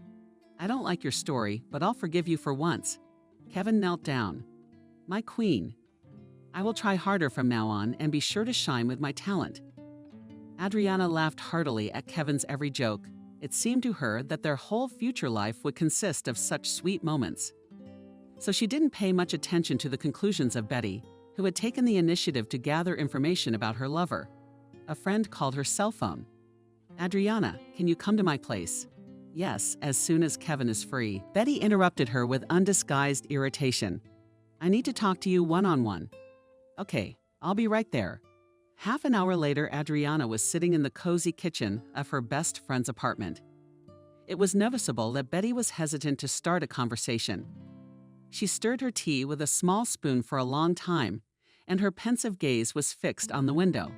S2: I don't like your story, but I'll forgive you for once. Kevin knelt down. My queen. I will try harder from now on and be sure to shine with my talent. Adriana laughed heartily at Kevin's every joke. It seemed to her that their whole future life would consist of such sweet moments. So she didn't pay much attention to the conclusions of Betty, who had taken the initiative to gather information about her lover. A friend called her cell phone. "Adriana, can you come to my place?" "Yes, as soon as Kevin is free." Betty interrupted her with undisguised irritation. "I need to talk to you one-on-one." "Okay, I'll be right there." Half an hour later, Adriana was sitting in the cozy kitchen of her best friend's apartment. It was noticeable that Betty was hesitant to start a conversation. She stirred her tea with a small spoon for a long time, and her pensive gaze was fixed on the window.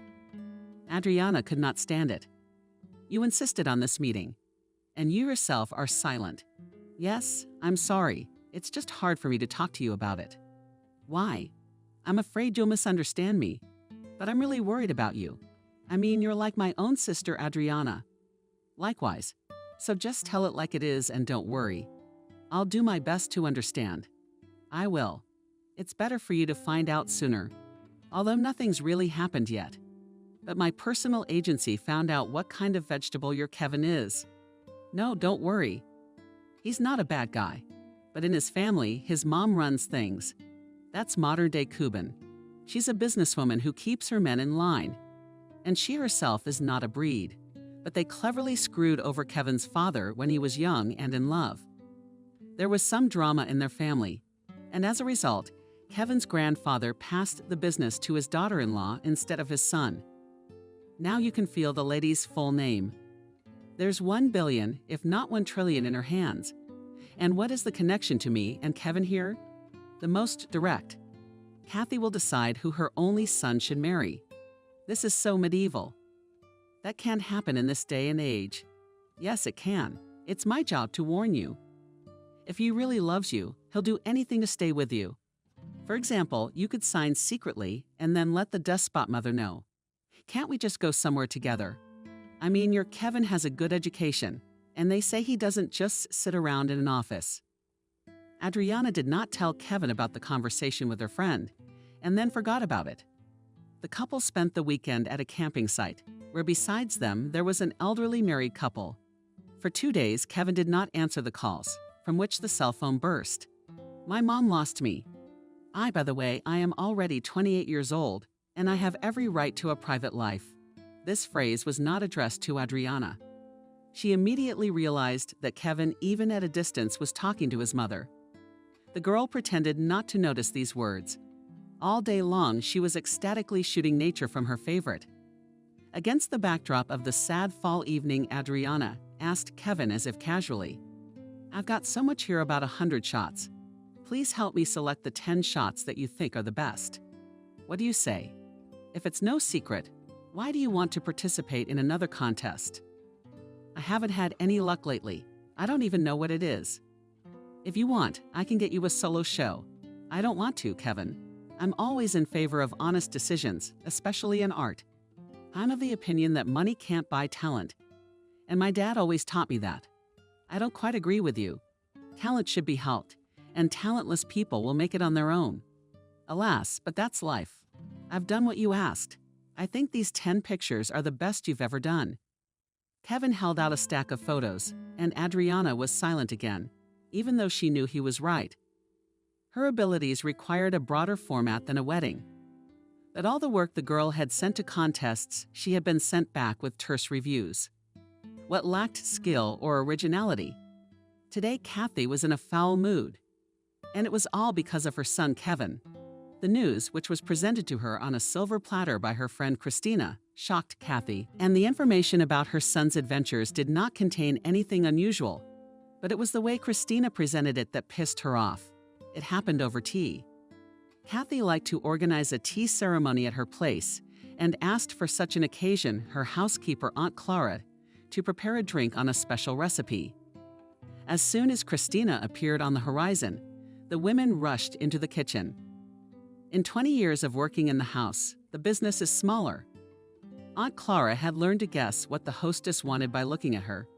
S2: Adriana could not stand it. "You insisted on this meeting, and you yourself are silent." "Yes, I'm sorry. It's just hard for me to talk to you about it." "Why?" "I'm afraid you'll misunderstand me. But I'm really worried about you. I mean, you're like my own sister, Adriana." "Likewise. So just tell it like it is and don't worry. I'll do my best to understand." "I will. It's better for you to find out sooner, although nothing's really happened yet. But my personal agency found out what kind of vegetable your Kevin is. No, don't worry. He's not a bad guy. But in his family, his mom runs things. That's modern-day Cuban. She's a businesswoman who keeps her men in line. And she herself is not a breed. But they cleverly screwed over Kevin's father when he was young and in love. There was some drama in their family. And as a result, Kevin's grandfather passed the business to his daughter-in-law instead of his son. Now you can feel the lady's full name. There's 1 billion, if not 1 trillion in her hands. And what is the connection to me and Kevin here? The most direct. Kathy will decide who her only son should marry. This is so medieval. That can't happen in this day and age. Yes, it can. It's my job to warn you. If he really loves you, he'll do anything to stay with you. For example, you could sign secretly and then let the despot mother know. Can't we just go somewhere together? I mean, your Kevin has a good education, and they say he doesn't just sit around in an office. Adriana did not tell Kevin about the conversation with her friend, and then forgot about it. The couple spent the weekend at a camping site, where besides them, there was an elderly married couple. For 2 days, Kevin did not answer the calls, from which the cell phone burst. "My mom lost me. By the way, I am already 28 years old, and I have every right to a private life." This phrase was not addressed to Adriana. She immediately realized that Kevin, even at a distance, was talking to his mother. The girl pretended not to notice these words. All day long, she was ecstatically shooting nature from her favorite. Against the backdrop of the sad fall evening, Adriana asked Kevin as if casually, "I've got so much here, about 100 shots. Please help me select the 10 shots that you think are the best. What do you say? If it's no secret, Why do you want to participate in another contest? I haven't had any luck lately. I don't even know what it is. If you want, I can get you a solo show. I don't want to, Kevin. I'm always in favor of honest decisions, especially in art. I'm of the opinion that money can't buy talent. And my dad always taught me that. I don't quite agree with you. Talent should be helped, and talentless people will make it on their own. Alas, but that's life. I've done what you asked. I think these 10 pictures are the best you've ever done. Kevin held out a stack of photos, and Adriana was silent again, even though she knew he was right. Her abilities required a broader format than a wedding. But all the work the girl had sent to contests, she had been sent back with terse reviews. What lacked skill or originality? Today, Kathy was in a foul mood. And it was all because of her son, Kevin. The news, which was presented to her on a silver platter by her friend Christina, shocked Kathy, and the information about her son's adventures did not contain anything unusual. But it was the way Christina presented it that pissed her off. It happened over tea. Kathy liked to organize a tea ceremony at her place and asked for such an occasion her housekeeper, Aunt Clara, to prepare a drink on a special recipe. As soon as Christina appeared on the horizon, the women rushed into the kitchen. In 20 years of working in the house, the business is smaller. Aunt Clara had learned to guess what the hostess wanted by looking at her.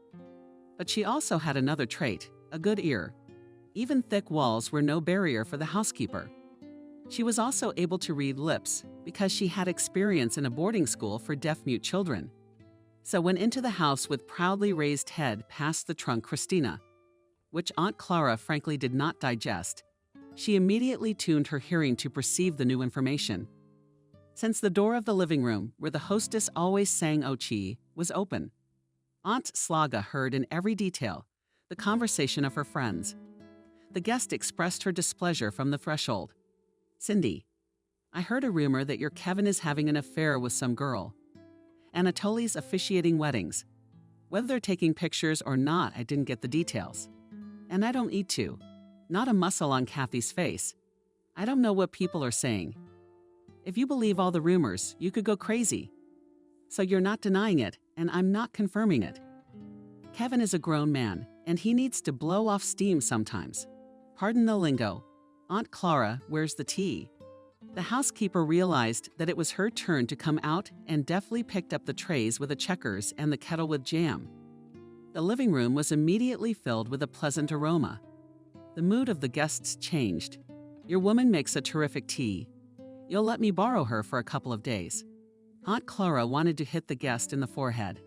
S2: But she also had another trait, a good ear. Even thick walls were no barrier for the housekeeper. She was also able to read lips because she had experience in a boarding school for deaf-mute children. So went into the house with proudly raised head past the trunk Christina, which Aunt Clara frankly did not digest. She immediately tuned her hearing to perceive the new information. Since the door of the living room, where the hostess always sang Ochi, was open, Aunt Slaga heard in every detail the conversation of her friends. The guest expressed her displeasure from the threshold. Cindy, I heard a rumor that your Kevin is having an affair with some girl. Anatoly's officiating weddings. Whether they're taking pictures or not, I didn't get the details. And I don't need to. Not a muscle on Kathy's face. I don't know what people are saying. If you believe all the rumors, you could go crazy. So you're not denying it, and I'm not confirming it. Kevin is a grown man, and he needs to blow off steam sometimes. Pardon the lingo. Aunt Clara, where's the tea? The housekeeper realized that it was her turn to come out and deftly picked up the trays with the checkers and the kettle with jam. The living room was immediately filled with a pleasant aroma. The mood of the guests changed. Your woman makes a terrific tea. You'll let me borrow her for a couple of days. Aunt Clara wanted to hit the guest in the forehead,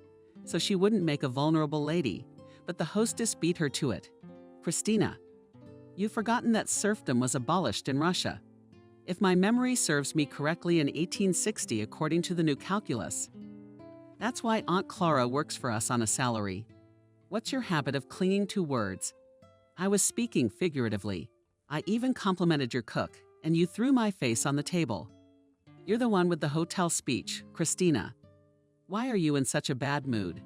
S2: so she wouldn't make a vulnerable lady, but the hostess beat her to it. Christina, you've forgotten that serfdom was abolished in Russia. If my memory serves me correctly, in 1860, according to the new calculus. That's why Aunt Clara works for us on a salary. What's your habit of clinging to words? I was speaking figuratively. I even complimented your cook, and you threw my face on the table. You're the one with the hotel speech, Christina. Why are you in such a bad mood?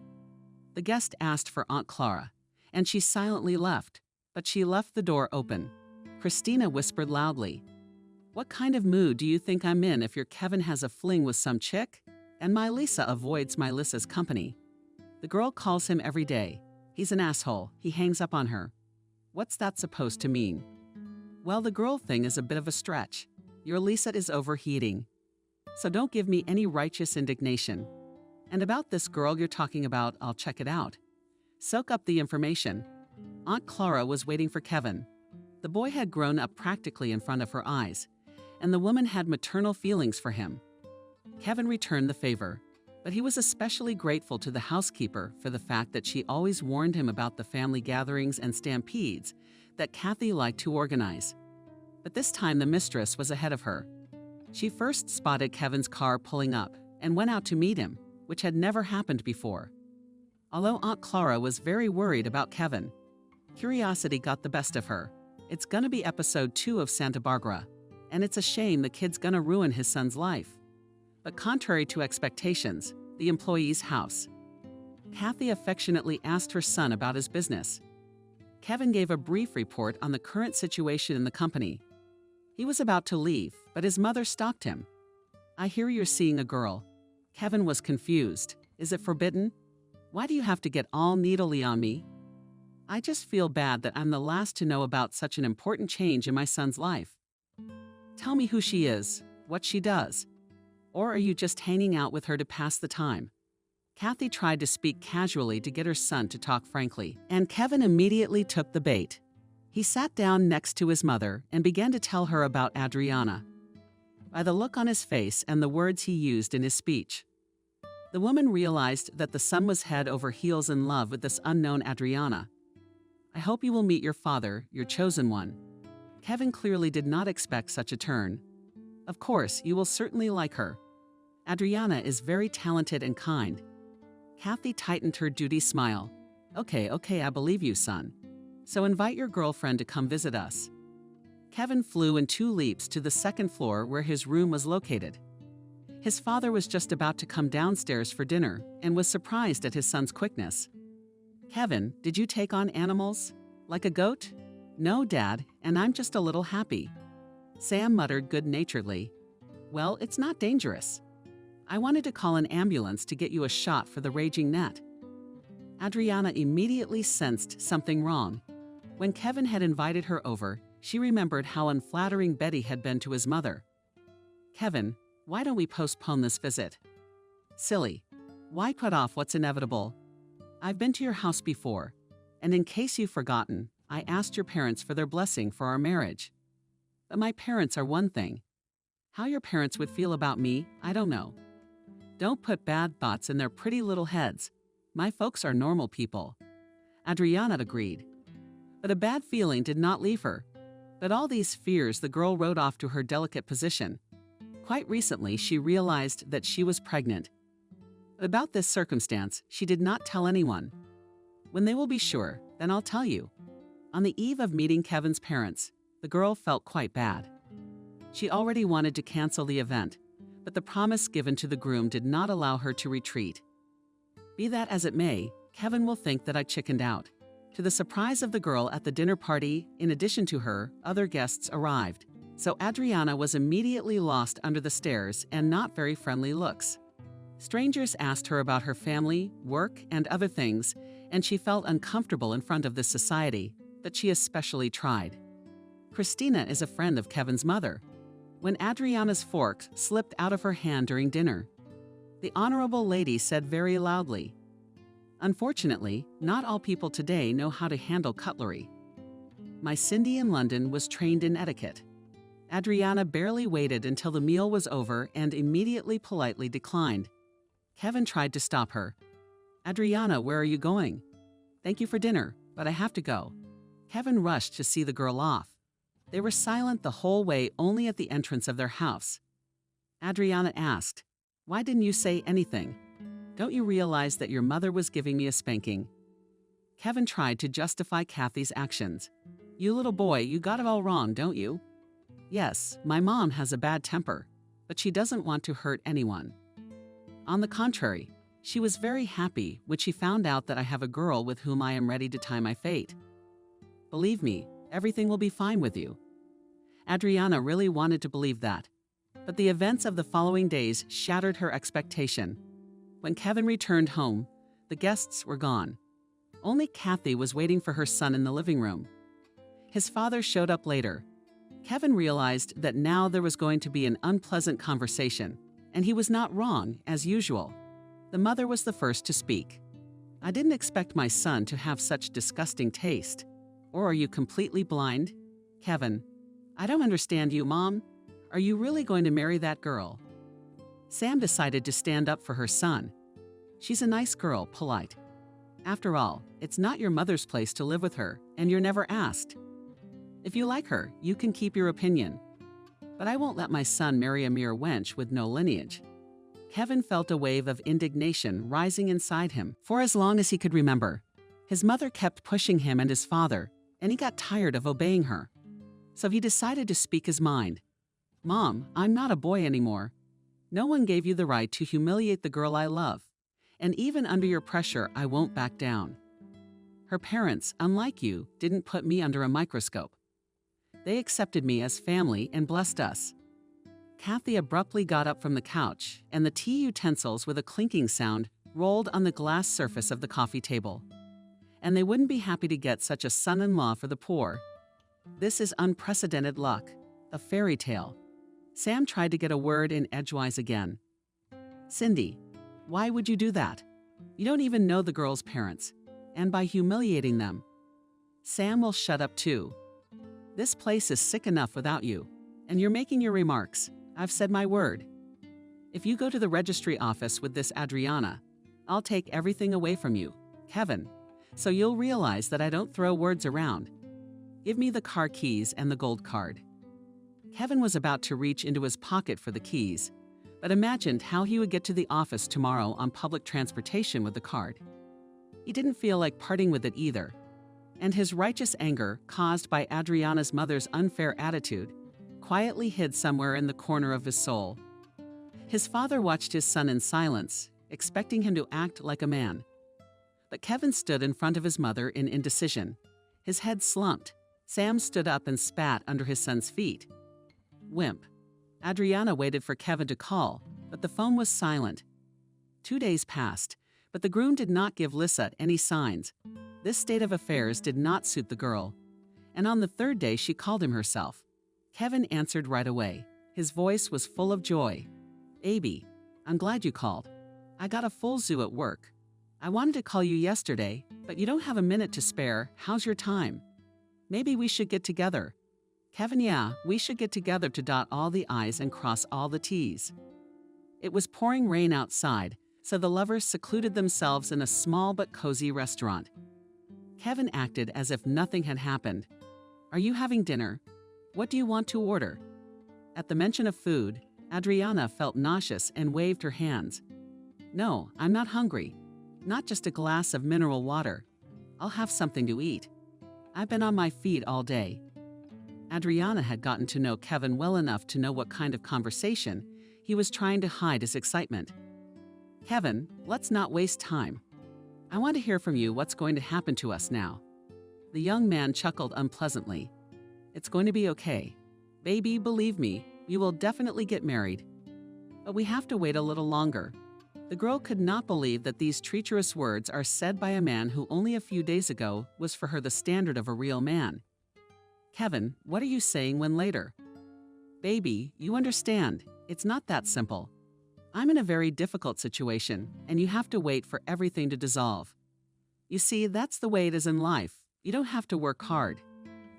S2: The guest asked for Aunt Clara, and she silently left, but she left the door open. Christina whispered loudly, what kind of mood do you think I'm in if your Kevin has a fling with some chick? And my Lisa avoids my Lisa's company. The girl calls him every day. He's an asshole. He hangs up on her. What's that supposed to mean? Well, the girl thing is a bit of a stretch. Your Lisa is overheating. So don't give me any righteous indignation. And about this girl you're talking about, I'll check it out. Soak up the information. Aunt Clara was waiting for Kevin. The boy had grown up practically in front of her eyes, and the woman had maternal feelings for him. Kevin returned the favor, but he was especially grateful to the housekeeper for the fact that she always warned him about the family gatherings and stampedes that Kathy liked to organize. But this time the mistress was ahead of her. She first spotted Kevin's car pulling up and went out to meet him, which had never happened before. Although Aunt Clara was very worried about Kevin, curiosity got the best of her. It's gonna be episode 2 of Santa Barbara, and it's a shame the kid's gonna ruin his son's life. But contrary to expectations, the employee's house. Kathy affectionately asked her son about his business. Kevin gave a brief report on the current situation in the company. He was about to leave, but his mother stopped him. I hear you're seeing a girl. Kevin was confused. Is it forbidden? Why do you have to get all needly on me? I just feel bad that I'm the last to know about such an important change in my son's life. Tell me who she is, what she does. Or are you just hanging out with her to pass the time? Kathy tried to speak casually to get her son to talk frankly, and Kevin immediately took the bait. He sat down next to his mother and began to tell her about Adriana. By the look on his face and the words he used in his speech, the woman realized that the son was head over heels in love with this unknown Adriana. I hope you will meet your father, your chosen one. Kevin clearly did not expect such a turn. Of course, you will certainly like her. Adriana is very talented and kind. Kathy tightened her duty smile. Okay, I believe you, son. So invite your girlfriend to come visit us. Kevin flew in 2 leaps to the 2nd floor where his room was located. His father was just about to come downstairs for dinner and was surprised at his son's quickness. Kevin, did you take on animals? Like a goat? No, Dad, and I'm just a little happy. Sam muttered good-naturedly. Well, it's not dangerous. I wanted to call an ambulance to get you a shot for the raging net. Adriana immediately sensed something wrong. When Kevin had invited her over, she remembered how unflattering Betty had been to his mother. Kevin, why don't we postpone this visit? Silly. Why put off what's inevitable? I've been to your house before, and in case you've forgotten, I asked your parents for their blessing for our marriage. But my parents are one thing. How your parents would feel about me, I don't know. Don't put bad thoughts in their pretty little heads. My folks are normal people. Adriana agreed. But a bad feeling did not leave her. But all these fears the girl rode off to her delicate position. Quite recently, she realized that she was pregnant. About this circumstance, she did not tell anyone. When they will be sure, then I'll tell you. On the eve of meeting Kevin's parents, the girl felt quite bad. She already wanted to cancel the event, but the promise given to the groom did not allow her to retreat. Be that as it may, Kevin will think that I chickened out. To the surprise of the girl at the dinner party, in addition to her, other guests arrived. So Adriana was immediately lost under the stares and not very friendly looks. Strangers asked her about her family, work, and other things, and she felt uncomfortable in front of this society, but she especially tried. Christina is a friend of Kevin's mother. When Adriana's fork slipped out of her hand during dinner, the honorable lady said very loudly, "Unfortunately, not all people today know how to handle cutlery. My Cindy in London was trained in etiquette." Adriana barely waited until the meal was over and immediately politely declined. Kevin tried to stop her. "Adriana, where are you going?" "Thank you for dinner, but I have to go." Kevin rushed to see the girl off. They were silent the whole way, only at the entrance of their house. Adriana asked, "Why didn't you say anything? Don't you realize that your mother was giving me a spanking?" Kevin tried to justify Kathy's actions. "You little boy, you got it all wrong, don't you?" "Yes, my mom has a bad temper, but she doesn't want to hurt anyone. On the contrary, she was very happy when she found out that I have a girl with whom I am ready to tie my fate. Believe me, everything will be fine with you." Adriana really wanted to believe that, but the events of the following days shattered her expectation. When Kevin returned home, the guests were gone. Only Kathy was waiting for her son in the living room. His father showed up later. Kevin realized that now there was going to be an unpleasant conversation, and he was not wrong, as usual. The mother was the first to speak. "I didn't expect my son to have such disgusting taste. Or are you completely blind?" "Kevin, I don't understand you, Mom. Are you really going to marry that girl?" Sam decided to stand up for her son. "She's a nice girl, polite. After all, it's not your mother's place to live with her, and you're never asked. If you like her, you can keep your opinion. But I won't let my son marry a mere wench with no lineage." Kevin felt a wave of indignation rising inside him for as long as he could remember. His mother kept pushing him and his father, and he got tired of obeying her. So he decided to speak his mind. "Mom, I'm not a boy anymore. No one gave you the right to humiliate the girl I love, and even under your pressure, I won't back down. Her parents, unlike you, didn't put me under a microscope. They accepted me as family and blessed us. Kathy abruptly got up from the couch, and the tea utensils with a clinking sound rolled on the glass surface of the coffee table. And they wouldn't be happy to get such a son-in-law for the poor. This is unprecedented luck, a fairy tale. Sam tried to get a word in edgewise again. Cindy, why would you do that? You don't even know the girl's parents, and by humiliating them. Sam will shut up too. This place is sick enough without you, and you're making your remarks. I've said my word. If you go to the registry office with this Adriana, I'll take everything away from you, Kevin, so you'll realize that I don't throw words around. Give me the car keys and the gold card. Kevin was about to reach into his pocket for the keys, but imagined how he would get to the office tomorrow on public transportation with the card. He didn't feel like parting with it either, and his righteous anger, caused by Adriana's mother's unfair attitude, quietly hid somewhere in the corner of his soul. His father watched his son in silence, expecting him to act like a man. But Kevin stood in front of his mother in indecision. His head slumped. Sam stood up and spat under his son's feet. Wimp. Adriana waited for Kevin to call, but the phone was silent. 2 days passed, but the groom did not give Lissa any signs. This state of affairs did not suit the girl, and on the 3rd day she called him herself. Kevin answered right away. His voice was full of joy. Baby, I'm glad you called. I got a full zoo at work. I wanted to call you yesterday, but you don't have a minute to spare. How's your time? Maybe we should get together. Kevin, yeah, we should get together to dot all the I's and cross all the T's. It was pouring rain outside, so the lovers secluded themselves in a small but cozy restaurant. Kevin acted as if nothing had happened. Are you having dinner? What do you want to order? At the mention of food, Adriana felt nauseous and waved her hands. No, I'm not hungry. Not just a glass of mineral water. I'll have something to eat. I've been on my feet all day. Adriana had gotten to know Kevin well enough to know what kind of conversation he was trying to hide his excitement. Kevin, let's not waste time. I want to hear from you what's going to happen to us now. The young man chuckled unpleasantly. It's going to be okay. Baby, believe me, we will definitely get married. But we have to wait a little longer. The girl could not believe that these treacherous words are said by a man who only a few days ago was for her the standard of a real man. Kevin, what are you saying when later? Baby, you understand, it's not that simple. I'm in a very difficult situation, and you have to wait for everything to dissolve. You see, that's the way it is in life. You don't have to work hard.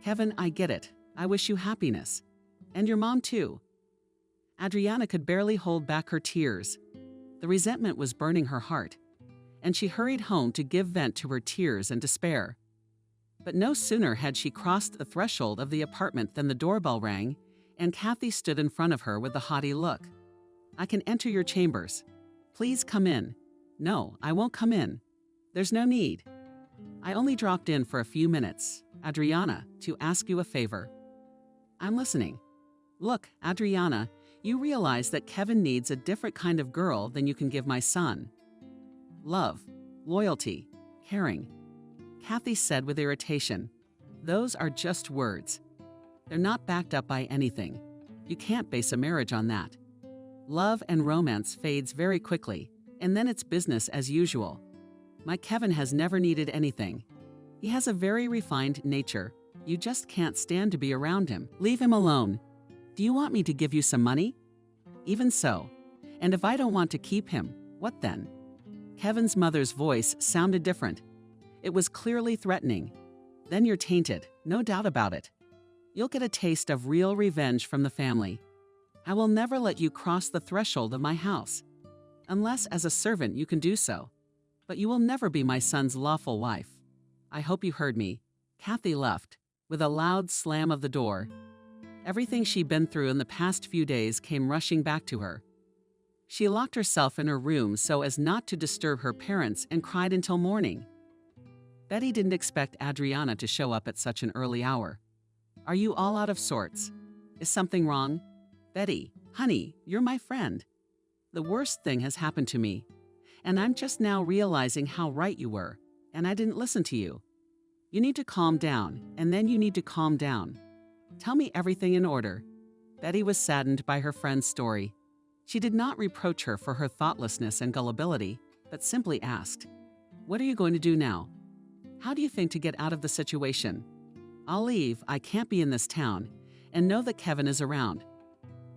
S2: Kevin, I get it. I wish you happiness. And your mom too. Adriana could barely hold back her tears. The resentment was burning her heart, and she hurried home to give vent to her tears and despair. But no sooner had she crossed the threshold of the apartment than the doorbell rang, and Kathy stood in front of her with a haughty look. I can enter your chambers. Please come in. No, I won't come in. There's no need. I only dropped in for a few minutes, Adriana, to ask you a favor. I'm listening. Look, Adriana, you realize that Kevin needs a different kind of girl than you can give my son. Love, loyalty, caring. Kathy said with irritation. Those are just words. They're not backed up by anything. You can't base a marriage on that. Love and romance fades very quickly, and then it's business as usual. My Kevin has never needed anything. He has a very refined nature. You just can't stand to be around him. Leave him alone. Do you want me to give you some money? Even so. And if I don't want to keep him, what then? Kevin's mother's voice sounded different. It was clearly threatening. Then you're tainted, no doubt about it. You'll get a taste of real revenge from the family. I will never let you cross the threshold of my house. Unless as a servant you can do so. But you will never be my son's lawful wife. I hope you heard me. Kathy left, with a loud slam of the door. Everything she'd been through in the past few days came rushing back to her. She locked herself in her room so as not to disturb her parents and cried until morning. Betty didn't expect Adriana to show up at such an early hour. Are you all out of sorts? Is something wrong? Betty, honey, you're my friend. The worst thing has happened to me, and I'm just now realizing how right you were, and I didn't listen to you. You need to calm down, and then you need to calm down. Tell me everything in order. Betty was saddened by her friend's story. She did not reproach her for her thoughtlessness and gullibility, but simply asked, "What are you going to do now? How do you think to get out of the situation? I'll leave, I can't be in this town, and know that Kevin is around.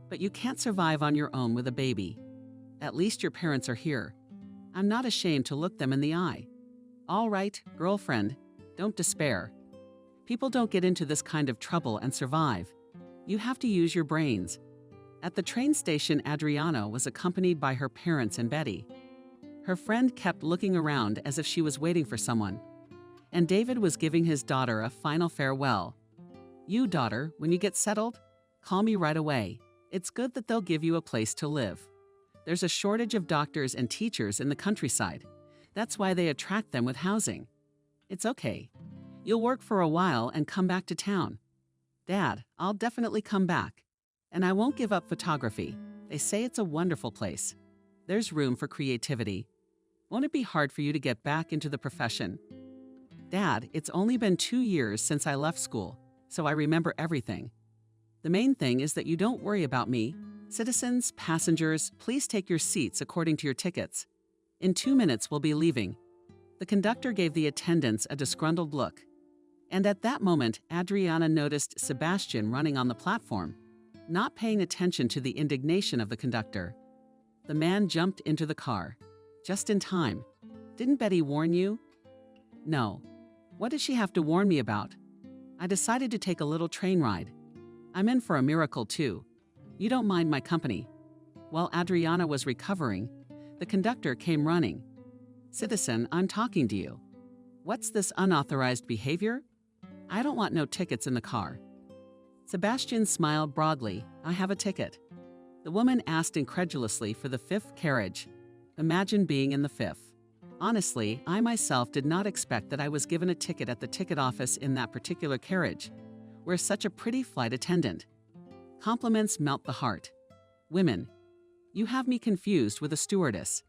S2: But you can't survive on your own with a baby. At least your parents are here. I'm not ashamed to look them in the eye. All right, girlfriend, don't despair. People don't get into this kind of trouble and survive. You have to use your brains." At the train station, Adriana was accompanied by her parents and Betty. Her friend kept looking around as if she was waiting for someone. And David was giving his daughter a final farewell. "You, daughter, when you get settled, call me right away. It's good that they'll give you a place to live. There's a shortage of doctors and teachers in the countryside. That's why they attract them with housing. It's okay. You'll work for a while and come back to town. Dad, I'll definitely come back. And I won't give up photography. They say it's a wonderful place. There's room for creativity. Won't it be hard for you to get back into the profession? Dad, it's only been 2 years since I left school, so I remember everything. The main thing is that you don't worry about me. Citizens, passengers, please take your seats according to your tickets. In 2 minutes, we'll be leaving." The conductor gave the attendants a disgruntled look. And at that moment, Adriana noticed Sebastian running on the platform, not paying attention to the indignation of the conductor. The man jumped into the car. Just in time. "Didn't Betty warn you?" "No. What does she have to warn me about? I decided to take a little train ride. I'm in for a miracle, too. You don't mind my company." While Adriana was recovering, the conductor came running. "Citizen, I'm talking to you. What's this unauthorized behavior? I don't want no tickets in the car." Sebastian smiled broadly. "I have a ticket." The woman asked incredulously for the 5th carriage. Imagine being in the 5th. Honestly, I myself did not expect that I was given a ticket at the ticket office in that particular carriage, where such a pretty flight attendant. Compliments melt the heart. Women, you have me confused with a stewardess,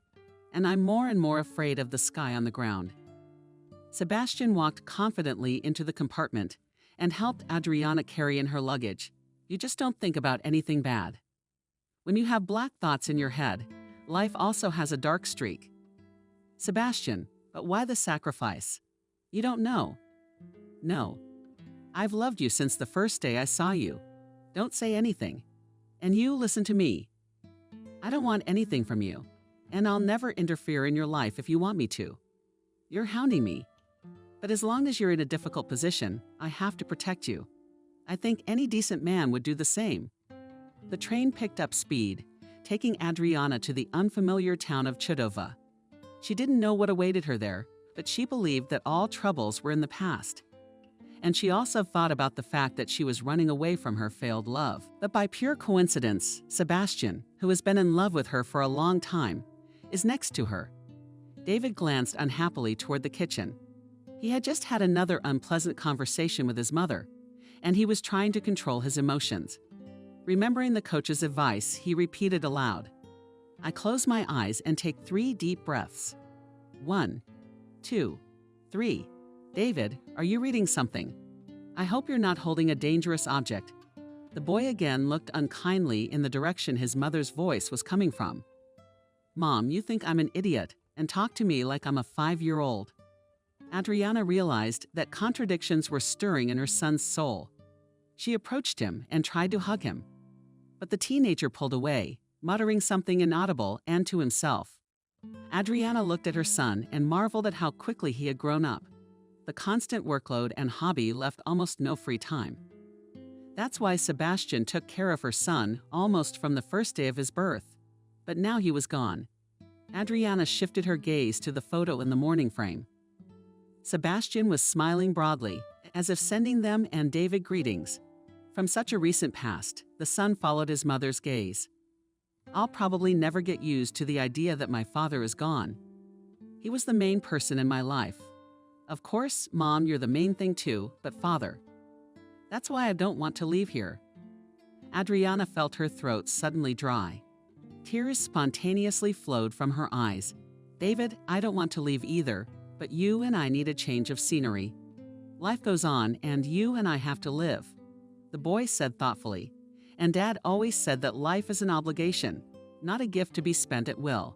S2: and I'm more and more afraid of the sky on the ground. Sebastian walked confidently into the compartment and helped Adriana carry in her luggage. You just don't think about anything bad. When you have black thoughts in your head, life also has a dark streak. Sebastian, but why the sacrifice? You don't know. No. I've loved you since the first day I saw you. Don't say anything. And you listen to me. I don't want anything from you, and I'll never interfere in your life if you want me to. You're hounding me. But as long as you're in a difficult position, I have to protect you. I think any decent man would do the same. The train picked up speed, taking Adriana to the unfamiliar town of Chodova. She didn't know what awaited her there, but she believed that all troubles were in the past. And she also thought about the fact that she was running away from her failed love. But by pure coincidence, Sebastian, who has been in love with her for a long time, is next to her. David glanced unhappily toward the kitchen. He had just had another unpleasant conversation with his mother, and he was trying to control his emotions. Remembering the coach's advice, he repeated aloud, I close my eyes and take 3 deep breaths. 1, 2, 3. David, are you reading something? I hope you're not holding a dangerous object. The boy again looked unkindly in the direction his mother's voice was coming from. Mom, you think I'm an idiot and talk to me like I'm a 5-year-old. Adriana realized that contradictions were stirring in her son's soul. She approached him and tried to hug him. But the teenager pulled away, muttering something inaudible and to himself. Adriana looked at her son and marveled at how quickly he had grown up. The constant workload and hobby left almost no free time. That's why Sebastian took care of her son almost from the first day of his birth. But now he was gone. Adriana shifted her gaze to the photo in the morning frame. Sebastian was smiling broadly, as if sending them and David greetings. From such a recent past, the son followed his mother's gaze. I'll probably never get used to the idea that my father is gone. He was the main person in my life. Of course, Mom, you're the main thing too, but Father. That's why I don't want to leave here. Adriana felt her throat suddenly dry. Tears spontaneously flowed from her eyes. David, I don't want to leave either, but you and I need a change of scenery. Life goes on, and you and I have to live, the boy said thoughtfully, And Dad always said that life is an obligation, not a gift to be spent at will.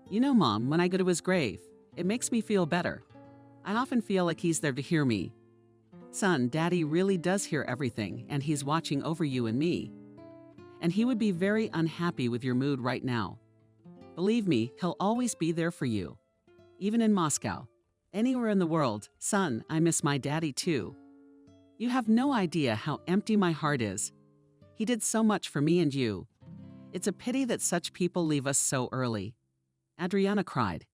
S2: You know, Mom, when I go to his grave, it makes me feel better. I often feel like he's there to hear me. Son, Daddy really does hear everything, and he's watching over you and me. And he would be very unhappy with your mood right now. Believe me, he'll always be there for you. Even in Moscow. Anywhere in the world, son, I miss my daddy too. You have no idea how empty my heart is. He did so much for me and you. It's a pity that such people leave us so early. Adriana cried,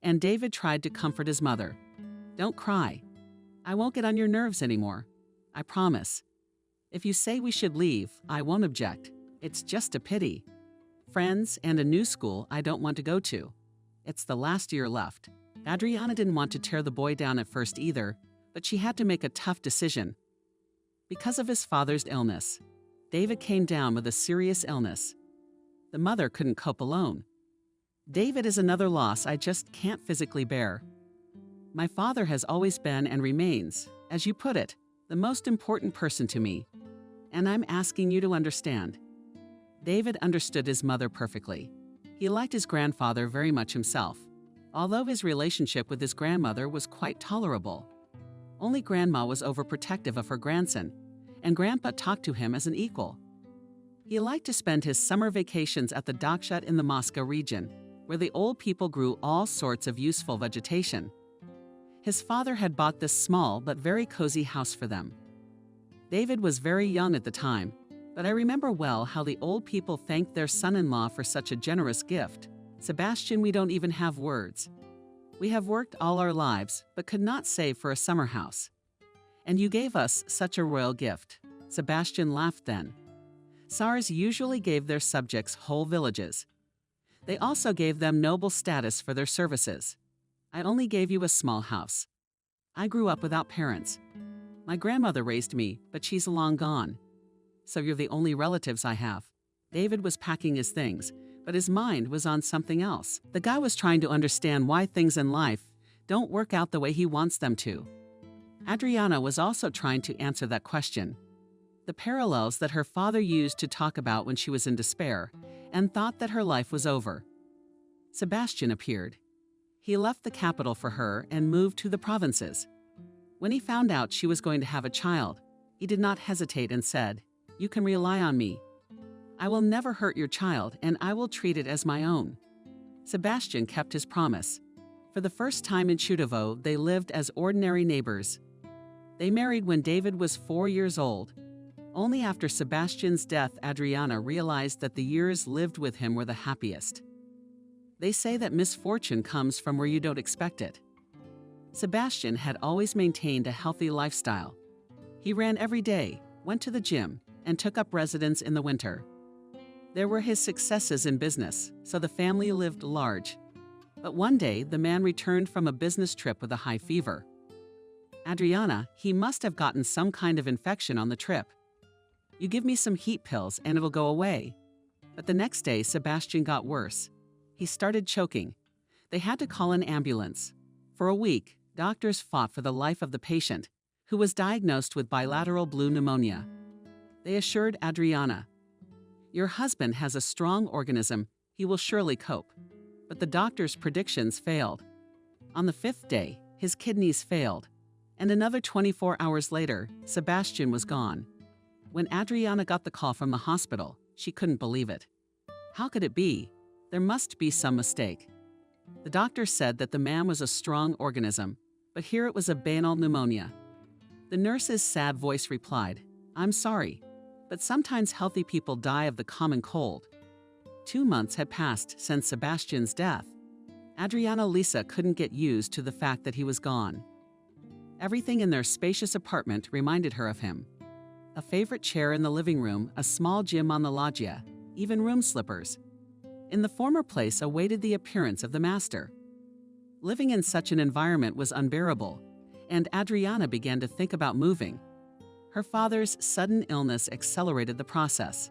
S2: and David tried to comfort his mother. Don't cry. I won't get on your nerves anymore. I promise. If you say we should leave, I won't object. It's just a pity. Friends and a new school I don't want to go to. It's the last year left. Adriana didn't want to tear the boy down at first either, but she had to make a tough decision. Because of his father's illness, David came down with a serious illness. The mother couldn't cope alone. David is another loss I just can't physically bear. My father has always been and remains, as you put it, the most important person to me. And I'm asking you to understand. David understood his mother perfectly. He liked his grandfather very much himself, although his relationship with his grandmother was quite tolerable. Only Grandma was overprotective of her grandson, and Grandpa talked to him as an equal. He liked to spend his summer vacations at the Dakshat in the Moscow region, where the old people grew all sorts of useful vegetation. His father had bought this small but very cozy house for them. David was very young at the time, but I remember well how the old people thanked their son-in-law for such a generous gift. Sebastian, we don't even have words. We have worked all our lives, but could not save for a summer house. And you gave us such a royal gift. Sebastian laughed then. Tsars usually gave their subjects whole villages. They also gave them noble status for their services. I only gave you a small house. I grew up without parents. My grandmother raised me, but she's long gone. So you're the only relatives I have. David was packing his things, but his mind was on something else. The guy was trying to understand why things in life don't work out the way he wants them to. Adriana was also trying to answer that question. The parallels that her father used to talk about when she was in despair and thought that her life was over. Sebastian appeared. He left the capital for her and moved to the provinces. When he found out she was going to have a child, he did not hesitate and said, "You can rely on me. I will never hurt your child, and I will treat it as my own." Sebastian kept his promise. For the first time in Chudovo, they lived as ordinary neighbors. They married when David was 4 years old. Only after Sebastian's death, Adriana realized that the years lived with him were the happiest. They say that misfortune comes from where you don't expect it. Sebastian had always maintained a healthy lifestyle. He ran every day, went to the gym, and took up residence in the winter. There were his successes in business, so the family lived large. But one day, the man returned from a business trip with a high fever. Adriana, he must have gotten some kind of infection on the trip. You give me some heat pills and it'll go away. But the next day, Sebastian got worse. He started choking. They had to call an ambulance. For a week, doctors fought for the life of the patient, who was diagnosed with bilateral blue pneumonia. They assured Adriana, "Your husband has a strong organism. He will surely cope." But the doctor's predictions failed. On the 5th day, his kidneys failed, and another 24 hours later, Sebastian was gone. When Adriana got the call from the hospital, she couldn't believe it. How could it be? There must be some mistake. The doctor said that the man was a strong organism, but here it was a banal pneumonia. The nurse's sad voice replied, "I'm sorry, but sometimes healthy people die of the common cold." 2 months had passed since Sebastian's death. Adriana Lisa couldn't get used to the fact that he was gone. Everything in their spacious apartment reminded her of him. A favorite chair in the living room, a small gym on the loggia, even room slippers. In the former place awaited the appearance of the master. Living in such an environment was unbearable, and Adriana began to think about moving. Her father's sudden illness accelerated the process.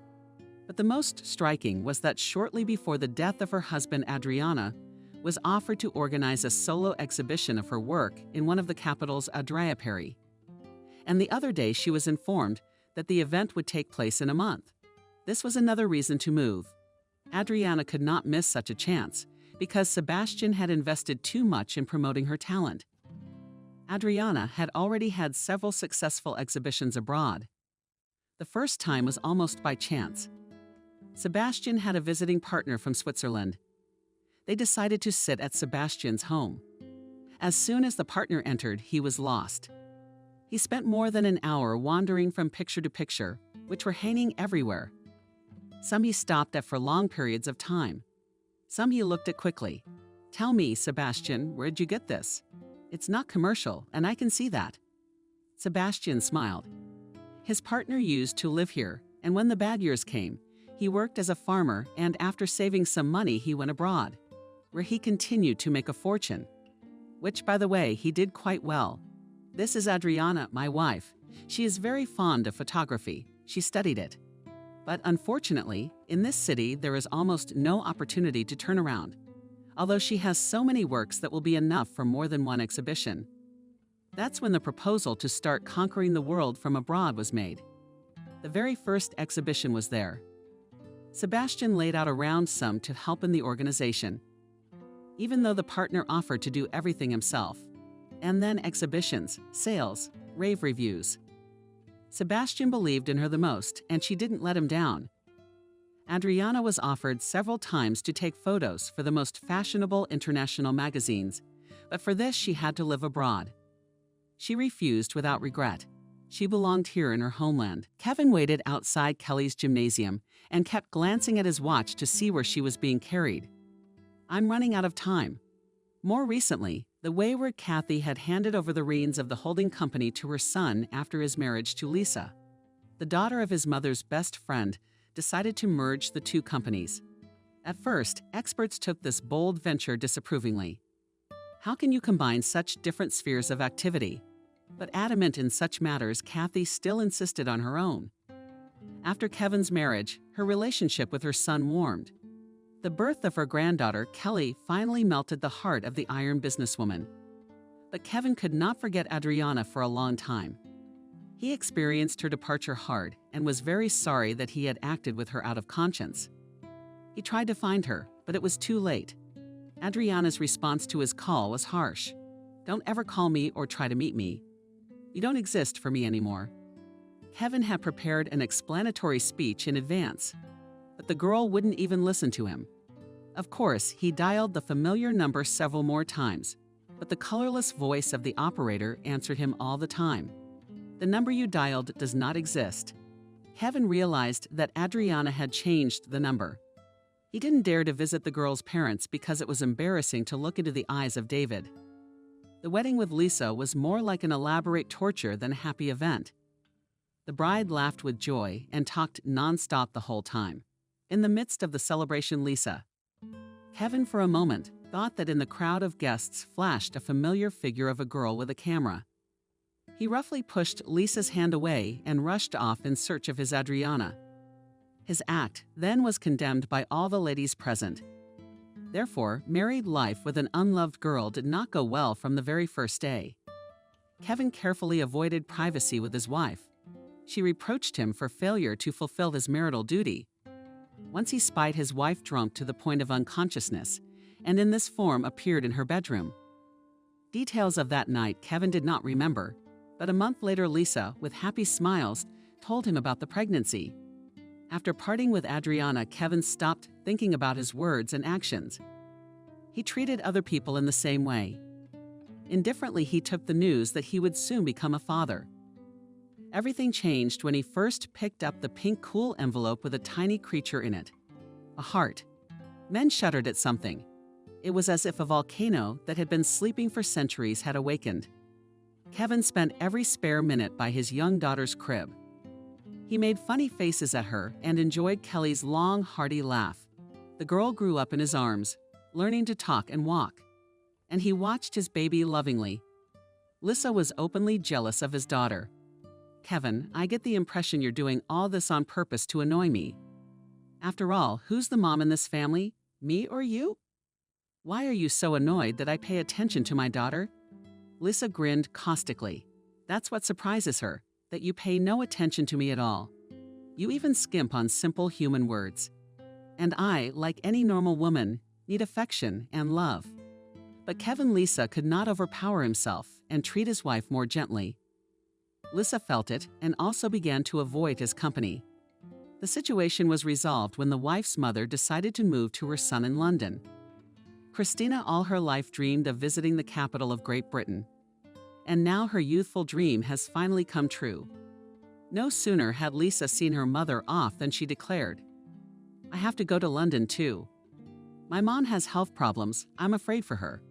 S2: But the most striking was that shortly before the death of her husband, Adriana was offered to organize a solo exhibition of her work in one of the capital's Adriaperi. And the other day she was informed that the event would take place in a month. This was another reason to move. Adriana could not miss such a chance because Sebastian had invested too much in promoting her talent. Adriana had already had several successful exhibitions abroad. The first time was almost by chance. Sebastian had a visiting partner from Switzerland. They decided to sit at Sebastian's home. As soon as the partner entered, he was lost. He spent more than an hour wandering from picture to picture, which were hanging everywhere. Some he stopped at for long periods of time. Some he looked at quickly. "Tell me, Sebastian, where'd you get this? It's not commercial, and I can see that." Sebastian smiled. His partner used to live here, and when the bad years came, he worked as a farmer, and after saving some money, he went abroad, where he continued to make a fortune. Which, by the way, he did quite well. This is Adriana, my wife. She is very fond of photography. She studied it. But unfortunately, in this city, there is almost no opportunity to turn around, although she has so many works that will be enough for more than one exhibition. That's when the proposal to start conquering the world from abroad was made. The very first exhibition was there. Sebastian laid out a round sum to help in the organization, even though the partner offered to do everything himself. And then exhibitions, sales, rave reviews. Sebastian believed in her the most, and she didn't let him down. Adriana was offered several times to take photos for the most fashionable international magazines, but for this she had to live abroad. She refused without regret. She belonged here in her homeland. Kevin waited outside Kelly's gymnasium and kept glancing at his watch to see where she was being carried. "I'm running out of time." More recently, the wayward Kathy had handed over the reins of the holding company to her son after his marriage to Lisa. The daughter of his mother's best friend decided to merge the two companies. At first, experts took this bold venture disapprovingly. How can you combine such different spheres of activity? But adamant in such matters, Kathy still insisted on her own. After Kevin's marriage, her relationship with her son warmed. The birth of her granddaughter, Kelly, finally melted the heart of the iron businesswoman. But Kevin could not forget Adriana for a long time. He experienced her departure hard and was very sorry that he had acted with her out of conscience. He tried to find her, but it was too late. Adriana's response to his call was harsh. "Don't ever call me or try to meet me. You don't exist for me anymore." Kevin had prepared an explanatory speech in advance, but the girl wouldn't even listen to him. Of course, he dialed the familiar number several more times, but the colorless voice of the operator answered him all the time. "The number you dialed does not exist." Kevin realized that Adriana had changed the number. He didn't dare to visit the girl's parents because it was embarrassing to look into the eyes of David. The wedding with Lisa was more like an elaborate torture than a happy event. The bride laughed with joy and talked nonstop the whole time. In the midst of the celebration, Kevin for a moment thought that in the crowd of guests flashed a familiar figure of a girl with a camera. He roughly pushed Lisa's hand away and rushed off in search of his Adriana. His act then was condemned by all the ladies present. Therefore, married life with an unloved girl did not go well from the very first day. Kevin carefully avoided privacy with his wife. She reproached him for failure to fulfill his marital duty. Once he spied his wife drunk to the point of unconsciousness, and in this form appeared in her bedroom. Details of that night Kevin did not remember, but a month later Lisa, with happy smiles, told him about the pregnancy. After parting with Adriana, Kevin stopped thinking about his words and actions. He treated other people in the same way. Indifferently, he took the news that he would soon become a father. Everything changed when he first picked up the pink cool envelope with a tiny creature in it. A heart. Men shuddered at something. It was as if a volcano that had been sleeping for centuries had awakened. Kevin spent every spare minute by his young daughter's crib. He made funny faces at her and enjoyed Kelly's long, hearty laugh. The girl grew up in his arms, learning to talk and walk. And he watched his baby lovingly. Lisa was openly jealous of his daughter. "Kevin, I get the impression you're doing all this on purpose to annoy me. After all, who's the mom in this family? Me or you? Why are you so annoyed that I pay attention to my daughter?" Lisa grinned caustically. "That's what surprises her, that you pay no attention to me at all. You even skimp on simple human words. And I, like any normal woman, need affection and love. But Kevin Lisa could not overpower himself and treat his wife more gently. Lisa felt it and also began to avoid his company. The situation was resolved when the wife's mother decided to move to her son in London. Christina all her life dreamed of visiting the capital of Great Britain. And now her youthful dream has finally come true. No sooner had Lisa seen her mother off than she declared, "I have to go to London too. My mom has health problems, I'm afraid for her."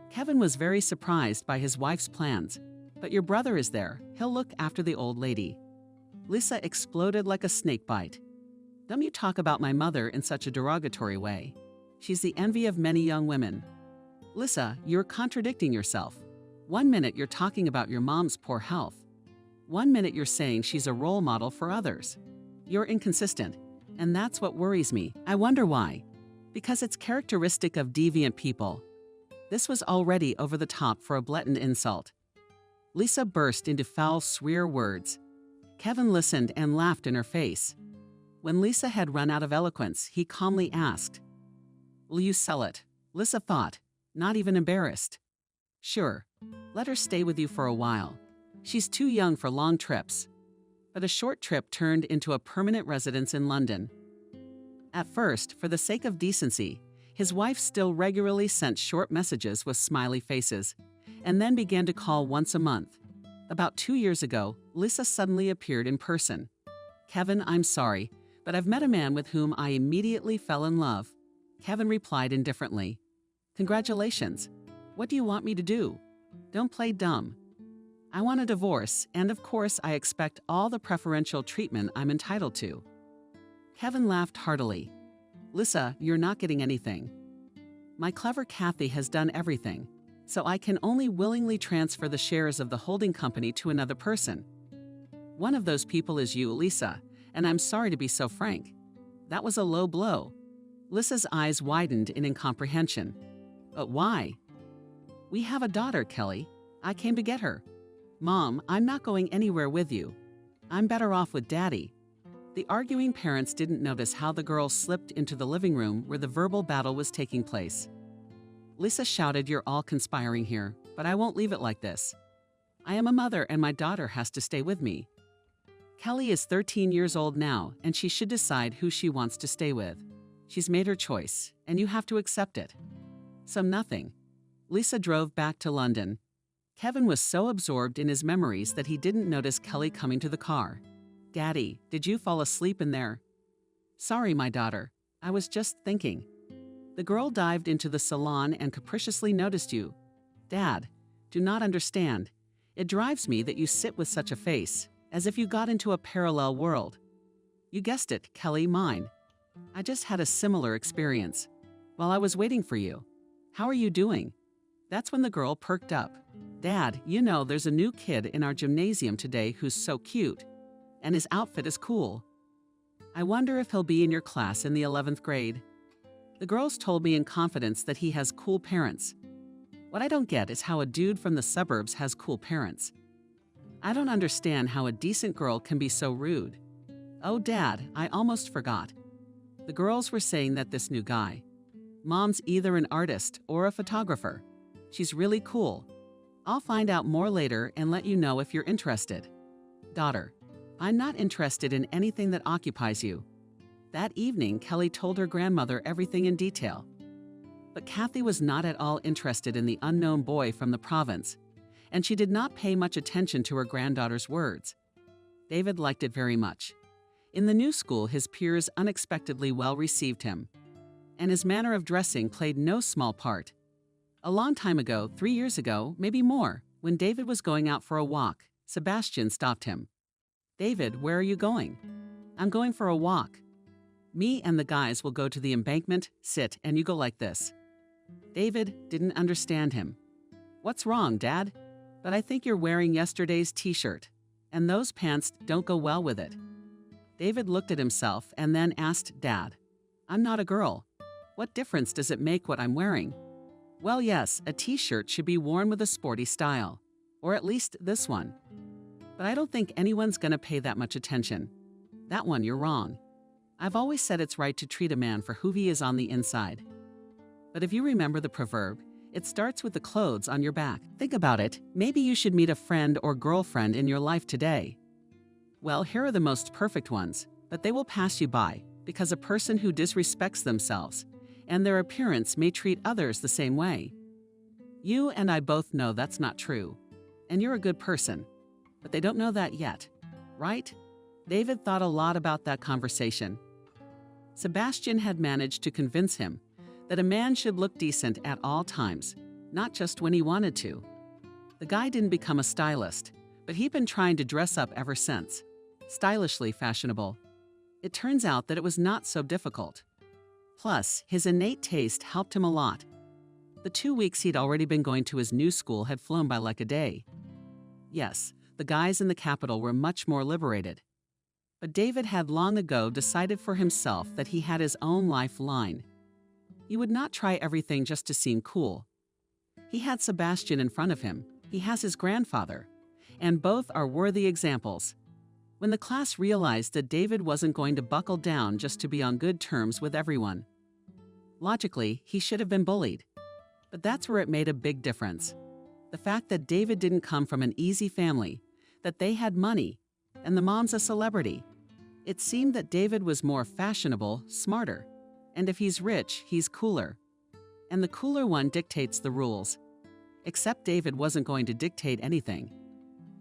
S2: Kevin was very surprised by his wife's plans. "But your brother is there, he'll look after the old lady." Lisa exploded like a snake bite. "Don't you talk about my mother in such a derogatory way. She's the envy of many young women." "Lisa, you're contradicting yourself. One minute you're talking about your mom's poor health. One minute you're saying she's a role model for others. You're inconsistent, and that's what worries me. I wonder why. Because it's characteristic of deviant people." This was already over the top for a blatant insult. Lisa burst into foul swear words. Kevin listened and laughed in her face. When Lisa had run out of eloquence, he calmly asked, "Will you sell it?" Lisa thought, not even embarrassed. "Sure. Let her stay with you for a while. She's too young for long trips." But a short trip turned into a permanent residence in London. At first, for the sake of decency, his wife still regularly sent short messages with smiley faces, and then began to call once a month. About 2 years ago, Lisa suddenly appeared in person. "Kevin, I'm sorry, but I've met a man with whom I immediately fell in love." Kevin replied indifferently, "Congratulations. What do you want me to do? Don't play dumb. I want a divorce, and of course I expect all the preferential treatment I'm entitled to." Kevin laughed heartily. "Lisa, you're not getting anything. My clever Kathy has done everything, so I can only willingly transfer the shares of the holding company to another person. One of those people is you, Lisa, and I'm sorry to be so frank. That was a low blow." Lisa's eyes widened in incomprehension. "But why?" "We have a daughter, Kelly. I came to get her." "Mom, I'm not going anywhere with you. I'm better off with Daddy." The arguing parents didn't notice how the girl slipped into the living room where the verbal battle was taking place. Lisa shouted, "You're all conspiring here, but I won't leave it like this. I am a mother and my daughter has to stay with me. Kelly is 13 years old now, and she should decide who she wants to stay with. She's made her choice, and you have to accept it." So nothing. Lisa drove back to London. Kevin was so absorbed in his memories that he didn't notice Kelly coming to the car. "Daddy, did you fall asleep in there?" "Sorry, my daughter. I was just thinking." The girl dived into the salon and capriciously noticed you. "Dad, do not understand. It drives me that you sit with such a face, as if you got into a parallel world." "You guessed it, Kelly, mine. I just had a similar experience. While I was waiting for you. How are you doing?" That's when the girl perked up. "Dad, you know there's a new kid in our gymnasium today who's so cute. And his outfit is cool. I wonder if he'll be in your class in the 11th grade. The girls told me in confidence that he has cool parents. What I don't get is how a dude from the suburbs has cool parents. I don't understand how a decent girl can be so rude. Oh, Dad, I almost forgot." The girls were saying that this new guy. "Mom's either an artist or a photographer. She's really cool. I'll find out more later and let you know if you're interested." "Daughter, I'm not interested in anything that occupies you." That evening, Kelly told her grandmother everything in detail. But Kathy was not at all interested in the unknown boy from the province, and she did not pay much attention to her granddaughter's words. David liked it very much. In the new school, his peers unexpectedly well received him, and his manner of dressing played no small part. A long time ago, 3 years ago, maybe more, when David was going out for a walk, Sebastian stopped him. "David, where are you going?" "I'm going for a walk." "Me and the guys will go to the embankment, sit, and you go like this." David didn't understand him. "What's wrong, Dad?" "But I think you're wearing yesterday's t-shirt, and those pants don't go well with it." David looked at himself and then asked Dad, "I'm not a girl. What difference does it make what I'm wearing?" "Well, yes, a t-shirt should be worn with a sporty style, or at least this one. But I don't think anyone's gonna pay that much attention. That one, you're wrong. I've always said it's right to treat a man for who he is on the inside. But if you remember the proverb, it starts with the clothes on your back. Think about it. Maybe you should meet a friend or girlfriend in your life today. Well, here are the most perfect ones, but they will pass you by because a person who disrespects themselves and their appearance may treat others the same way. You and I both know that's not true, and you're a good person, but they don't know that yet, right? David thought a lot about that conversation. Sebastian had managed to convince him that a man should look decent at all times, not just when he wanted to. The guy didn't become a stylist, but he'd been trying to dress up ever since, stylishly fashionable. It turns out that it was not so difficult. Plus, his innate taste helped him a lot. The 2 weeks he'd already been going to his new school had flown by like a day. Yes, the guys in the capital were much more liberated. But David had long ago decided for himself that he had his own life line. He would not try everything just to seem cool. He had Sebastian in front of him. He has his grandfather. And both are worthy examples. When the class realized that David wasn't going to buckle down just to be on good terms with everyone. Logically, he should have been bullied. But that's where it made a big difference. The fact that David didn't come from an easy family, that they had money, and the mom's a celebrity. It seemed that David was more fashionable, smarter. And if he's rich, he's cooler. And the cooler one dictates the rules. Except David wasn't going to dictate anything.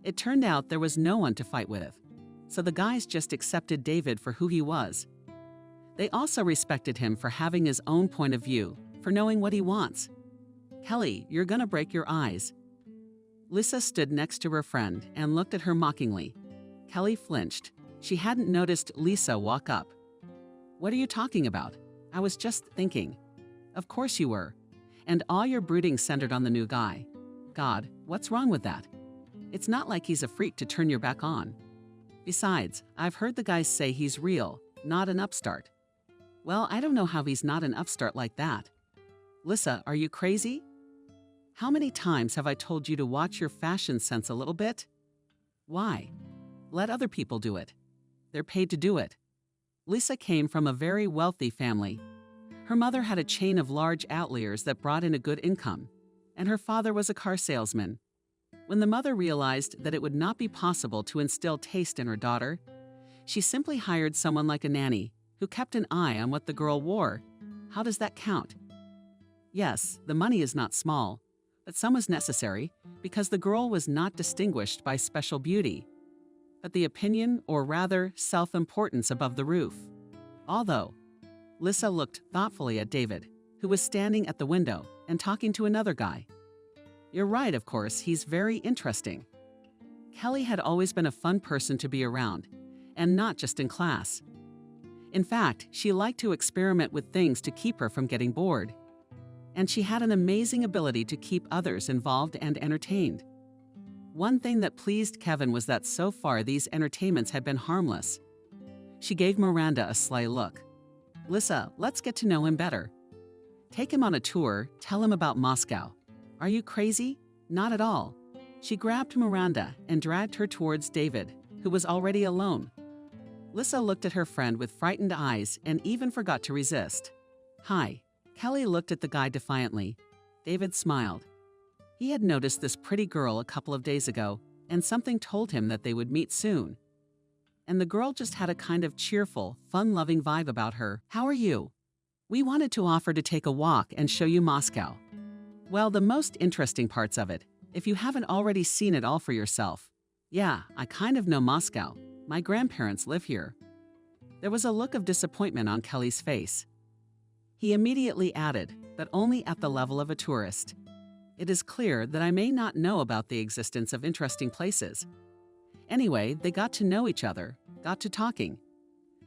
S2: It turned out there was no one to fight with. So the guys just accepted David for who he was. They also respected him for having his own point of view, for knowing what he wants. Kelly, you're gonna break your eyes. Lisa stood next to her friend and looked at her mockingly. Kelly flinched. She hadn't noticed Lisa walk up. What are you talking about? I was just thinking. Of course you were. And all your brooding centered on the new guy. God, what's wrong with that? It's not like he's a freak to turn your back on. Besides, I've heard the guys say he's real, not an upstart. Well, I don't know how he's not an upstart like that. Lisa, are you crazy? How many times have I told you to watch your fashion sense a little bit? Why? Let other people do it. They're paid to do it. Lisa came from a very wealthy family. Her mother had a chain of large outliers that brought in a good income, and her father was a car salesman. When the mother realized that it would not be possible to instill taste in her daughter, she simply hired someone like a nanny who kept an eye on what the girl wore. How does that count? Yes, the money is not small, but some was necessary because the girl was not distinguished by special beauty, but the opinion, or rather, self-importance above the roof. Although, Lisa looked thoughtfully at David, who was standing at the window and talking to another guy. You're right, of course, he's very interesting. Kelly had always been a fun person to be around, and not just in class. In fact, she liked to experiment with things to keep her from getting bored. And she had an amazing ability to keep others involved and entertained. One thing that pleased Kevin was that so far these entertainments had been harmless. She gave Miranda a sly look. Lisa, let's get to know him better. Take him on a tour, tell him about Moscow. Are you crazy? Not at all. She grabbed Miranda and dragged her towards David, who was already alone. Lisa looked at her friend with frightened eyes and even forgot to resist. Hi. Kelly looked at the guy defiantly. David smiled. He had noticed this pretty girl a couple of days ago, and something told him that they would meet soon. And the girl just had a kind of cheerful, fun-loving vibe about her. How are you? We wanted to offer to take a walk and show you Moscow. Well, the most interesting parts of it, if you haven't already seen it all for yourself. Yeah, I kind of know Moscow. My grandparents live here. There was a look of disappointment on Kelly's face. He immediately added, but only at the level of a tourist. It is clear that I may not know about the existence of interesting places. Anyway, they got to know each other, got to talking.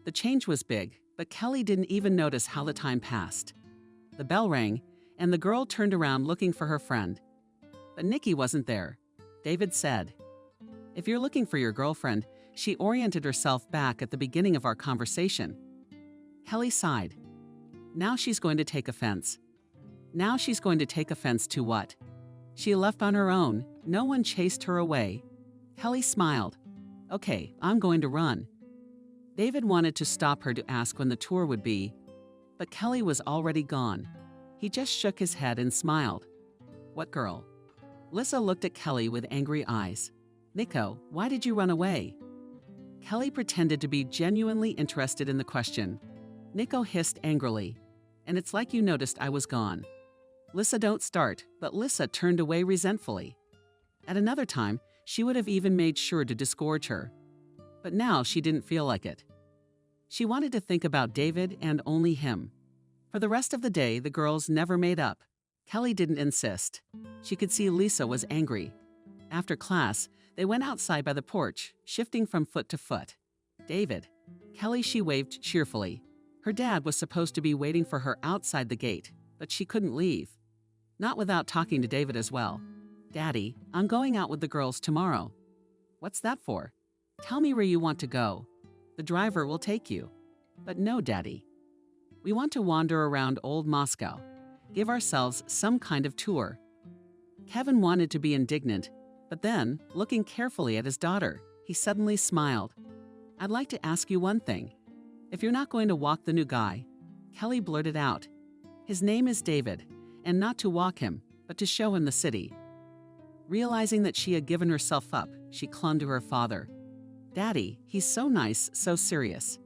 S2: The change was big, but Kelly didn't even notice how the time passed. The bell rang, and the girl turned around looking for her friend. But Nikki wasn't there. David said, If you're looking for your girlfriend, she oriented herself back at the beginning of our conversation. Kelly sighed. Now she's going to take offense. Now she's going to take offense to what? She left on her own. No one chased her away. Kelly smiled. Okay, I'm going to run. David wanted to stop her to ask when the tour would be, but Kelly was already gone. He just shook his head and smiled. What girl? Lissa looked at Kelly with angry eyes. Nico, why did you run away? Kelly pretended to be genuinely interested in the question. Nico hissed angrily. And it's like you noticed I was gone. Lissa, don't start, but Lissa turned away resentfully. At another time, she would have even made sure to disgorge her. But now she didn't feel like it. She wanted to think about David and only him. For the rest of the day, the girls never made up. Kelly didn't insist. She could see Lisa was angry. After class, they went outside by the porch, shifting from foot to foot. David. Kelly, she waved cheerfully. Her dad was supposed to be waiting for her outside the gate, but she couldn't leave. Not without talking to David as well. Daddy, I'm going out with the girls tomorrow. What's that for? Tell me where you want to go. The driver will take you. But no, Daddy. We want to wander around old Moscow, give ourselves some kind of tour. Kevin wanted to be indignant, but then, looking carefully at his daughter, he suddenly smiled. I'd like to ask you one thing. If you're not going to walk the new guy, Kelly blurted out. His name is David, and not to walk him, but to show him the city. Realizing that she had given herself up, she clung to her father. Daddy, he's so nice, so serious.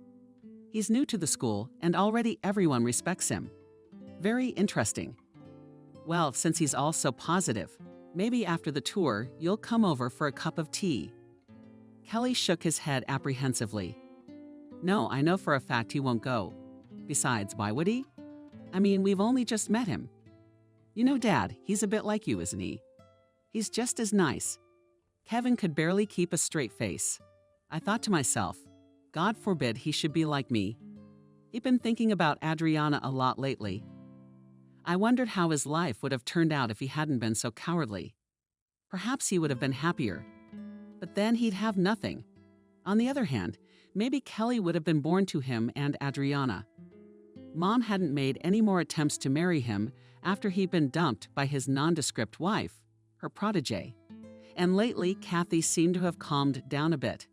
S2: He's new to the school, and already everyone respects him. Very interesting. Well, since he's all so positive, maybe after the tour, you'll come over for a cup of tea. Kelly shook his head apprehensively. No, I know for a fact he won't go. Besides, why would he? I mean, we've only just met him. You know, Dad, he's a bit like you, isn't he? He's just as nice. Kevin could barely keep a straight face. I thought to myself, God forbid he should be like me. He'd been thinking about Adriana a lot lately. I wondered how his life would have turned out if he hadn't been so cowardly. Perhaps he would have been happier. But then he'd have nothing. On the other hand, maybe Kelly would have been born to him and Adriana. Mom hadn't made any more attempts to marry him after he'd been dumped by his nondescript wife, her protege. And lately, Kathy seemed to have calmed down a bit.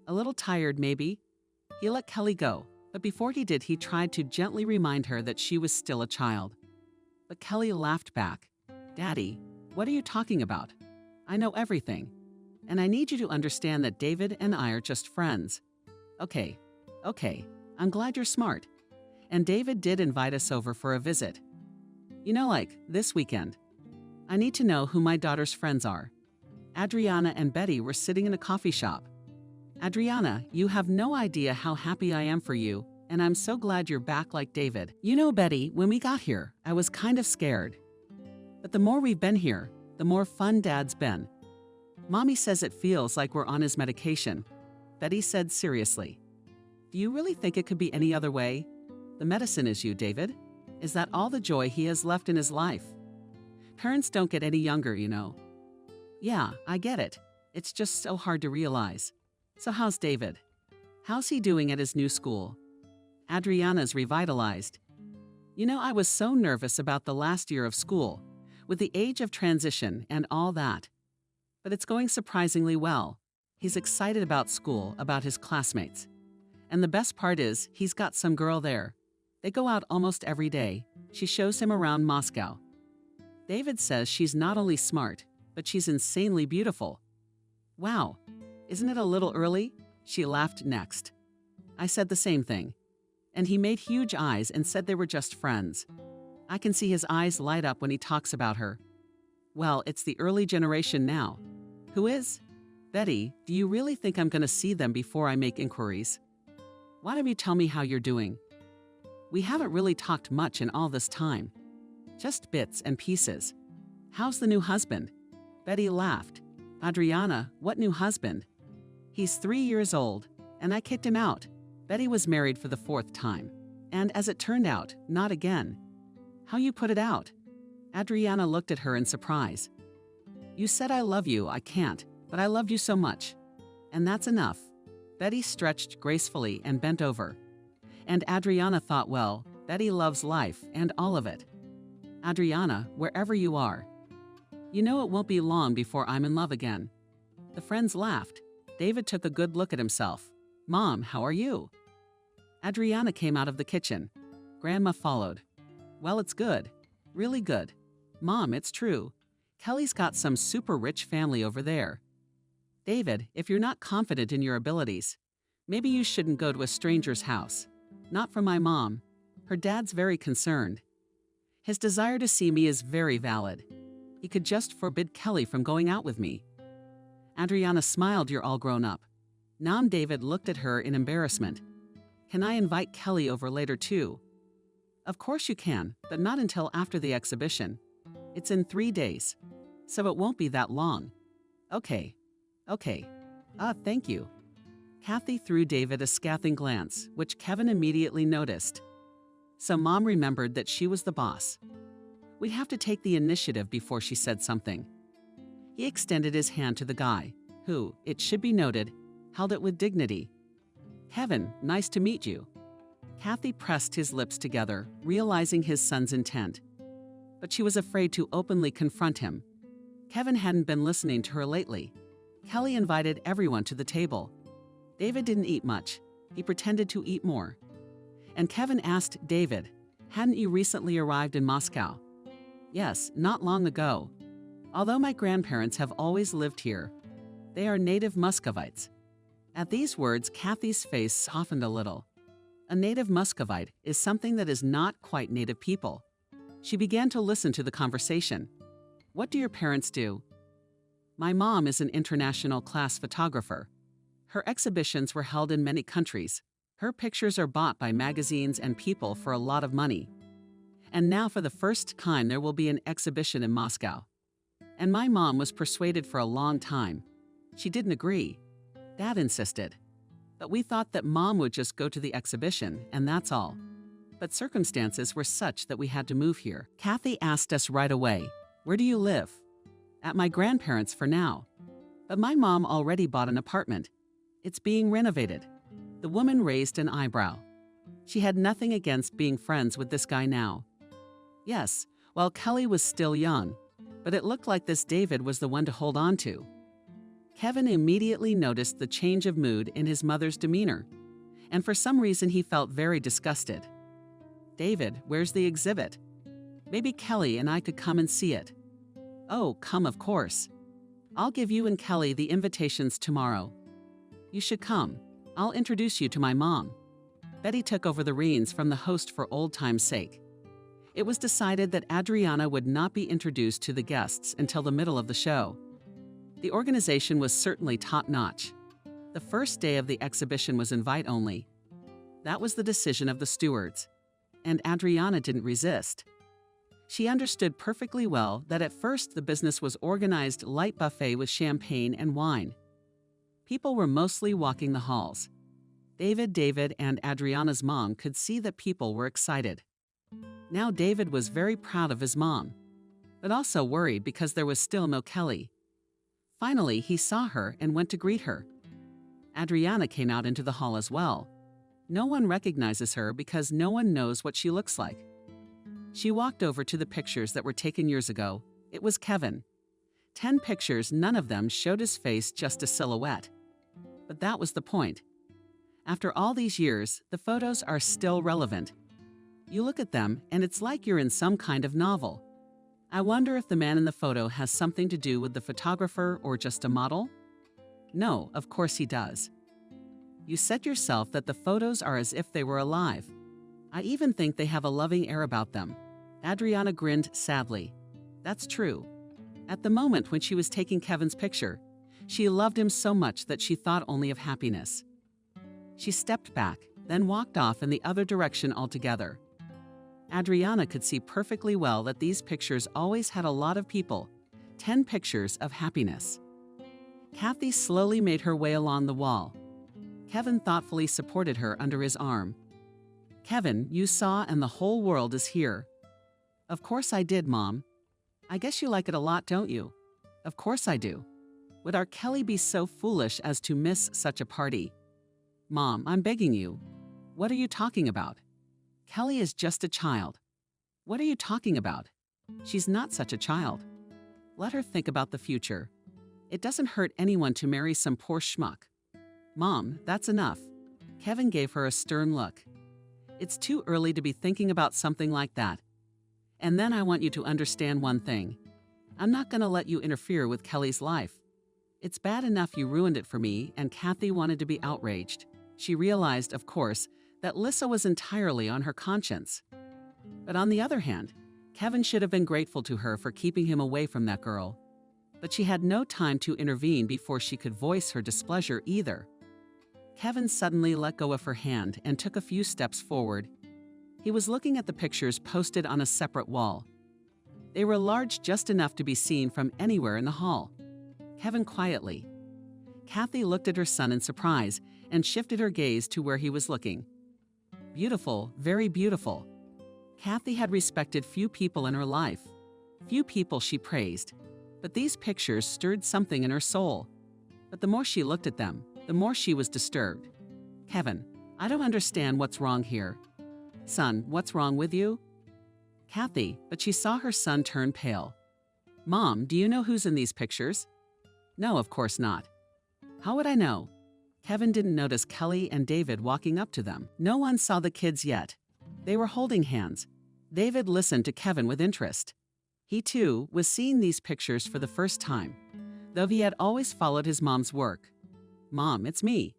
S2: A little tired, maybe. He let Kelly go, but before he did, he tried to gently remind her that she was still a child. But Kelly laughed back. Daddy, what are you talking about? I know everything. And I need you to understand that David and I are just friends. Okay, I'm glad you're smart. And David did invite us over for a visit. You know, like this weekend. I need to know who my daughter's friends are. Adriana and Betty were sitting in a coffee shop. Adriana, you have no idea how happy I am for you, and I'm so glad you're back like David. You know, Betty, when we got here, I was kind of scared. But the more we've been here, the more fun Dad's been. Mommy says it feels like we're on his medication. Betty said seriously. Do you really think it could be any other way? The medicine is you, David. Is that all the joy he has left in his life? Parents don't get any younger, you know. Yeah, I get it. It's just so hard to realize. So how's David? How's he doing at his new school? Adriana's revitalized. You know, I was so nervous about the last year of school, with the age of transition and all that. But it's going surprisingly well. He's excited about school, about his classmates. And the best part is, he's got some girl there. They go out almost every day. She shows him around Moscow. David says she's not only smart, but she's insanely beautiful. Wow, isn't it a little early? She laughed next. I said the same thing. And he made huge eyes and said they were just friends. I can see his eyes light up when he talks about her. Well, it's the early generation now. Who is? Betty, do you really think I'm going to see them before I make inquiries? Why don't you tell me how you're doing? We haven't really talked much in all this time. Just bits and pieces. How's the new husband? Betty laughed. Adriana, what new husband? He's 3 years old, and I kicked him out. Betty was married for the 4th time. And as it turned out, not again. How you put it out? Adriana looked at her in surprise. You said I love you, I can't, but I loved you so much. And that's enough. Betty stretched gracefully and bent over. And Adriana thought, well, Betty loves life and all of it. Adriana, wherever you are. You know it won't be long before I'm in love again. The friends laughed. David took a good look at himself. "Mom, how are you?" Adriana came out of the kitchen. Grandma followed. "Well, it's good. Really good. Mom, it's true. Kelly's got some super rich family over there. David, if you're not confident in your abilities, maybe you shouldn't go to a stranger's house. Not from my mom. Her dad's very concerned. His desire to see me is very valid. He could just forbid Kelly from going out with me." Adriana smiled. "You're all grown up." Now David looked at her in embarrassment. "Can I invite Kelly over later too?" "Of course you can, but not until after the exhibition. It's in 3 days, so it won't be that long." Okay. Thank you." Kathy threw David a scathing glance, which Kevin immediately noticed. So Mom remembered that she was the boss. We'd have to take the initiative before she said something. He extended his hand to the guy, who, it should be noted, held it with dignity. "Kevin, nice to meet you." Kathy pressed his lips together, realizing his son's intent. But she was afraid to openly confront him. Kevin hadn't been listening to her lately. Kelly invited everyone to the table. David didn't eat much. He pretended to eat more. And Kevin asked David, "Hadn't you recently arrived in Moscow?" "Yes, not long ago. Although my grandparents have always lived here. They are native Muscovites." At these words, Kathy's face softened a little. A native Muscovite is something that is not quite native people. She began to listen to the conversation. "What do your parents do?" "My mom is an international class photographer. Her exhibitions were held in many countries. Her pictures are bought by magazines and people for a lot of money. And now for the first time there will be an exhibition in Moscow. And my mom was persuaded for a long time. She didn't agree. Dad insisted. But we thought that Mom would just go to the exhibition, and that's all. But circumstances were such that we had to move here." Kathy asked us right away, "Where do you live?" "At my grandparents' for now. But my mom already bought an apartment. It's being renovated." The woman raised an eyebrow. She had nothing against being friends with this guy now. Yes, well, Kelly was still young, but it looked like this David was the one to hold on to. Kevin immediately noticed the change of mood in his mother's demeanor, and for some reason he felt very disgusted. "David, where's the exhibit? Maybe Kelly and I could come and see it." "Oh, come, of course. I'll give you and Kelly the invitations tomorrow. You should come. I'll introduce you to my mom." Betty took over the reins from the host for old time's sake. It was decided that Adriana would not be introduced to the guests until the middle of the show. The organization was certainly top-notch. The first day of the exhibition was invite only. That was the decision of the stewards, and Adriana didn't resist. She understood perfectly well that at first the business was organized light buffet with champagne and wine. People were mostly walking the halls. David, and Adriana's mom could see that people were excited. Now David was very proud of his mom, but also worried because there was still no Kelly. Finally, he saw her and went to greet her. Adriana came out into the hall as well. No one recognizes her because no one knows what she looks like. She walked over to the pictures that were taken years ago. It was Kevin. 10 pictures, none of them showed his face, just a silhouette. But that was the point. After all these years, the photos are still relevant. You look at them and it's like you're in some kind of novel. I wonder if the man in the photo has something to do with the photographer or just a model? No, of course he does. You said yourself that the photos are as if they were alive. I even think they have a loving air about them. Adriana grinned sadly. That's true. At the moment when she was taking Kevin's picture, she loved him so much that she thought only of happiness. She stepped back, then walked off in the other direction altogether. Adriana could see perfectly well that these pictures always had a lot of people, 10 pictures of happiness. Kathy slowly made her way along the wall. Kevin thoughtfully supported her under his arm. Kevin, you saw and the whole world is here. Of course I did, Mom. I guess you like it a lot, don't you? Of course I do. Would our Kelly be so foolish as to miss such a party? Mom, I'm begging you. What are you talking about? Kelly is just a child. What are you talking about? She's not such a child. Let her think about the future. It doesn't hurt anyone to marry some poor schmuck. Mom, that's enough. Kevin gave her a stern look. It's too early to be thinking about something like that. And then I want you to understand one thing. I'm not going to let you interfere with Kelly's life. It's bad enough you ruined it for me, and Kathy wanted to be outraged. She realized, of course, that Lissa was entirely on her conscience. But on the other hand, Kevin should have been grateful to her for keeping him away from that girl. But she had no time to intervene before she could voice her displeasure either. Kevin suddenly let go of her hand and took a few steps forward. He was looking at the pictures posted on a separate wall. They were large just enough to be seen from anywhere in the hall. Kevin quietly. Kathy looked at her son in surprise and shifted her gaze to where he was looking. Beautiful, very beautiful. Kathy had respected few people in her life. Few people she praised. But these pictures stirred something in her soul. But the more she looked at them, the more she was disturbed. Kevin, I don't understand what's wrong here. Son, what's wrong with you? Kathy, but she saw her son turn pale. Mom, do you know who's in these pictures? No, of course not. How would I know? Kevin didn't notice Kelly and David walking up to them. No one saw the kids yet. They were holding hands. David listened to Kevin with interest. He, too, was seeing these pictures for the first time, though he had always followed his mom's work. Mom, it's me.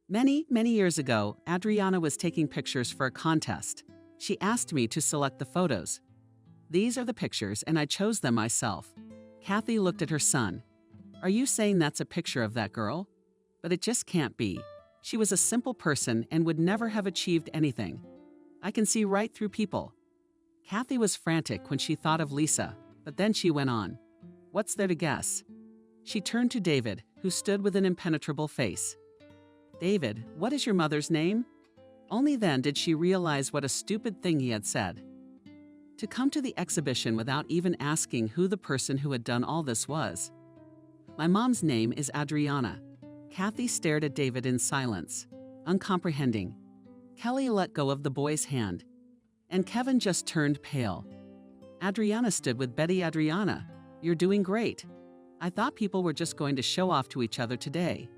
S2: Many, many years ago, Adriana was taking pictures for a contest. She asked me to select the photos. These are the pictures, and I chose them myself. Kathy looked at her son. Are you saying that's a picture of that girl? But it just can't be. She was a simple person and would never have achieved anything. I can see right through people. Kathy was frantic when she thought of Lisa, but then she went on. What's there to guess? She turned to David, who stood with an impenetrable face. David, what is your mother's name? Only then did she realize what a stupid thing he had said. To come to the exhibition without even asking who the person who had done all this was. My mom's name is Adriana. Kathy stared at David in silence, uncomprehending. Kelly let go of the boy's hand, and Kevin just turned pale. Adriana stood with Betty. Adriana, you're doing great. I thought people were just going to show off to each other today.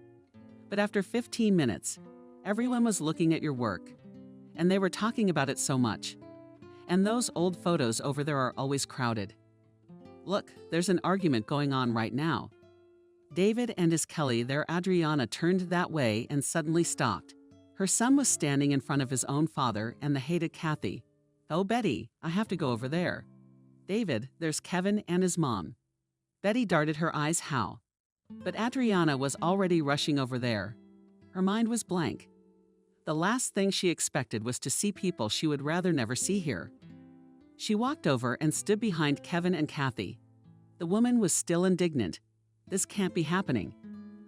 S2: But after 15 minutes, everyone was looking at your work, and they were talking about it so much. And those old photos over there are always crowded. Look, there's an argument going on right now. David and his Kelly, their Adriana turned that way and suddenly stopped. Her son was standing in front of his own father and the hated Kathy. Oh, Betty, I have to go over there. David, there's Kevin and his mom. Betty darted her eyes how. But Adriana was already rushing over there. Her mind was blank. The last thing she expected was to see people she would rather never see here. She walked over and stood behind Kevin and Kathy. The woman was still indignant. This can't be happening.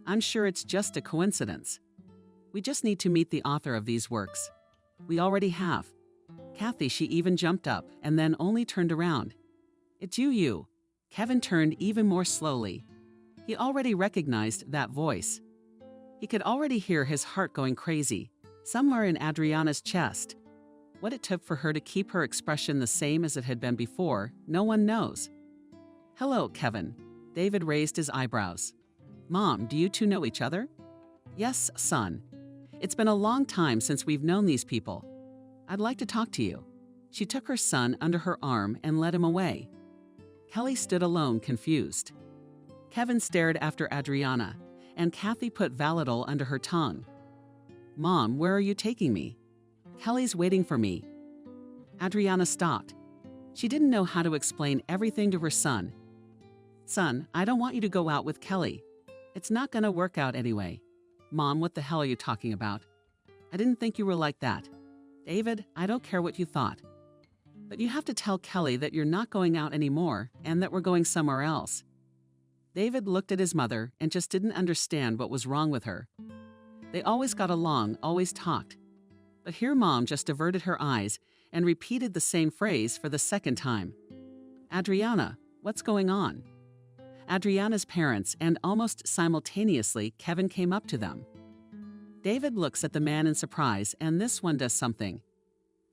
S2: I'm sure it's just a coincidence. We just need to meet the author of these works. We already have. Kathy, she even jumped up and then only turned around. It's you. Kevin turned even more slowly. He already recognized that voice. He could already hear his heart going crazy, somewhere in Adriana's chest. What it took for her to keep her expression the same as it had been before, no one knows. Hello, Kevin. David raised his eyebrows. Mom, do you two know each other? Yes, son. It's been a long time since we've known these people. I'd like to talk to you. She took her son under her arm and led him away. Kelly stood alone, confused. Kevin stared after Adriana, and Kathy put Valadol under her tongue. Mom, where are you taking me? Kelly's waiting for me. Adriana stopped. She didn't know how to explain everything to her son. Son, I don't want you to go out with Kelly. It's not going to work out anyway. Mom, what the hell are you talking about? I didn't think you were like that. David, I don't care what you thought. But you have to tell Kelly that you're not going out anymore and that we're going somewhere else. David looked at his mother and just didn't understand what was wrong with her. They always got along, always talked. But here Mom just averted her eyes and repeated the same phrase for the second time. Adriana, what's going on? Adriana's parents, and almost simultaneously, Kevin came up to them. David looks at the man in surprise, and this one does something.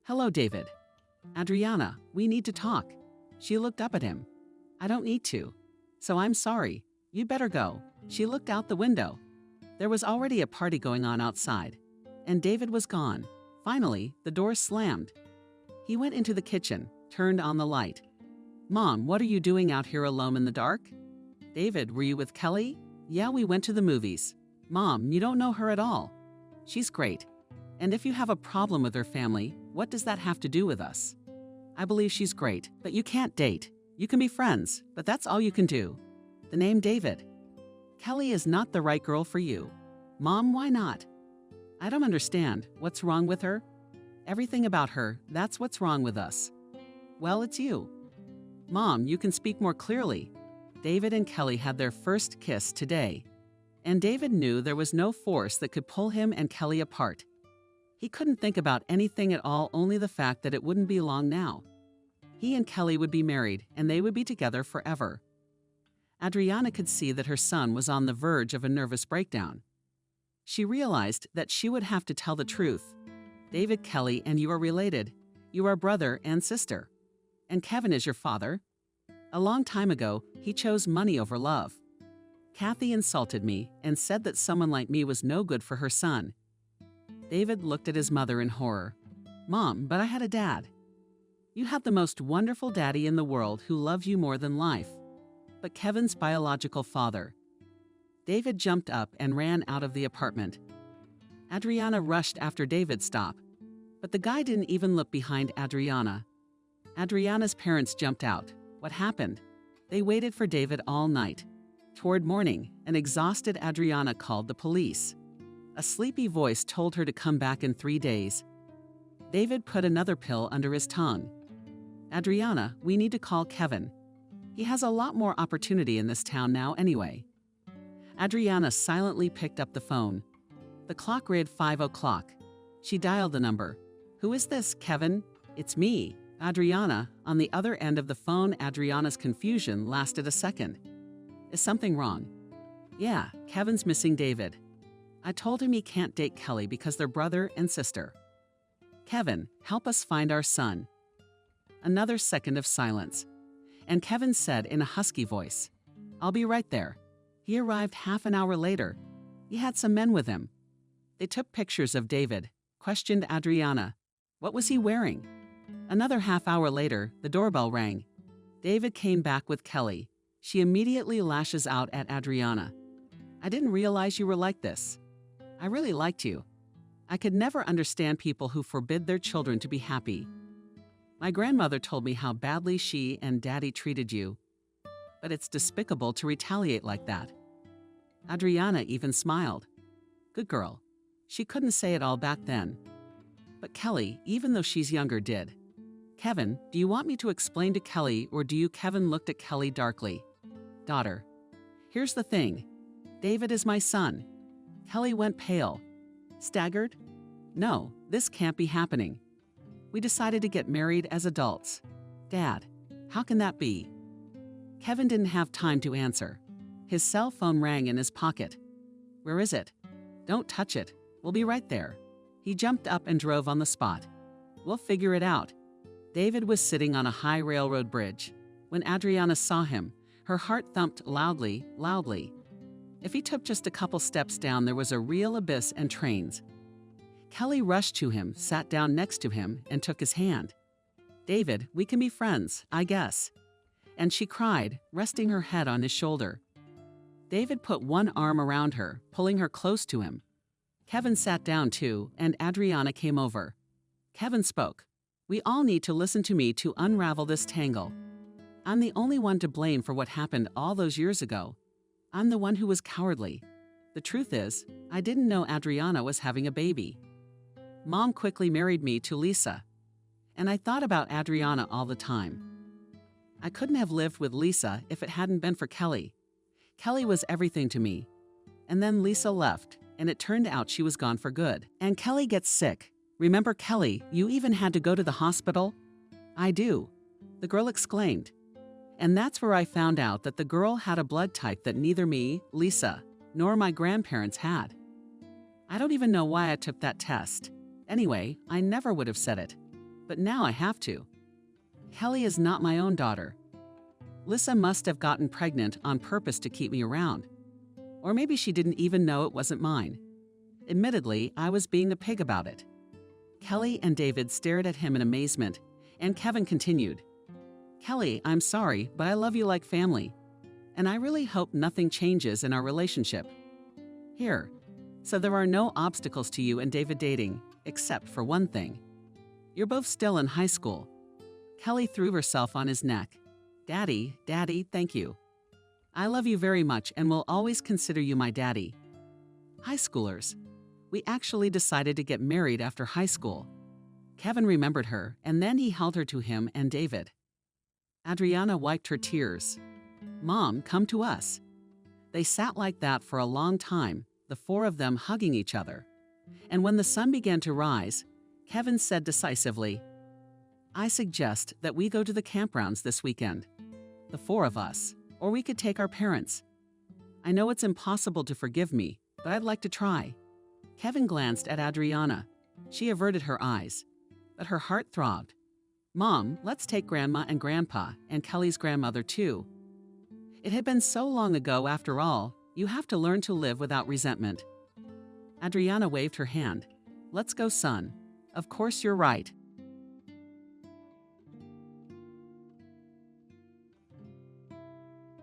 S2: Hello, David. Adriana, we need to talk. She looked up at him. I don't need to. So I'm sorry. You better go. She looked out the window. There was already a party going on outside. and David was gone. Finally, the door slammed. He went into the kitchen, turned on the light. "Mom, what are you doing out here alone in the dark?" "David, were you with Kelly?" "Yeah, we went to the movies." "Mom, you don't know her at all." "She's great. And if you have a problem with her family, what does that have to do with us?" "I believe she's great, but you can't date. You can be friends, but that's all you can do." "The name David." "Kelly is not the right girl for you." "Mom, why not?" "I don't understand. What's wrong with her?" "Everything about her, that's what's wrong with us." "Well, it's you." "Mom, you can speak more clearly." David and Kelly had their first kiss today, and David knew there was no force that could pull him and Kelly apart. He couldn't think about anything at all, only the fact that it wouldn't be long now. He and Kelly would be married, and they would be together forever. Adriana could see that her son was on the verge of a nervous breakdown. She realized that she would have to tell the truth. "David, Kelly, and you are related. You are brother and sister. And Kevin is your father. A long time ago, he chose money over love. Kathy insulted me and said that someone like me was no good for her son." David looked at his mother in horror. "Mom, but I had a dad." "You have the most wonderful daddy in the world who loves you more than life. But Kevin's biological father." David jumped up and ran out of the apartment. Adriana rushed after David's stop, but the guy didn't even look behind Adriana. Adriana's parents jumped out. What happened? They waited for David all night. Toward morning, an exhausted Adriana called the police. A sleepy voice told her to come back in 3 days. David put another pill under his tongue. "Adriana, we need to call Kevin. He has a lot more opportunity in this town now anyway." Adriana silently picked up the phone. The clock read 5 o'clock. She dialed the number. "Who is this, Kevin?" "It's me, Adriana." On the other end of the phone, Adriana's confusion lasted a second. "Is something wrong?" "Yeah, Kevin's missing David. I told him he can't date Kelly because they're brother and sister. Kevin, help us find our son." Another second of silence. And Kevin said in a husky voice, "I'll be right there." He arrived half an hour later. He had some men with him. They took pictures of David, questioned Adriana. What was he wearing? Another half hour later, the doorbell rang. David came back with Kelly. She immediately lashes out at Adriana. "I didn't realize you were like this. I really liked you. I could never understand people who forbid their children to be happy. My grandmother told me how badly she and Daddy treated you. But it's despicable to retaliate like that." Adriana even smiled. Good girl. She couldn't say it all back then. But Kelly, even though she's younger, did. "Kevin, do you want me to explain to Kelly, or do you?" Kevin looked at Kelly darkly. "Daughter, here's the thing. David is my son." Kelly went pale. Staggered? "No, this can't be happening. We decided to get married as adults." "Dad, how can that be?" Kevin didn't have time to answer. His cell phone rang in his pocket. "Where is it?" "Don't touch it. We'll be right there." He jumped up and drove on the spot. "We'll figure it out." David was sitting on a high railroad bridge. When Adriana saw him, her heart thumped loudly, loudly. If he took just a couple steps down, there was a real abyss and trains. Kelly rushed to him, sat down next to him, and took his hand. "David, we can be friends, I guess." And she cried, resting her head on his shoulder. David put one arm around her, pulling her close to him. Kevin sat down too, and Adriana came over. Kevin spoke. "We all need to listen to me to unravel this tangle. I'm the only one to blame for what happened all those years ago. I'm the one who was cowardly. The truth is, I didn't know Adriana was having a baby. Mom quickly married me to Lisa. And I thought about Adriana all the time. I couldn't have lived with Lisa if it hadn't been for Kelly. Kelly was everything to me. And then Lisa left, and it turned out she was gone for good. And Kelly gets sick. Remember Kelly, you even had to go to the hospital?" "I do," the girl exclaimed. And that's where I found out that the girl had a blood type that neither me, Lisa, nor my grandparents had. I don't even know why I took that test. Anyway, I never would have said it. But now I have to. Kelly is not my own daughter. Lisa must have gotten pregnant on purpose to keep me around. Or maybe she didn't even know it wasn't mine. Admittedly, I was being a pig about it. Kelly and David stared at him in amazement, and Kevin continued, "Kelly, I'm sorry, but I love you like family, and I really hope nothing changes in our relationship. Here, so there are no obstacles to you and David dating, except for one thing. You're both still in high school." Kelly threw herself on his neck. "Daddy, Daddy, thank you. I love you very much and will always consider you my daddy. High schoolers. We actually decided to get married after high school." Kevin remembered her, and then he held her to him and David. Adriana wiped her tears. "Mom, come to us." They sat like that for a long time, the four of them hugging each other. And when the sun began to rise, Kevin said decisively, "I suggest that we go to the campgrounds this weekend. The four of us, or we could take our parents. I know it's impossible to forgive me, but I'd like to try." Kevin glanced at Adriana. She averted her eyes, but her heart throbbed. "Mom, let's take Grandma and Grandpa and Kelly's grandmother too. It had been so long ago after all, you have to learn to live without resentment." Adriana waved her hand. "Let's go, son. Of course you're right.